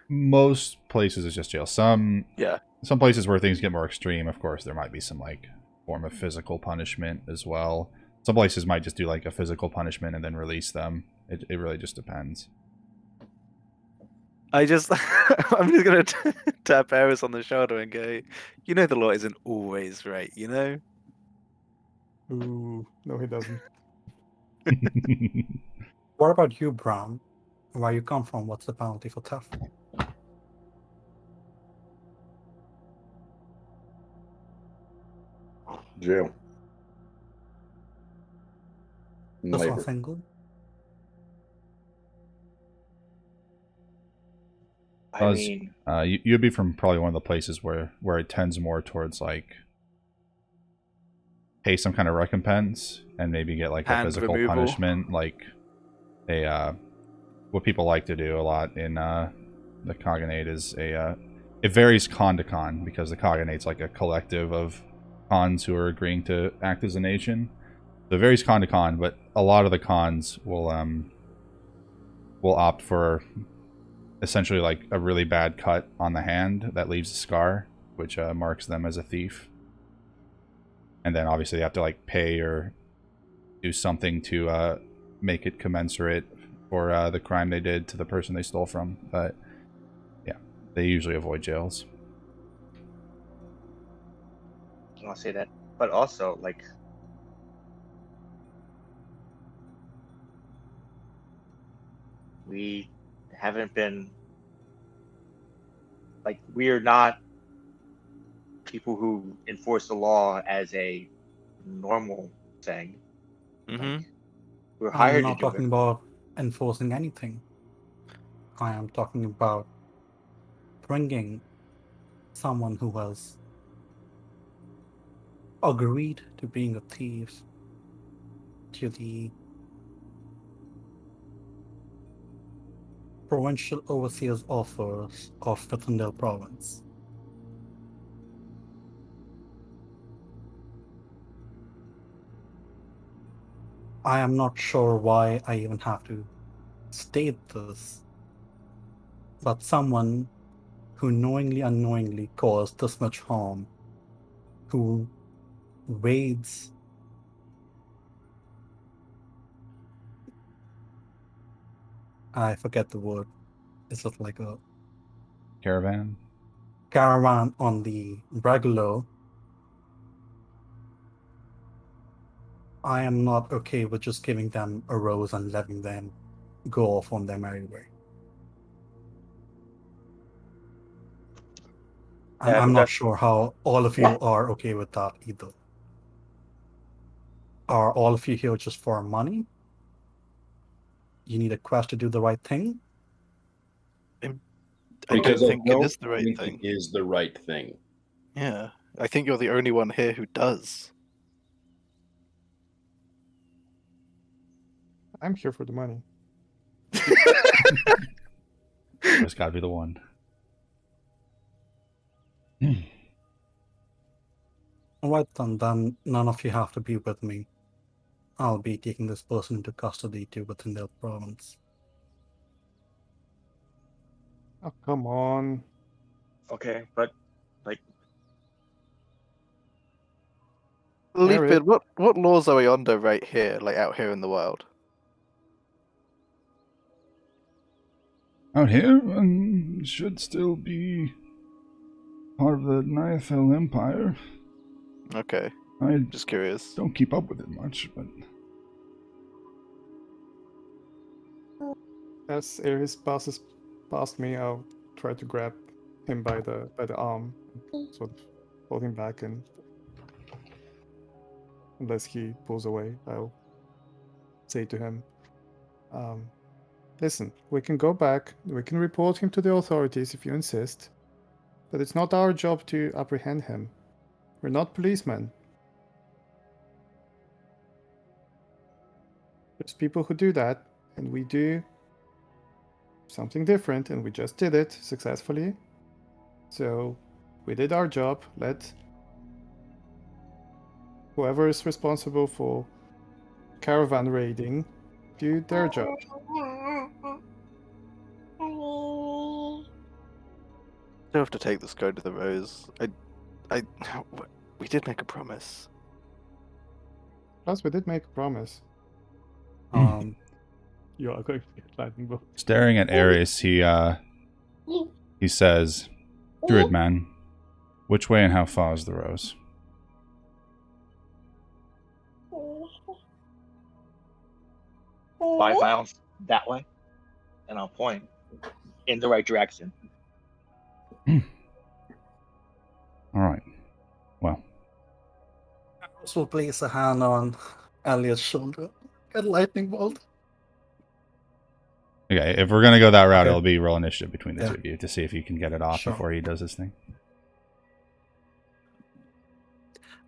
most places it's just jail. Some Yeah. Some places where things get more extreme, of course, there might be some like form of physical punishment as well. Some places might just do like a physical punishment and then release them. It really just depends. I'm just gonna tap Eris on the shoulder and go, you know the law isn't always right, you know? Ooh, no, he doesn't. What about you, Brown? Where you come from, what's the penalty for theft? Jail. Just Labor. one single? I Buzz, mean, you'd be from probably one of the places where it tends more towards like pay some kind of recompense and maybe get like a Hand physical removal. punishment, like a what people like to do a lot in the Cognate is it varies con to con because the Cognate's like a collective of cons who are agreeing to act as a nation. So it varies con to con, but a lot of the cons will opt for essentially like a really bad cut on the hand that leaves a scar, which marks them as a thief. And then obviously they have to like pay or do something to make it commensurate for the crime they did to the person they stole from. But yeah, they usually avoid jails. I'll say that. But also, like, we haven't been, like, we're not people who enforce the law as a normal thing. Mm-hmm. We're I'm hired to not do talking it. about enforcing anything. I am talking about bringing someone who has agreed to being a thief to the provincial overseer's office of Withindale province. I am not sure why I even have to state this, but someone who knowingly unknowingly caused this much harm, who wades, I forget the word. It's just like a Caravan. caravan on the regular, I am not okay with just giving them a rose and letting them go off on their merry way. And Yeah, I'm but not that's sure how all of you are okay with that either. Are all of you here just for money? You need a quest to do the right thing? I don't Because I think it don't is the right think thing. it is the right thing. Yeah, I think you're the only one here who does. I'm here for the money. There's got to be the one. Alright then none of you have to be with me. I'll be taking this person into custody to within their province. Oh, come on. okay, but like Leafbeard, Eric. what laws are we under right here, like out here in the wild? Out here, should still be part of the Niathel Empire. Okay, I just curious. don't keep up with it much, but As Ares passes past me, I'll try to grab him by the arm, sort of hold him back, and unless he pulls away, I'll say to him, listen, we can go back, we can report him to the authorities if you insist, but it's not our job to apprehend him. We're not policemen. There's people who do that, and we do something different, and we just did it successfully. So we did our job. Let whoever is responsible for caravan raiding do their job. You have to take this guy to the rose. We did make a promise. Plus, we did make a promise. You are going to get lightning bolt. staring at Ares, he says, "Druid man, which way and how far is the rose?" 5 miles that way, and I'll point in the right direction. All right. Well, Alice will place a hand on Elliot's shoulder. Get lightning bolt. okay. If we're gonna go that route, Okay. it'll be roll initiative between the Yeah. two of you to see if you can get it off Sure. before he does his thing.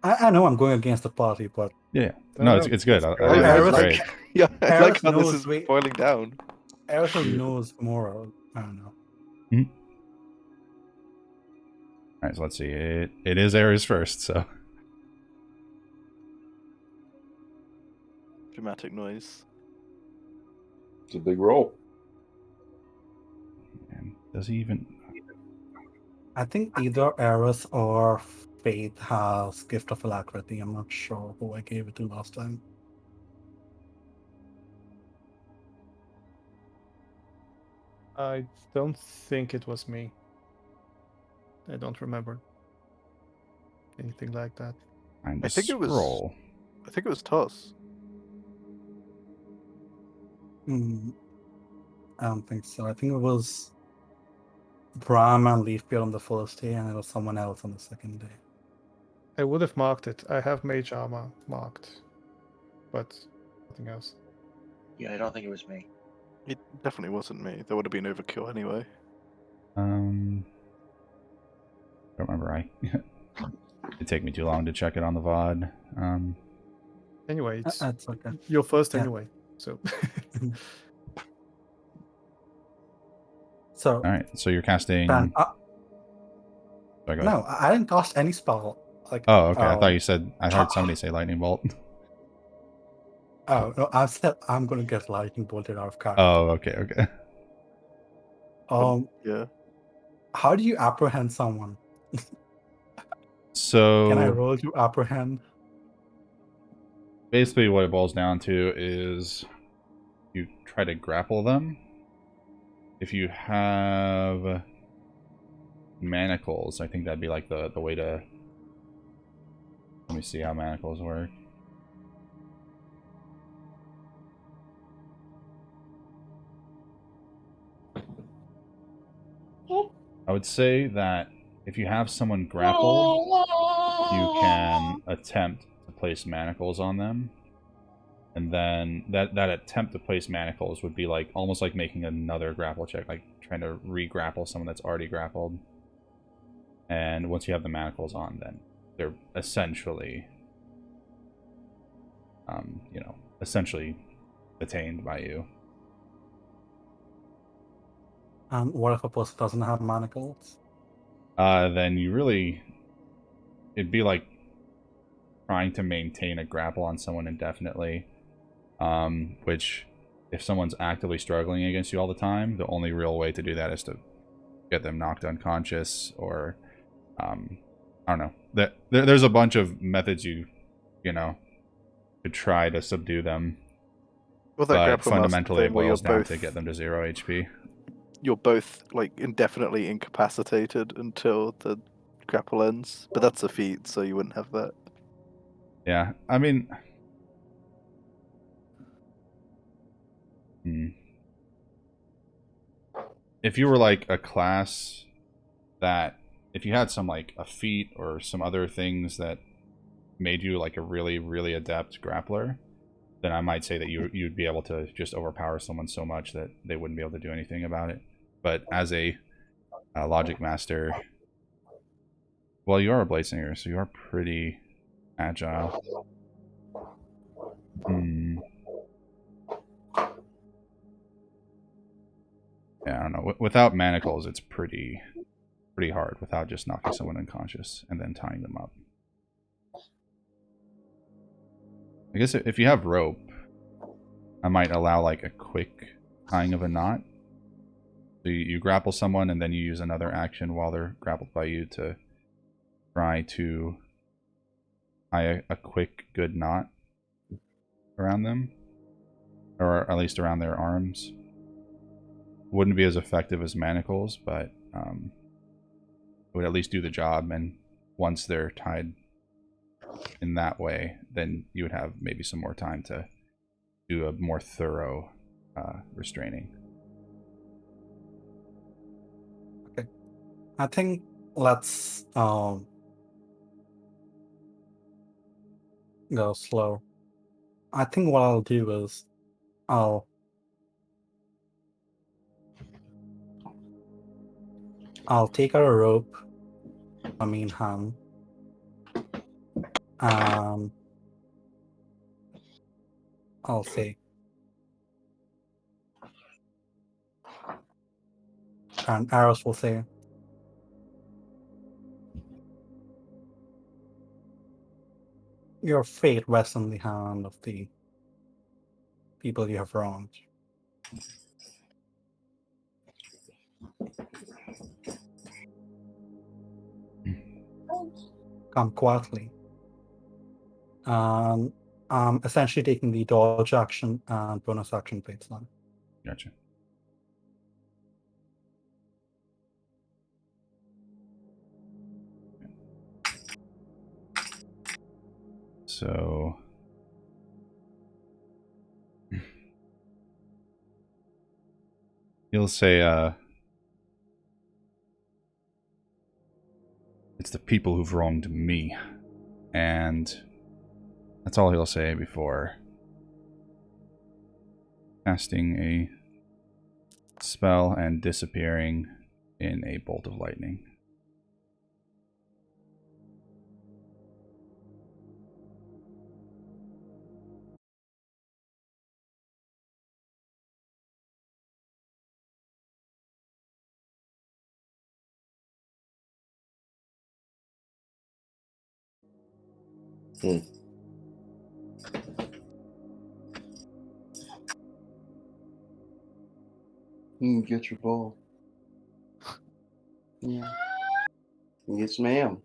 I know I'm going against the party, but Yeah. No, it's good. I think Ares- it's great. Yeah, I like Ares how this knows is we- boiling down. Aristotle knows more. I don't know. All right. So let's see. It is Ares first. So Dramatic noise. It's a big roll. and does he even? I think either Eris or Faith has Gift of Alacrity. I'm not sure who I gave it to last time. I don't think it was me. I don't remember anything like that. Find I a think it was- scroll. I think it was Toss. I don't think so. I think it was Bram and Leafbeard on the first day, and it was someone else on the second day. I would have marked it. I have mage armor marked, but nothing else. Yeah, I don't think it was me. It definitely wasn't me. That would have been overkill anyway. Don't remember. It'd take me too long to check it on the VOD. Anyway, it's That's okay. you're first Yeah. anyway. So So, All right. So you're casting. Dan, Sorry, go ahead. no, I didn't cast any spell. Like, Oh, okay. I thought you um, said. I heard somebody say lightning bolt. Oh no, I said I'm gonna get lightning bolted out of character. Oh, okay, okay. Yeah. How do you apprehend someone? So Can I roll to apprehend? basically, what it boils down to is you try to grapple them, if you have manacles, I think that'd be like the way to. Let me see how manacles work. I would say that if you have someone grappled, you can attempt to place manacles on them. And then that attempt to place manacles would be like almost like making another grapple check, like trying to re-grapple someone that's already grappled. And once you have the manacles on, then they're essentially, essentially detained by you. And what if a person doesn't have manacles? Then it'd be like trying to maintain a grapple on someone indefinitely. Which, if someone's actively struggling against you all the time, the only real way to do that is to get them knocked unconscious, or I don't know. There's a bunch of methods to try to subdue them. Well, that But grapple fundamentally, master it thing where boils you're down to get them to 0 HP. You're both like indefinitely incapacitated until the grapple ends, but that's a feat, so you wouldn't have that. Yeah, I mean, if you were like a class that, if you had some like a feat or some other things that made you like a really, really adept grappler, then I might say that you'd be able to just overpower someone so much that they wouldn't be able to do anything about it. But as a logic master, well, you are a bladesinger, so you are pretty agile. Yeah, I don't know. Without manacles, it's pretty hard without just knocking someone unconscious and then tying them up. I guess if you have rope, I might allow like a quick tying of a knot. So you grapple someone and then you use another action while they're grappled by you to try to tie a quick, good knot around them, or at least around their arms. Wouldn't be as effective as manacles, but it would at least do the job. And once they're tied in that way, then you would have maybe some more time to do a more thorough restraining. Okay, I think let's go slow. I think what I'll do is I'll take out a rope, I mean hand, and I'll say, and Aros will say, your fate rests in the hand of the people you have wronged. Come quietly. I'm essentially taking the dodge action and bonus action plates now. Gotcha. So he'll say, it's the people who've wronged me. And that's all he'll say before casting a spell and disappearing in a bolt of lightning. Get your ball. Yeah. Yes, ma'am.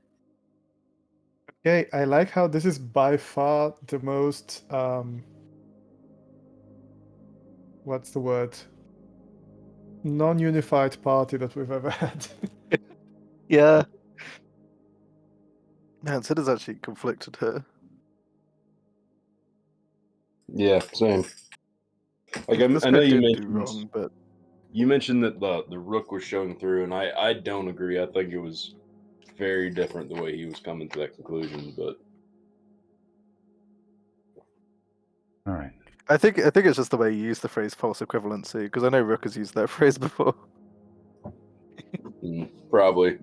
Okay, I like how this is by far the most what's the word? non-unified party that we've ever had. Yeah. Man, Sid has actually conflicted here. Yeah, same. Like This I know guy you did do mentioned wrong, but you mentioned that the rook was showing through, and I don't agree. I think it was very different the way he was coming to that conclusion. But All right. I think it's just the way you use the phrase false equivalency, because I know Rook has used that phrase before. probably,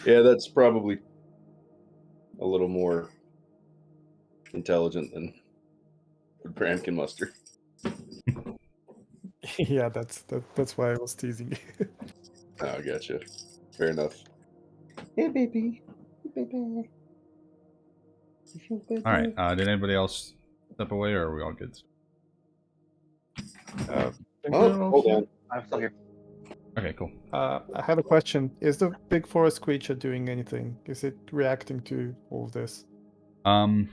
yeah, that's probably a little more intelligent than Bram can muster. Yeah, that's why I was teasing you. Oh, I gotcha. Fair enough. Hey, baby. Hey, baby. All right. Did anybody else step away, or are we all good? I think Oh, we're all hold here. on. I'm still here. Okay, cool. I had a question. Is the big forest creature doing anything? Is it reacting to all of this? Oh,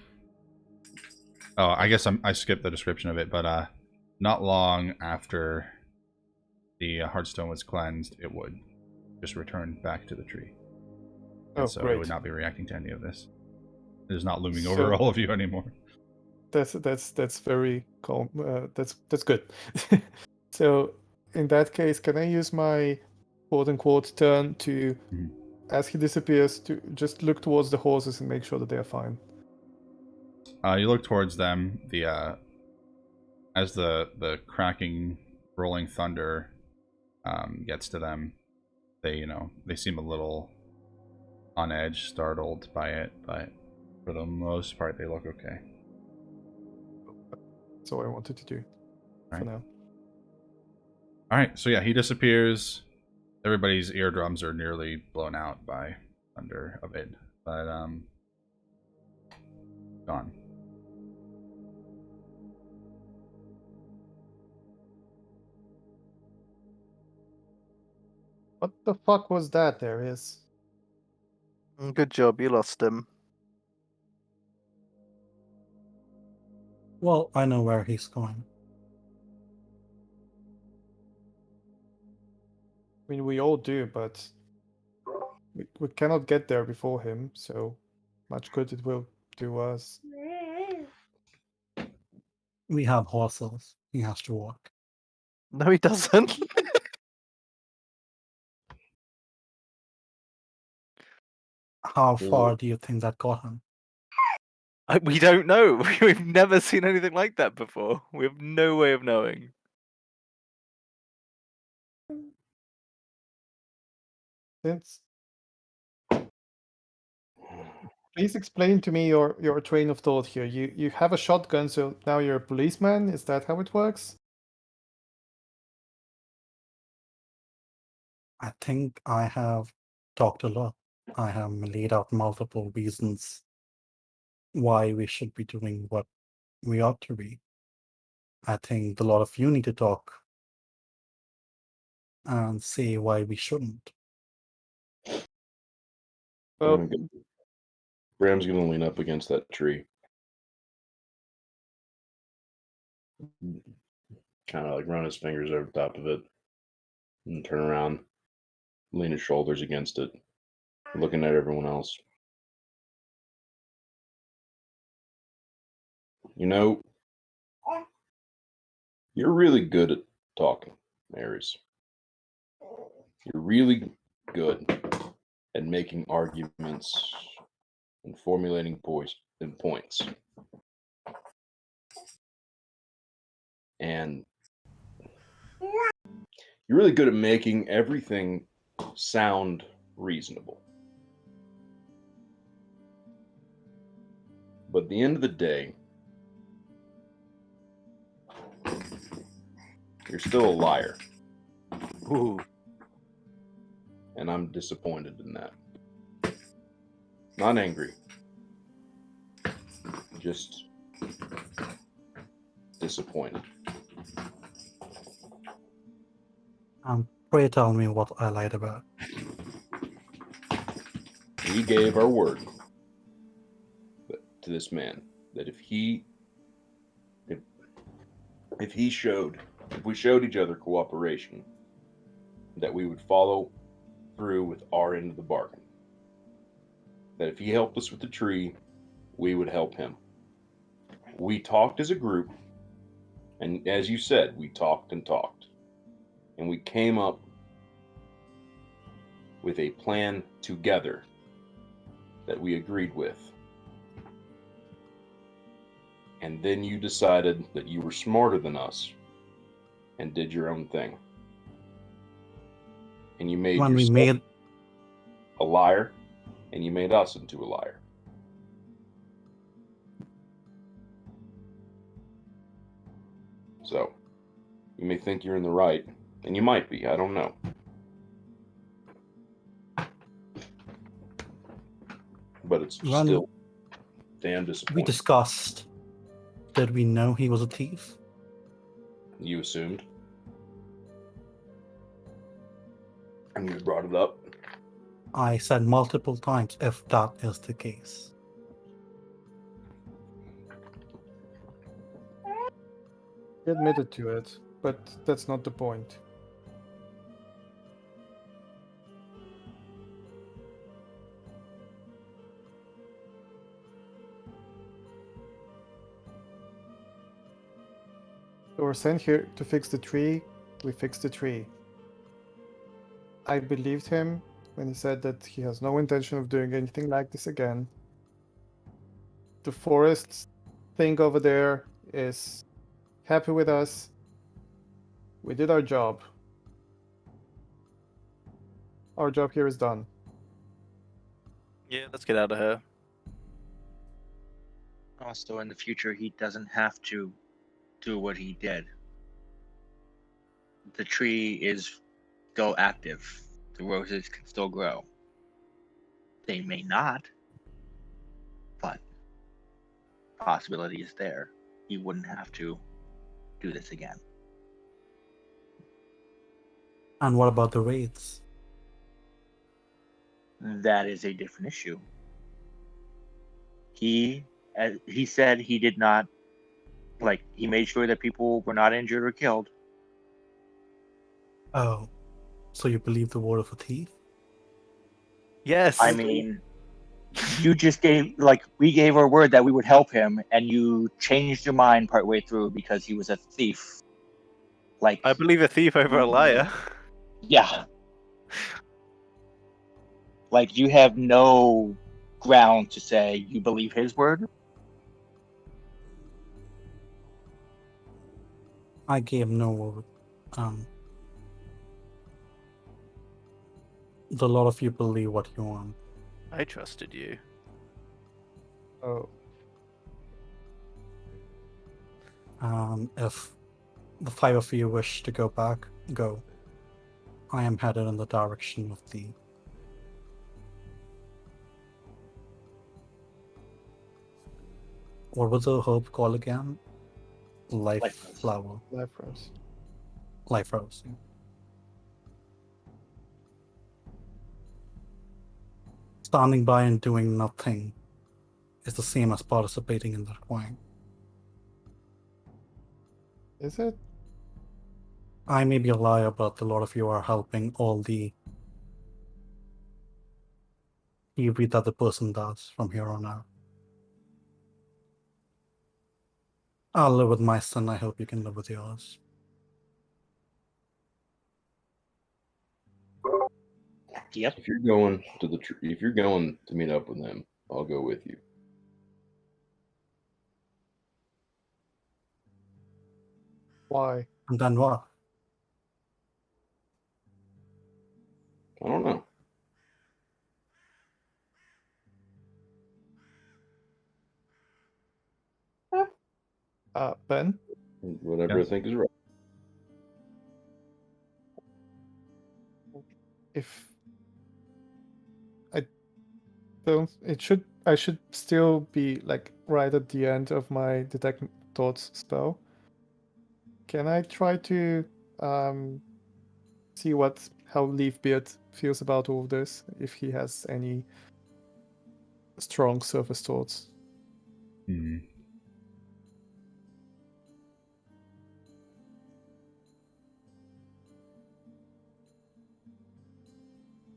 I guess I skipped the description of it, but not long after the Heartstone was cleansed, it would just return back to the tree. And Oh, so great. it would not be reacting to any of this. It is not looming So- over all of you anymore. That's very calm. That's good. So in that case, can I use my quote unquote turn to, Mhm. as he disappears, to just look towards the horses and make sure that they are fine? You look towards them. As the cracking, rolling thunder gets to them, they seem a little on edge, startled by it, but for the most part, they look okay. That's all I wanted to do for Right. now. All right, so yeah, he disappears. Everybody's eardrums are nearly blown out by thunder of it, but gone. What the fuck was that, Darius? Good job, you lost him. Well, I know where he's going. I mean, we all do, but we cannot get there before him, so much good it will do us. We have horses. He has to walk. No, he doesn't. How far do you think that got him? We don't know. We've never seen anything like that before. We have no way of knowing. Since Please explain to me your train of thought here. You have a shotgun, so now you're a policeman? Is that how it works? I think I have talked a lot. I have laid out multiple reasons why we should be doing what we ought to be. I think a lot of you need to talk and say why we shouldn't. Well, Bram's gonna lean up against that tree, kind of like run his fingers over the top of it, and turn around, lean his shoulders against it, looking at everyone else. You know, you're really good at talking, Ares. You're really good at making arguments and formulating points. And you're really good at making everything sound reasonable. But at the end of the day, you're still a liar. Ooh. And I'm disappointed in that. Not angry. Just disappointed. Pray tell me what I lied about. We gave our word to this man that if we showed each other cooperation, that we would follow through with our end of the bargain. That if he helped us with the tree, we would help him. We talked as a group, and as you said, we talked and talked. And we came up with a plan together that we agreed with. And then you decided that you were smarter than us and did your own thing. And you made When we yourself made a liar, and you made us into a liar. So, you may think you're in the right, and you might be, I don't know. But it's When still damn we disappointing. discussed, did we know he was a thief? You assumed. And you brought it up. I said multiple times if that is the case. He admitted to it, but that's not the point. We were sent here to fix the tree. We fixed the tree. I believed him when he said that he has no intention of doing anything like this again. The forest thing over there is happy with us. We did our job. Our job here is done. Yeah, let's get out of here. Also, in the future, he doesn't have to do what he did. The tree is still active. The roses can still grow. They may not, but possibility is there. He wouldn't have to do this again. And what about the raids? That is a different issue. He said he did not, like, he made sure that people were not injured or killed. Oh, so you believe the word of a thief? Yes. I mean, you just gave, like, we gave our word that we would help him, and you changed your mind partway through because he was a thief. Like, I believe a thief over a liar. yeah. Like, you have no ground to say you believe his word. I gave no word. A lot of you believe what you want. I trusted you. Oh, If the five of you wish to go back, go. I am headed in the direction of the... What was the herb called again? Life Life rose. flower. life rose. Life rose. Yeah. Standing by and doing nothing is the same as participating in the crime. Is it? I may be a liar, but a lot of you are helping all the evil that the person does from here on out. I'll live with my sin. I hope you can live with yours. Yep. If you're going to if you're going to meet up with him, I'll go with you. Why? And then what? I don't know. Ben? Whatever Yes. I think is right. If I don't, I should still be like right at the end of my detect thoughts spell. Can I try to see how Leafbeard feels about all of this? If he has any strong surface thoughts. Hmm.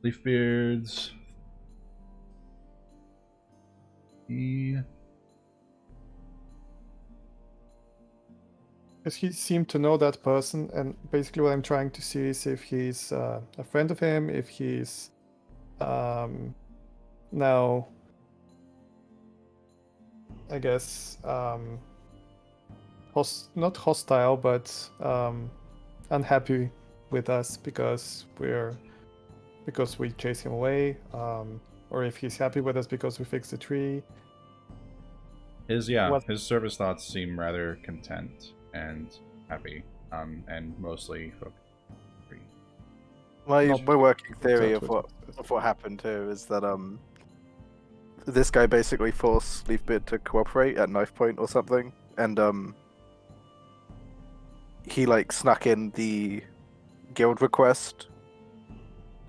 Leafbeards. Because he seemed to know that person, and basically what I'm trying to see is if he's a friend of him, if he's now, I guess, not hostile, but unhappy with us because we chase him away, or if he's happy with us because we fixed the tree. His What- service thoughts seem rather content and happy, and mostly focused. My Not- working theory not of with what happened here is that this guy basically forced Leafbeard to cooperate at knife point or something, and he like snuck in the guild request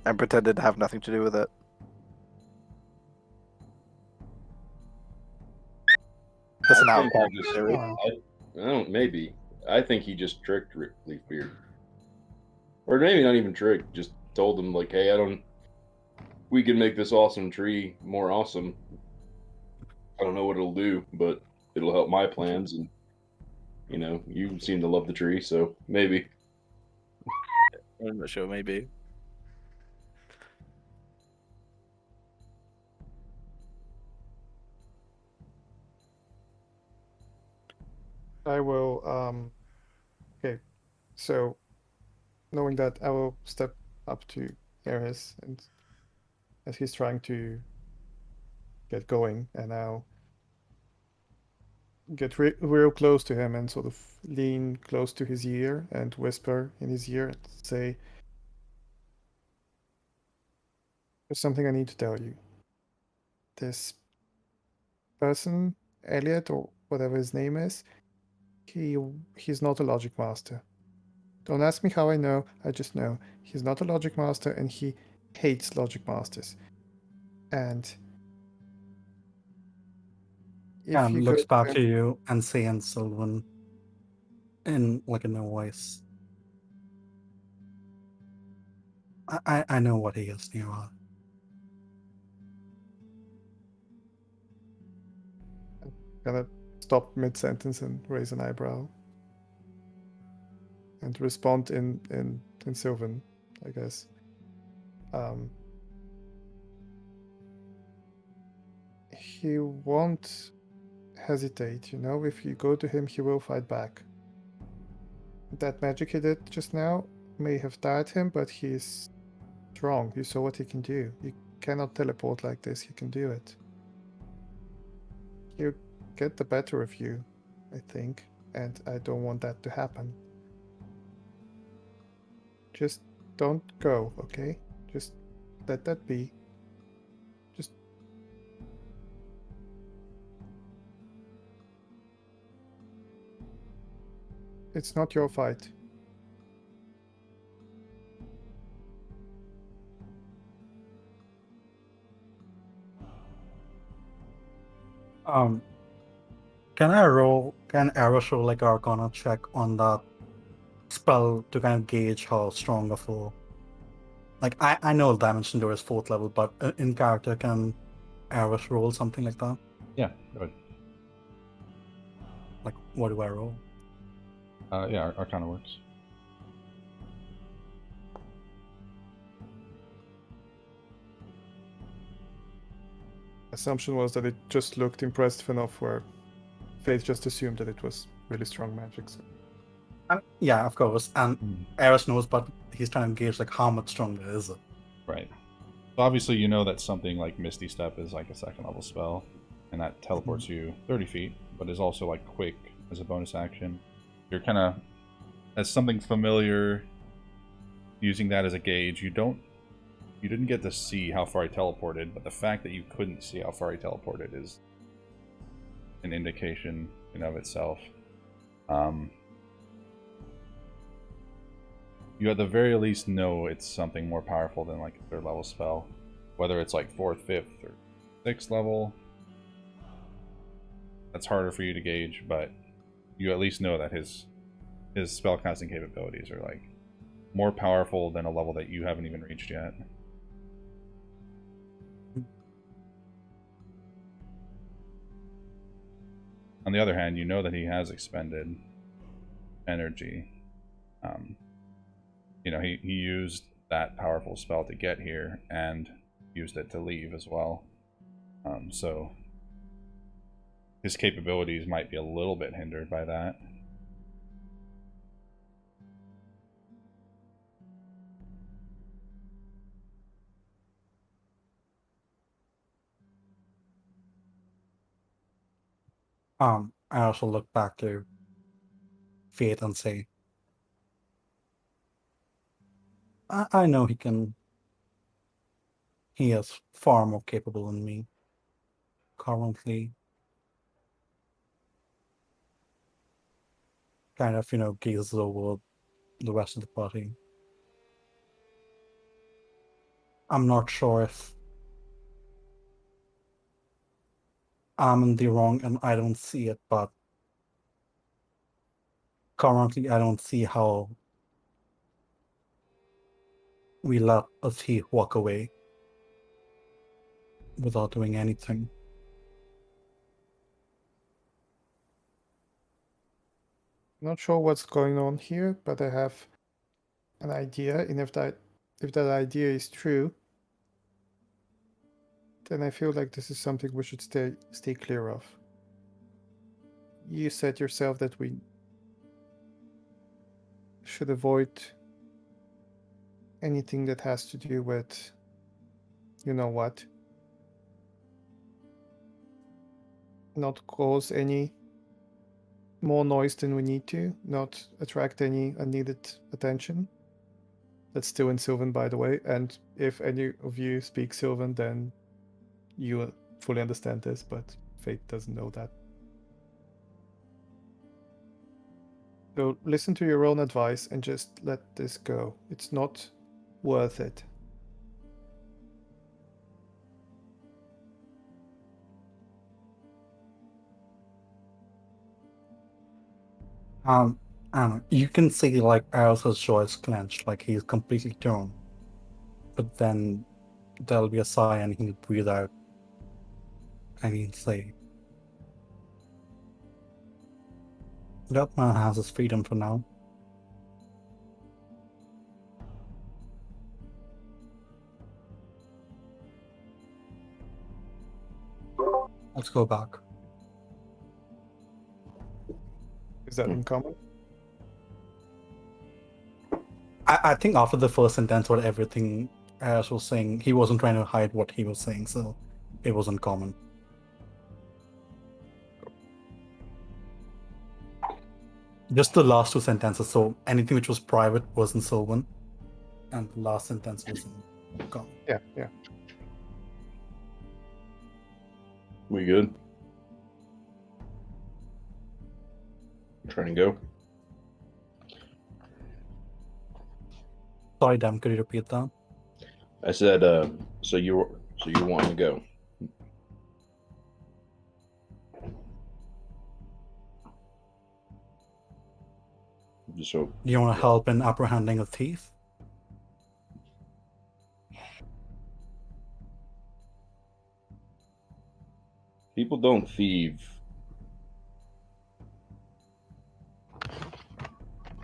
and pretended to have nothing to do with it. That's an I think outcome he just- theory. I don't. Maybe. I think he just tricked Leafbeard, or maybe not even tricked. Just told him like, "Hey, we can make this awesome tree more awesome. I don't know what it'll do, but it'll help my plans, and you seem to love the tree, so maybe." I'm not sure, maybe. I will. Okay, so knowing that, I will step up to Eris, and as he's trying to get going, and I'll get real close to him and sort of lean close to his ear and whisper in his ear and say, "There's something I need to tell you. This person, Elliot, or whatever his name is, he's not a logic master. Don't ask me how I know, I just know. He's not a logic master and he hates logic masters. And if And you looks go back to you and say in Sylvan, in like a no voice, I know what he is, Nero. gonna stop mid-sentence and raise an eyebrow. And respond in Sylvan, I guess. He won't hesitate, if you go to him, he will fight back. That magic he did just now may have tired him, but he's strong. You saw what he can do. He cannot teleport like this, he can do it. He'll get the better of you, I think, and I don't want that to happen. Just don't go, okay? Just let that be. Just it's not your fight. Can Eris roll like Arcana check on that spell to kind of gauge how strong a full? Like I know Dimension Door is 4th level, but in character, can Eris roll something like that? Yeah, go ahead. Like what do I roll? Yeah, Arcana works. Assumption was that it just looked impressive enough where Faith just assumed that it was really strong magic. So. Yeah, of course. And Eris knows, but he's trying to gauge like how much stronger is it. Right. So obviously you know that something like Misty Step is like a 2nd level spell, and that teleports you 30 feet, but is also like quick as a bonus action. You're kind of, as something familiar, using that as a gauge. You didn't get to see how far he teleported, but the fact that you couldn't see how far he teleported is an indication in of itself. You at the very least know it's something more powerful than like a 3rd level spell. Whether it's like 4th, 5th, or 6th level, that's harder for you to gauge, but you at least know that his spellcasting capabilities are like more powerful than a level that you haven't even reached yet. On the other hand, you know that he has expended energy. You know, he used that powerful spell to get here and used it to leave as well. So his capabilities might be a little bit hindered by that. I also look back to Faith and say, I know he is far more capable than me currently. Kind of, gazes over the rest of the party. I'm not sure if I'm in the wrong and I don't see it, but currently I don't see how we let a thief walk away without doing anything. Not sure what's going on here, but I have an idea, and if that idea is true, then I feel like this is something we should stay clear of. You said yourself that we should avoid anything that has to do with you know what. Not cause any more noise than we need to, not attract any unneeded attention. That's still in Sylvan, by the way, and if any of you speak Sylvan, then you fully understand this, but Fate doesn't know that. So listen to your own advice and just let this go. It's not worth it. I don't know. You can see like Aris's jaw is clenched, like he's completely torn. But then there'll be a sigh and he'll breathe out. And he'll say, that man has his freedom for now. Let's go back. Is that in common? I think after the first sentence or everything Aris was saying, he wasn't trying to hide what he was saying, so it was uncommon. Just the last two sentences, so anything which was private was in Sylvan, and the last sentence was in common. Yeah. We good? Trying to go. Sorry, Dan, could you repeat that? I said, so you're wanting to go. So Do you want to help in apprehending a thief? people don't thieve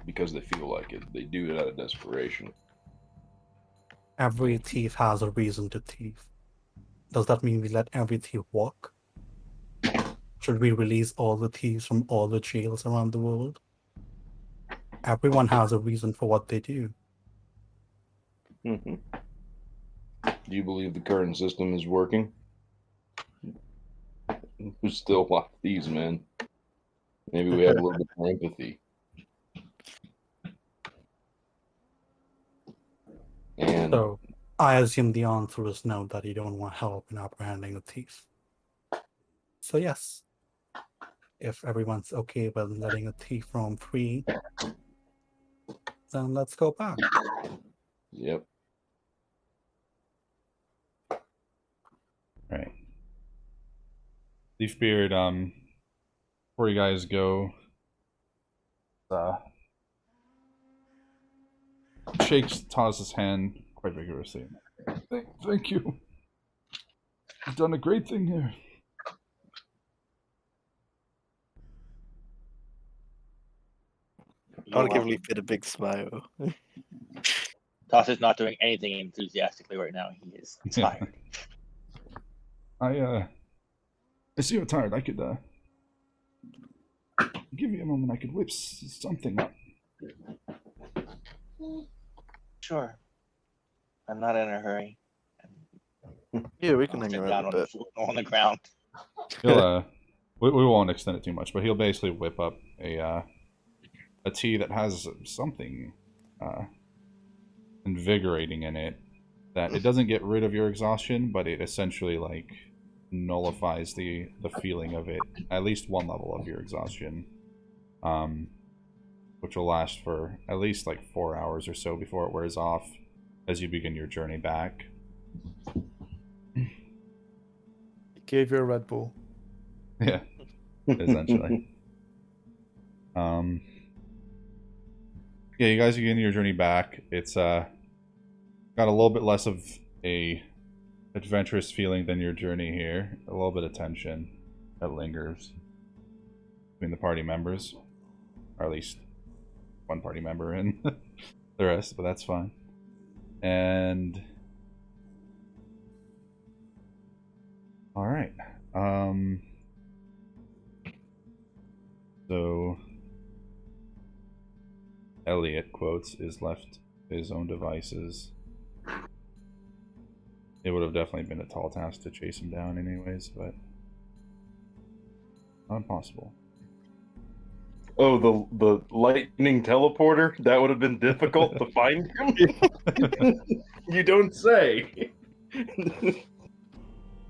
because they feel like it. They do it out of desperation. Every thief has a reason to thief. Does that mean we let every thief walk? Should we release all the thieves from all the jails around the world? Everyone has a reason for what they do. Mm-hmm. Do you believe the current system is working? There's still a lot of thieves, man. Maybe we have a little bit more empathy. And So I assume the answer is no, that you don't want help in apprehending a thief. So yes, if everyone's okay with letting a thief roam free, then let's go back. yep. Right. Leafbeard, before you guys go, shakes Taz's hand quite vigorously. Thank you. You've done a great thing here. I want to give Leafbeard a big smile. Toss is not doing anything enthusiastically right now. He is tired. I see you're tired. I could give you a moment. I could whip something up. Sure. I'm not in a hurry. Yeah, we can I'll hang sit around down a on the bit. floor, on the ground. He'll we won't extend it too much, but he'll basically whip up a tea that has something invigorating in it that it doesn't get rid of your exhaustion, but it essentially like nullifies the feeling of it, at least one level of your exhaustion, which will last for at least like 4 hours or so before it wears off as you begin your journey back. He gave you a Red Bull. Yeah, essentially. Yeah, you guys begin your journey back. It's got a little bit less of a adventurous feeling than your journey here. A little bit of tension that lingers between the party members, or at least one party member and the rest, but that's fine. And all right. So Elliot, quotes, is left to his own devices. It would have definitely been a tall task to chase him down anyways, but not impossible. Oh, the lightning teleporter? That would have been difficult to find him? You don't say.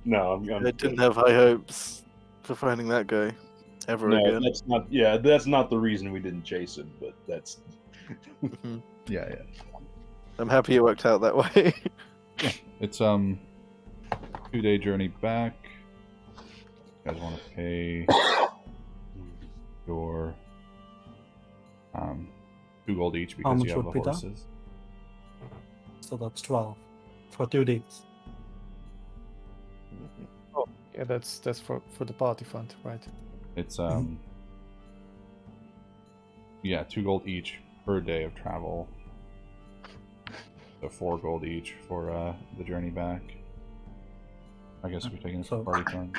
No, I'm I didn't have high hopes for finding that guy ever no, again. that's not. Yeah, that's not the reason we didn't chase him. But that's Mhm. Yeah. I'm happy it worked out that way. It's 2-day journey back. You guys want to pay your 2 gold each How because much you have would the be that? horses. So that's 12 for 2 days. Yeah, that's for the party fund, right? It's Mhm. yeah, 2 gold each per day of travel. So 4 gold each for the journey back. I guess we're taking it for So- party fund.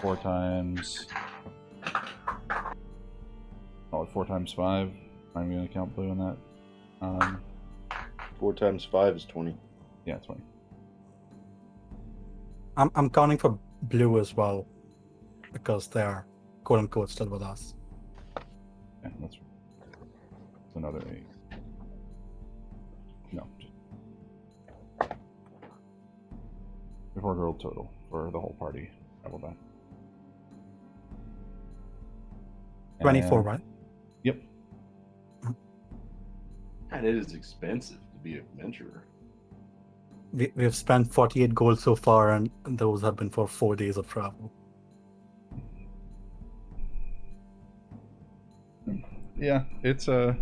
4 times. Oh, 4 times 5. I'm gonna count blue in that. 4 times 5 is 20. Yeah, 20. I'm counting for blue as well because they are quote unquote still with us. Yeah, that's another 8. No. 4 gold total for the whole party. Double that. 24, And- right? Yep. God, it is expensive to be an adventurer. We've spent 48 gold so far, and those have been for 4 days of travel. Yeah, it's an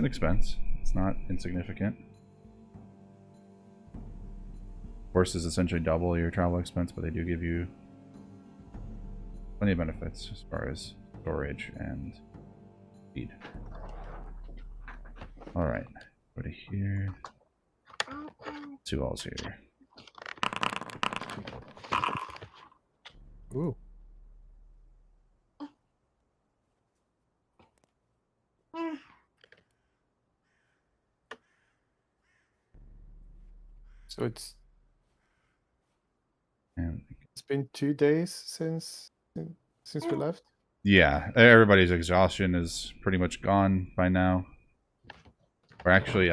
expense. It's not insignificant. Horses essentially double your travel expense, but they do give you plenty of benefits as far as storage and speed. All right, go to here. 2 alls here. Ooh. So it's And been 2 days since we left. yeah, everybody's exhaustion is pretty much gone by now. Or actually,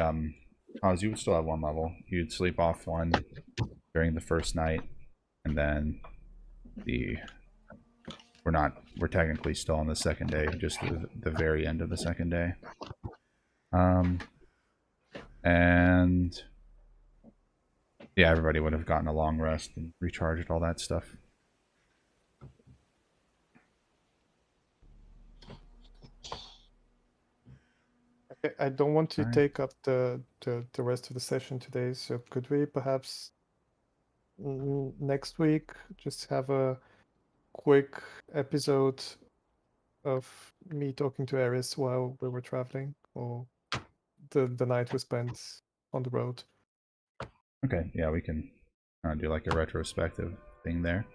Oz, you would still have 1 level. You'd sleep off 1 during the first night, and then we're technically still on the second day, just the very end of the second day. And yeah, everybody would have gotten a long rest and recharged, all that stuff. Okay, I don't want to Alright. take up the rest of the session today, so could we perhaps next week just have a quick episode of me talking to Eris while we were traveling, or the night we spent on the road. Okay, yeah, we can do like a retrospective thing there.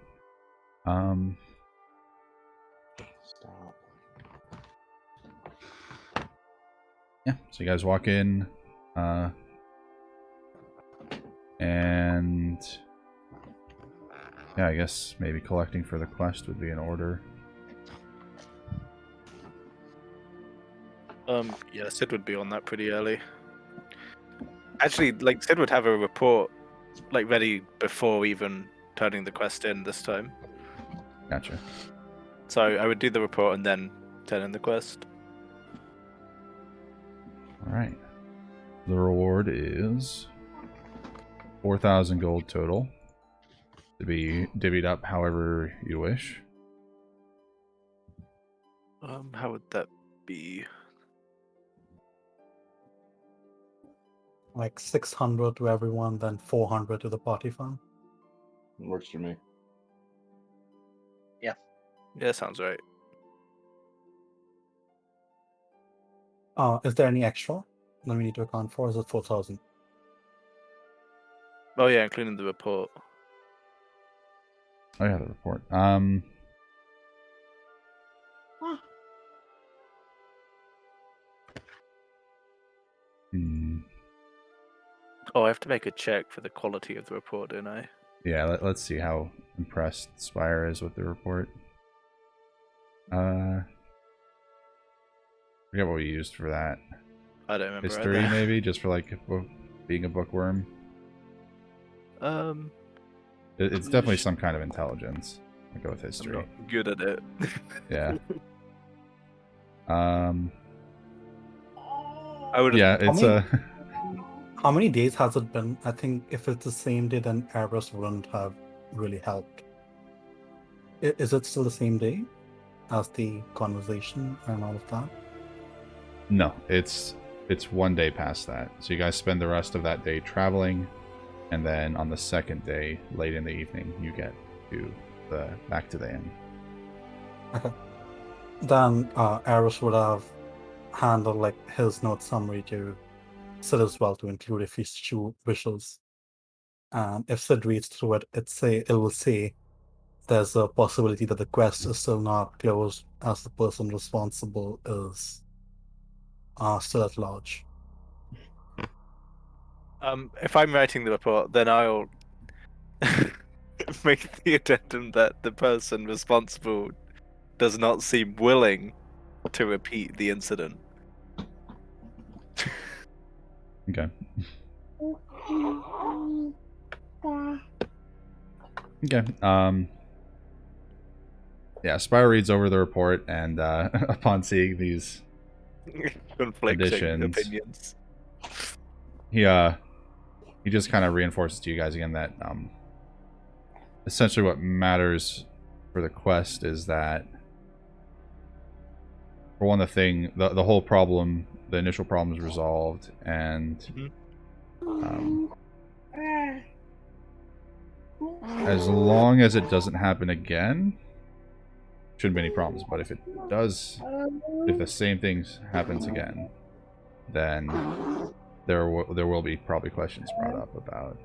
Stop. Yeah, so you guys walk in, and yeah, I guess maybe collecting for the quest would be in order. Yeah, Sid would be on that pretty early. Actually, like Sid would have a report like ready before even turning the quest in this time. Gotcha. So I would do the report and then turn in the quest. All right. The reward is 4,000 gold total, to be divvied up however you wish. How would that be? Like 600 to everyone, then 400 to the party fund. Works for me. Yeah, sounds right. Is there any extra that we need to account for? Is it 4,000? Oh yeah, including the report. Oh yeah, the report. Oh, I have to make a check for the quality of the report, don't I? Yeah, let's see how impressed Spire is with the report. Forget what we used for that. I don't remember. History, either. maybe, just for like being a bookworm. It's definitely some kind of intelligence. I'll go with I'm history. not good at it. Yeah. I would. Yeah, it's many- How many days has it been? I think if it's the same day, then Eris wouldn't have really helped. Is it still the same day as the conversation and all of that? No, it's 1 day past that. So you guys spend the rest of that day traveling, and then on the second day, late in the evening, you get to back to the inn. Okay. Then Eris would have handled like his note summary to Sid as well, to include if he wishes. And if Sid reads through it, it will say there's a possibility that the quest is still not closed as the person responsible is still at large. If I'm writing the report, then I'll make the addendum that the person responsible does not seem willing to repeat the incident. Okay. Okay. Yeah, Spire reads over the report, and upon seeing these Conflicting additions, opinions. he just kind of reinforces to you guys again that essentially what matters for the quest is that, for one, the whole problem, the initial problem is resolved, and as long as it doesn't happen again, shouldn't be any problems. But if it does, if the same things happens again, then there will be probably questions brought up about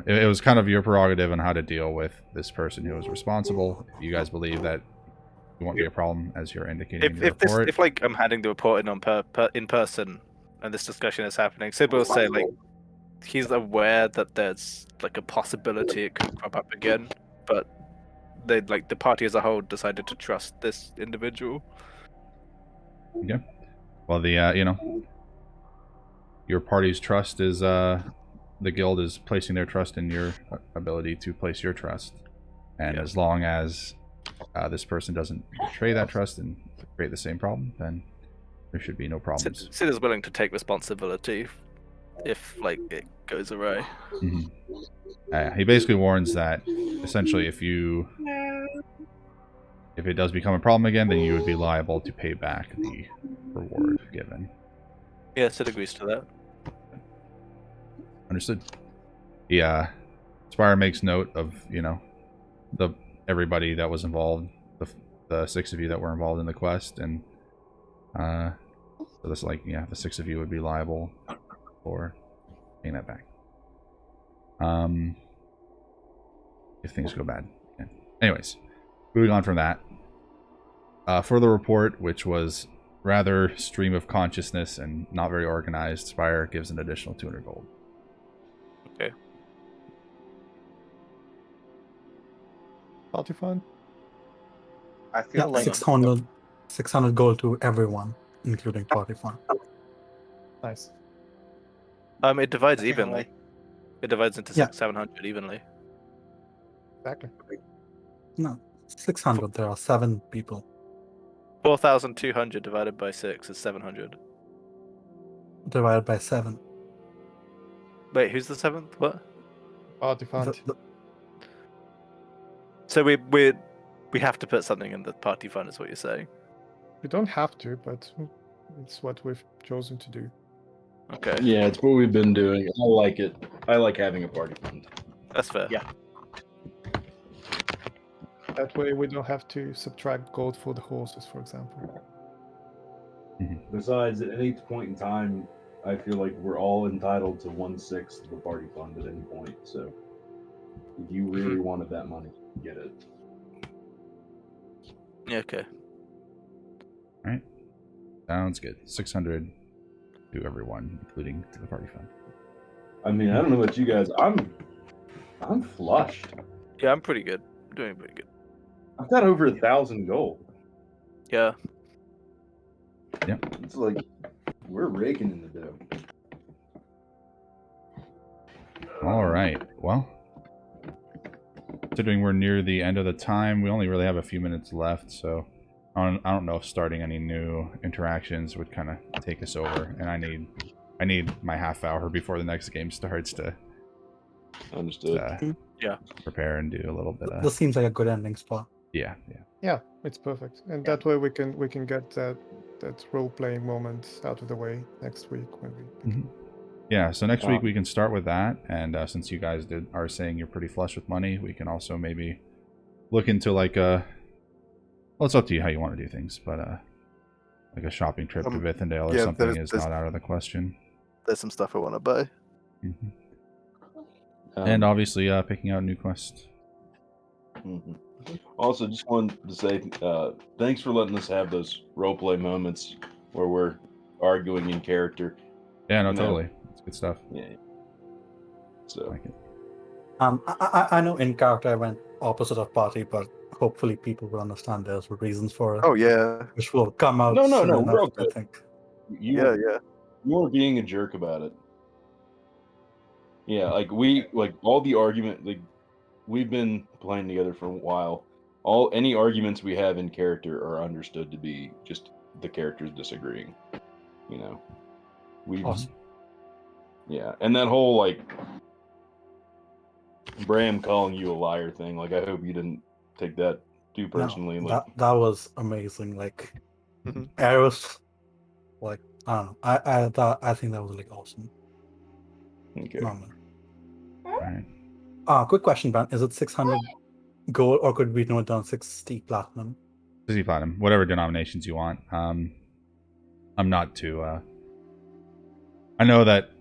it was kind of your prerogative on how to deal with this person who was responsible. If you guys believe that it won't be a problem, as you're indicating in the report. If like I'm handing the report in in person and this discussion is happening, Sid will say like he's aware that there's like a possibility it could crop up again, but they like the party as a whole decided to trust this individual. Yeah. Well, your party's trust is the guild is placing their trust in your ability to place your trust, and as long as this person doesn't betray that trust and create the same problem, then there should be no problems. Sid is willing to take responsibility if like it goes awry. He basically warns that essentially if it does become a problem again, then you would be liable to pay back the reward given. Yeah, Sid agrees to that. Understood. Spire makes note of everybody that was involved, the 6 of you that were involved in the quest, and so this the 6 of you would be liable for paying that back. If things go bad. Yeah. Anyways, moving on from that. For the report, which was rather stream of consciousness and not very organized, Spire gives an additional 200 gold. Okay. Party fund? I feel Yeah, like 600 gold to everyone, including party fund. Nice. It divides I feel evenly. like- It divides into Yeah. 700 evenly. Exactly. No, 600. There are 7 people. 4,200 divided by 6 is 700. Divided by 7. Wait, who's the 7th? What? Party fund. So we have to put something in the party fund, is what you're saying? We don't have to, but it's what we've chosen to do. Okay, Yeah, it's what we've been doing. I like it. I like having a party fund. that's fair. Yeah. That way we don't have to subtract gold for the horses, for example. Besides, at any point in time, I feel like we're all entitled to 1/6 of the party fund at any point. So, if you really wanted that money, you get it. Yeah, okay. Alright. Sounds good. 600 to everyone, including to the party fund. I mean, I don't know about you guys. I'm flushed. Yeah, I'm pretty good. I'm doing pretty good. I've got over 1,000 gold. Yeah. It's like we're raking in the dough. Alright, well, considering we're near the end of the time, we only really have a few minutes left, so I don't know if starting any new interactions would kind of take us over, and I need my half hour before the next game starts to Understood. Yeah. prepare and do a little bit of This seems like a good ending spot. yeah. Yeah, it's perfect, and that way we can get that role playing moment out of the way next week when we. Mhm. Yeah, so next week we can start with that, and since you guys are saying you're pretty flush with money, we can also maybe look into like a. Well, it's up to you how you want to do things, but like a shopping trip to Vithindale or yeah, something there's- is not out of the question. There's some stuff I want to buy. Mhm. And obviously, picking out new quests. Also, just wanted to say thanks for letting us have those roleplay moments where we're arguing in character. Yeah, no, You know. totally. It's good stuff. Yeah. So I like it. I know in character I went opposite of party, but hopefully people will understand there's reasons for it, Oh yeah. which will come out No, soon we're enough, all I good. think. you Yeah, yeah. you were being a jerk about it. Yeah, like all the argument, like we've been playing together for a while. Any arguments we have in character are understood to be just the characters disagreeing. You know, we Awesome. yeah, and that whole like Bram calling you a liar thing. Like, I hope you didn't take that too personally. No, Like, that was amazing. Like Mhm. Eros, like I don't know. I think that was like awesome. okay. Moment. All right. Quick question, Ben. Is it 600 gold or could we note down 60 platinum? 60 platinum, whatever denominations you want. I'm not too. I know that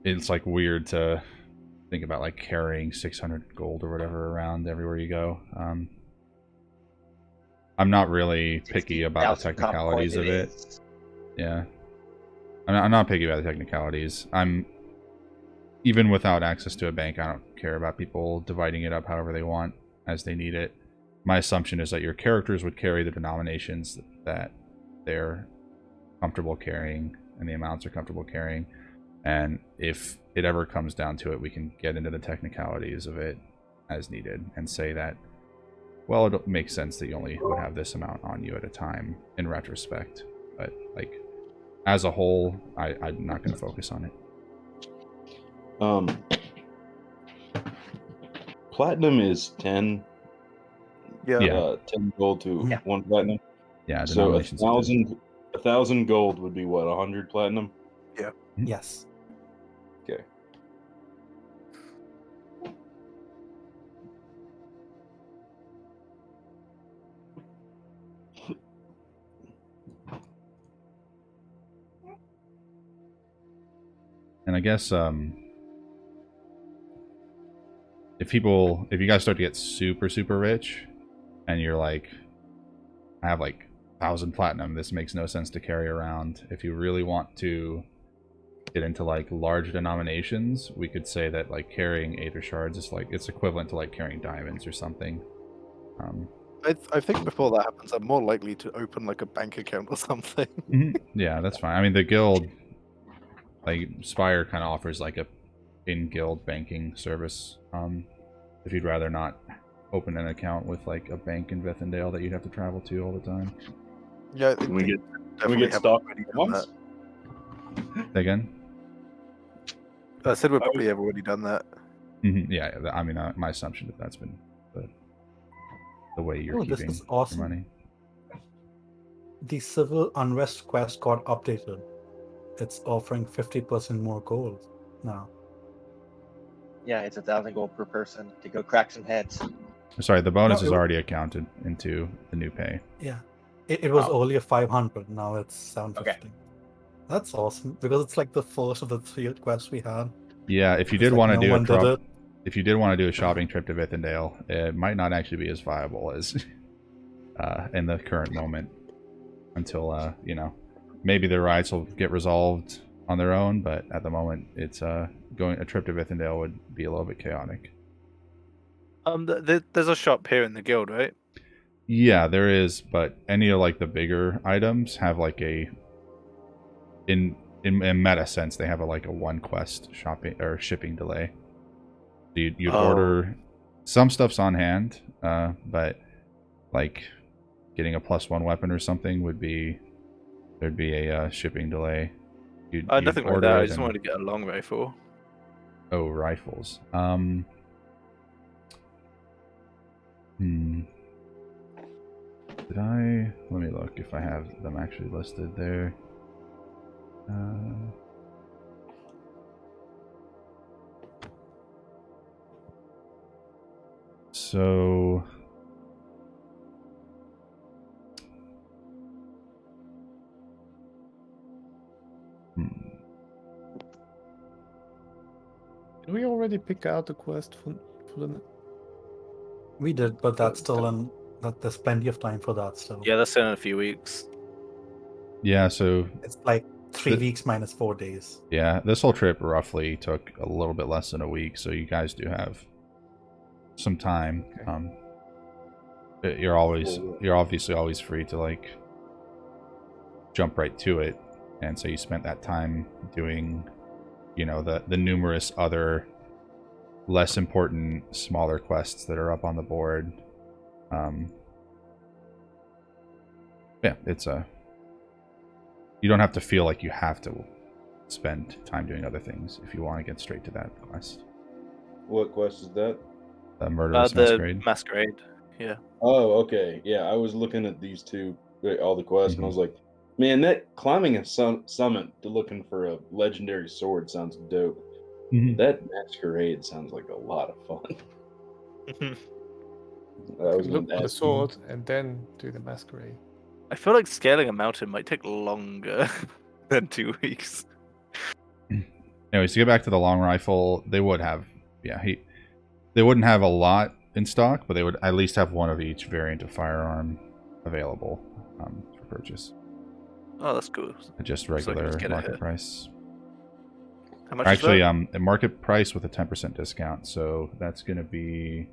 it's like weird to think about like carrying 600 gold or whatever around everywhere you go. I'm not really picky about the 60,000 copper coins technicalities of it. is. Yeah, I'm not picky about the technicalities. Even without access to a bank, I don't care about people dividing it up however they want as they need it. My assumption is that your characters would carry the denominations that they're comfortable carrying and the amounts are comfortable carrying. And if it ever comes down to it, we can get into the technicalities of it as needed and say that, well, it makes sense that you only would have this amount on you at a time in retrospect. But like as a whole, I'm not going to focus on it. Platinum is 10. Yeah. 10 gold to Yeah. 1 platinum. Yeah, So denominations. 1,000 gold would be what, 100 platinum? Yes. Okay. I guess if you guys start to get super rich, and you're like, I have like 1,000 platinum, this makes no sense to carry around. If you really want to get into like large denominations, we could say that like carrying Aether Shards is like, it's equivalent to like carrying diamonds or something. I think before that happens, I'm more likely to open like a bank account or something. Yeah, that's fine. I mean, the guild, like Spire, kind of offers like a in-guild banking service. If you'd rather not open an account with like a bank in Vithindale that you'd have to travel to all the time. Yeah, I think Can we get definitely have stock already done once? Say again? that. I said we've probably already done that. Yeah, I mean, my assumption that that's been the way you're this keeping is awesome. your money. The Civil Unrest quest got updated. It's offering 50% more gold now. Yeah, it's 1,000 gold per person to go crack some heads. Sorry, the bonus No, is it- already accounted into the new pay. Yeah. It was Oh. earlier 500, now it's 750. That's awesome, because it's like the first of the 3 quests we had. Yeah, if you It's did like want to no do one did it. if you did want to do a shopping trip to Vithindale, it might not actually be as viable as in the current moment until maybe the rides will get resolved on their own, but at the moment it's going a trip to Vithindale would be a little bit chaotic. There's a shop here in the guild, right? Yeah, there is, but any of like the bigger items have like a in meta sense they have a 1 quest shopping or shipping delay. You'd order some stuff's on hand, but like getting a +1 weapon or something there'd be a shipping delay. You'd Nothing like order that. I it just and- wanted to get a long rifle. Oh, rifles. Did I? Let me look if I have them actually listed there. So Did we already pick out the quest for the? We did, but that's still in. That there's plenty of time for that still. Yeah, that's in a few weeks. yeah, so It's like 3 The- weeks minus 4 days. yeah, this whole trip roughly took a little bit less than a week, so you guys do have some time. You're obviously always free to like jump right to it, and so you spent that time doing, the numerous other less important smaller quests that are up on the board. Yeah, it's you don't have to feel like you have to spend time doing other things if you want to get straight to that quest. What quest is that? The Murderous The Masquerade. masquerade. Yeah. Oh, okay. Yeah, I was looking at these two, all the quests, and I was like, man, that climbing a summit to looking for a legendary sword sounds dope. That masquerade sounds like a lot of fun. I was Look gonna for the ask you. sword and then do the masquerade. I feel like scaling a mountain might take longer than 2 weeks. Anyways, to get back to the long rifle, they would have, they wouldn't have a lot in stock, but they would at least have one of each variant of firearm available for purchase Oh, that's cool. at just So I can regular just get it market here. price. How much Actually, is a market price with a 10% discount, so that's going to be.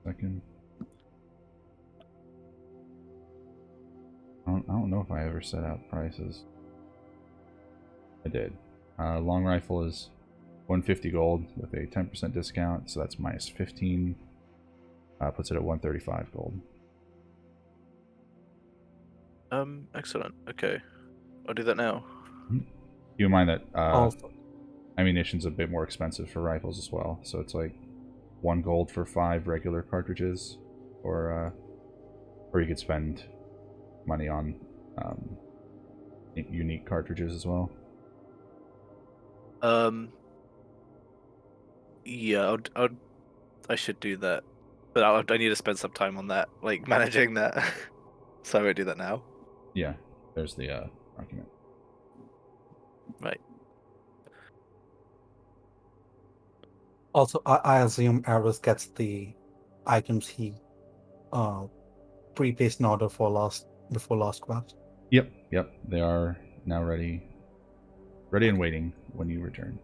Second. I don't know if I ever set out prices. I did. Long rifle is 150 gold with a 10% discount, so that's minus 15. Puts it at 135 gold. Excellent. Okay. I'll do that now. Keep in mind that Also, ammunition's a bit more expensive for rifles as well, so it's like 1 gold for 5 regular cartridges, or you could spend money on unique cartridges as well. Yeah, I should do that, but I need to spend some time on that, like managing that. So I won't do that now. Yeah, there's the document. Right. Also, I assume Eris gets the items he pre-placed an order for before last quest. Yep. They are now ready and waiting when you return.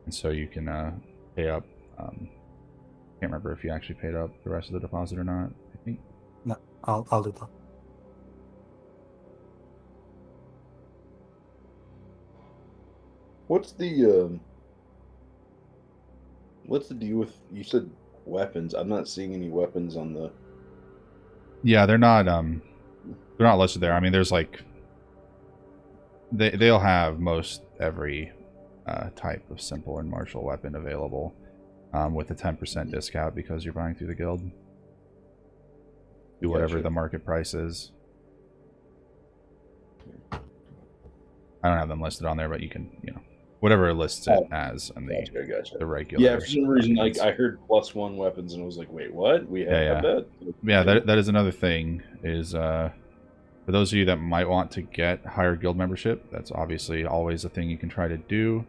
And so you can pay up. Can't remember if you actually paid up the rest of the deposit or not. I think. No, I'll do that. What's the deal with, you said weapons? I'm not seeing any weapons on the. Yeah, they're not listed there. I mean, there's like they'll have most every type of simple and martial weapon available with a 10% discount because you're buying through the guild. Do whatever the market price is. I don't have them listed on there, but you can, whatever it lists it as, and Gotcha. the regular. Yeah, for some reason, like I heard +1 weapons, and I was like, "Wait, what? We have that?" Yeah, that is another thing. Is for those of you that might want to get higher guild membership, that's obviously always a thing you can try to do.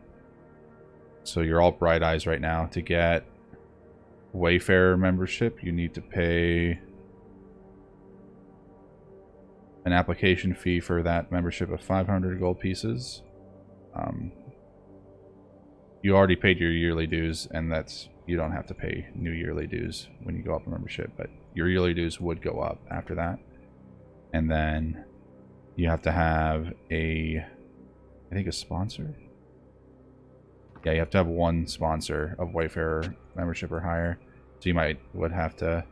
So you're all bright eyes right now. To get Wayfarer membership, you need to pay an application fee for that membership of 500 gold pieces. You already paid your yearly dues, and you don't have to pay new yearly dues when you go up in membership, but your yearly dues would go up after that. And then you have to have I think a sponsor. Yeah, you have to have one sponsor of Wayfarer membership or higher. So you would have to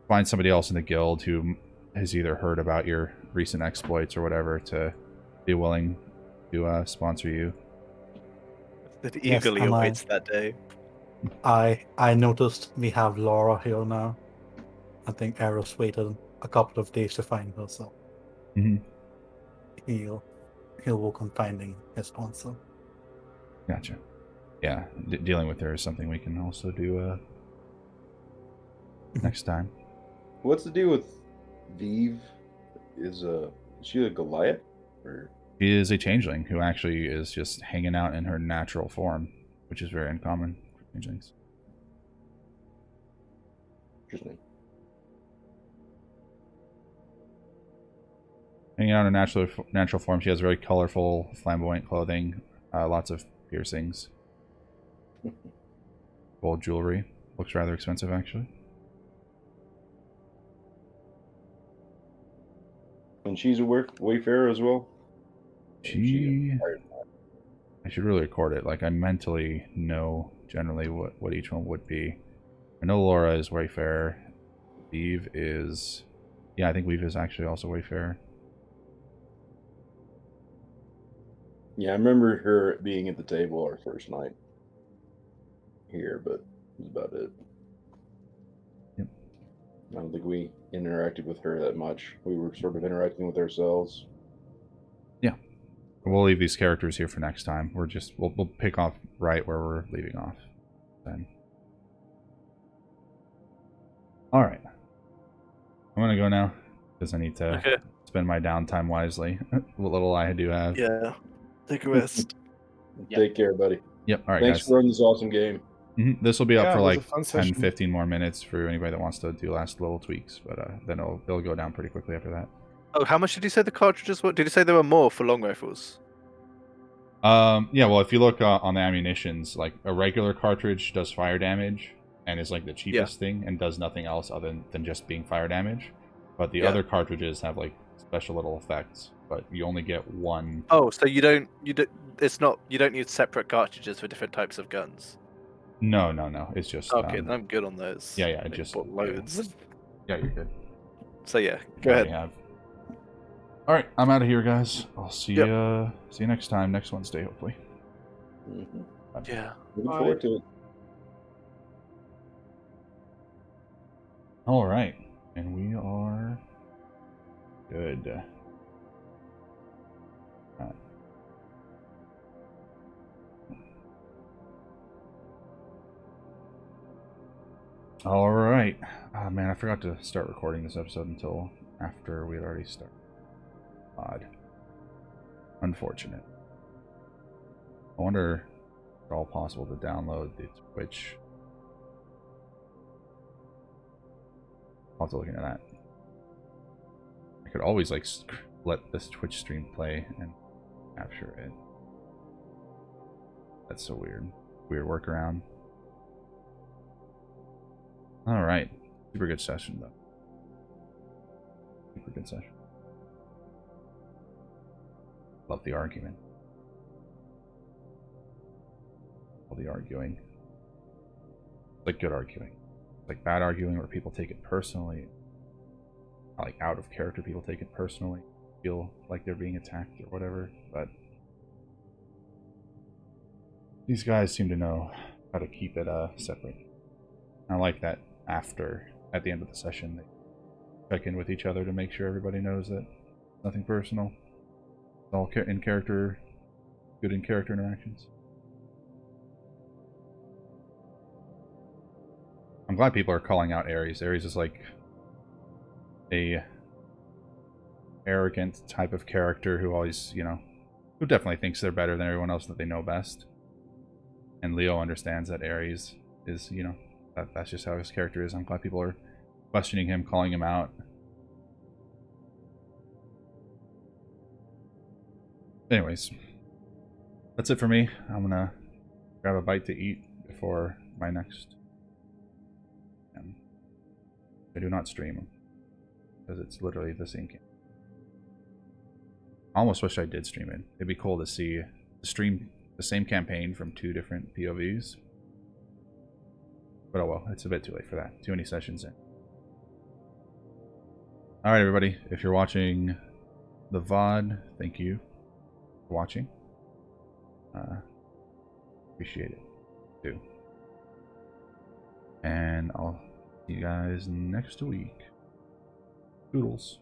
find somebody else in the guild who has either heard about your recent exploits or whatever to be willing to sponsor you. That eagerly awaits that day. I noticed we have Laura here now. I think Eris waited a couple of days to find her, so he'll work on finding his sponsor. Gotcha. Yeah, dealing with her is something we can also do next time. What's the deal with Vive? Is she a Goliath? Or? She is a changeling who actually is just hanging out in her natural form, which is very uncommon for changelings. Interesting. Hanging out in her natural form, she has very colorful, flamboyant clothing, lots of piercings, gold jewelry. Looks rather expensive, actually. And she's a Wayfarer as well? I should really record it. Like, I mentally know generally what each one would be. I know Laura is Wayfarer. Vive is... Yeah, I think Vive is actually also Wayfarer. Yeah, I remember her being at the table our first night here, but that's about it. Yep. I don't think we interacted with her that much. We were sort of interacting with ourselves. Yeah. We'll leave these characters here for next time. We'll pick off right where we're leaving off then. Alright. I'm gonna go now, because I need to spend my downtime wisely. What little I do have. Yeah. Take a rest. Take care, buddy. Yep. Alright, Thanks guys. for running this awesome game. This will be up Yeah, for it was like a fun 10, session. 15 more minutes for anybody that wants to do last little tweaks, but then it'll go down pretty quickly after that. Oh, how much did you say the cartridges were? Did you say there were more for long rifles? Yeah, well, if you look on the ammunitions, like a regular cartridge does fire damage and is like the cheapest thing and does nothing else other than just being fire damage. But the other cartridges have like special little effects, but you only get one. Oh, so you don't need separate cartridges for different types of guns. No. It's just okay. I'm good on those. Yeah. I just bought loads. Yeah, you're good. So yeah, go ahead. All right, I'm out of here, guys. I'll see you next time, next Wednesday, hopefully. Yeah. Looking forward to it. All right, and we are good. All right. Man, I forgot to start recording this episode until after we had already started. Odd. Unfortunate. I wonder if it's all possible to download the Twitch. I'll have to look into that. I could always like let this Twitch stream play and capture it. That's so weird. Weird workaround. Alright. Super good session though. Super good session. Love the argument. All the arguing. Like good arguing. Like bad arguing where people take it personally. Like out of character people take it personally. Feel like they're being attacked or whatever. But these guys seem to know how to keep it separate. I like that at the end of the session, they check in with each other to make sure everybody knows that nothing personal. It's all in character, good in character interactions. I'm glad people are calling out Ares. Ares is like a arrogant type of character who always, you know, who definitely thinks they're better than everyone else, that they know best. And Leo understands that Ares is, you know, that's just how his character is. I'm glad people are questioning him, calling him out. Anyways, that's it for me. I'm gonna grab a bite to eat before my next. I do not stream because it's literally the same game. I almost wish I did stream it. It'd be cool to see stream the same campaign from 2 different POVs. But oh well, it's a bit too late for that. Too many sessions in. Alright everybody, if you're watching the VOD, thank you for watching. Appreciate it too. And I'll see you guys next week. Doodles.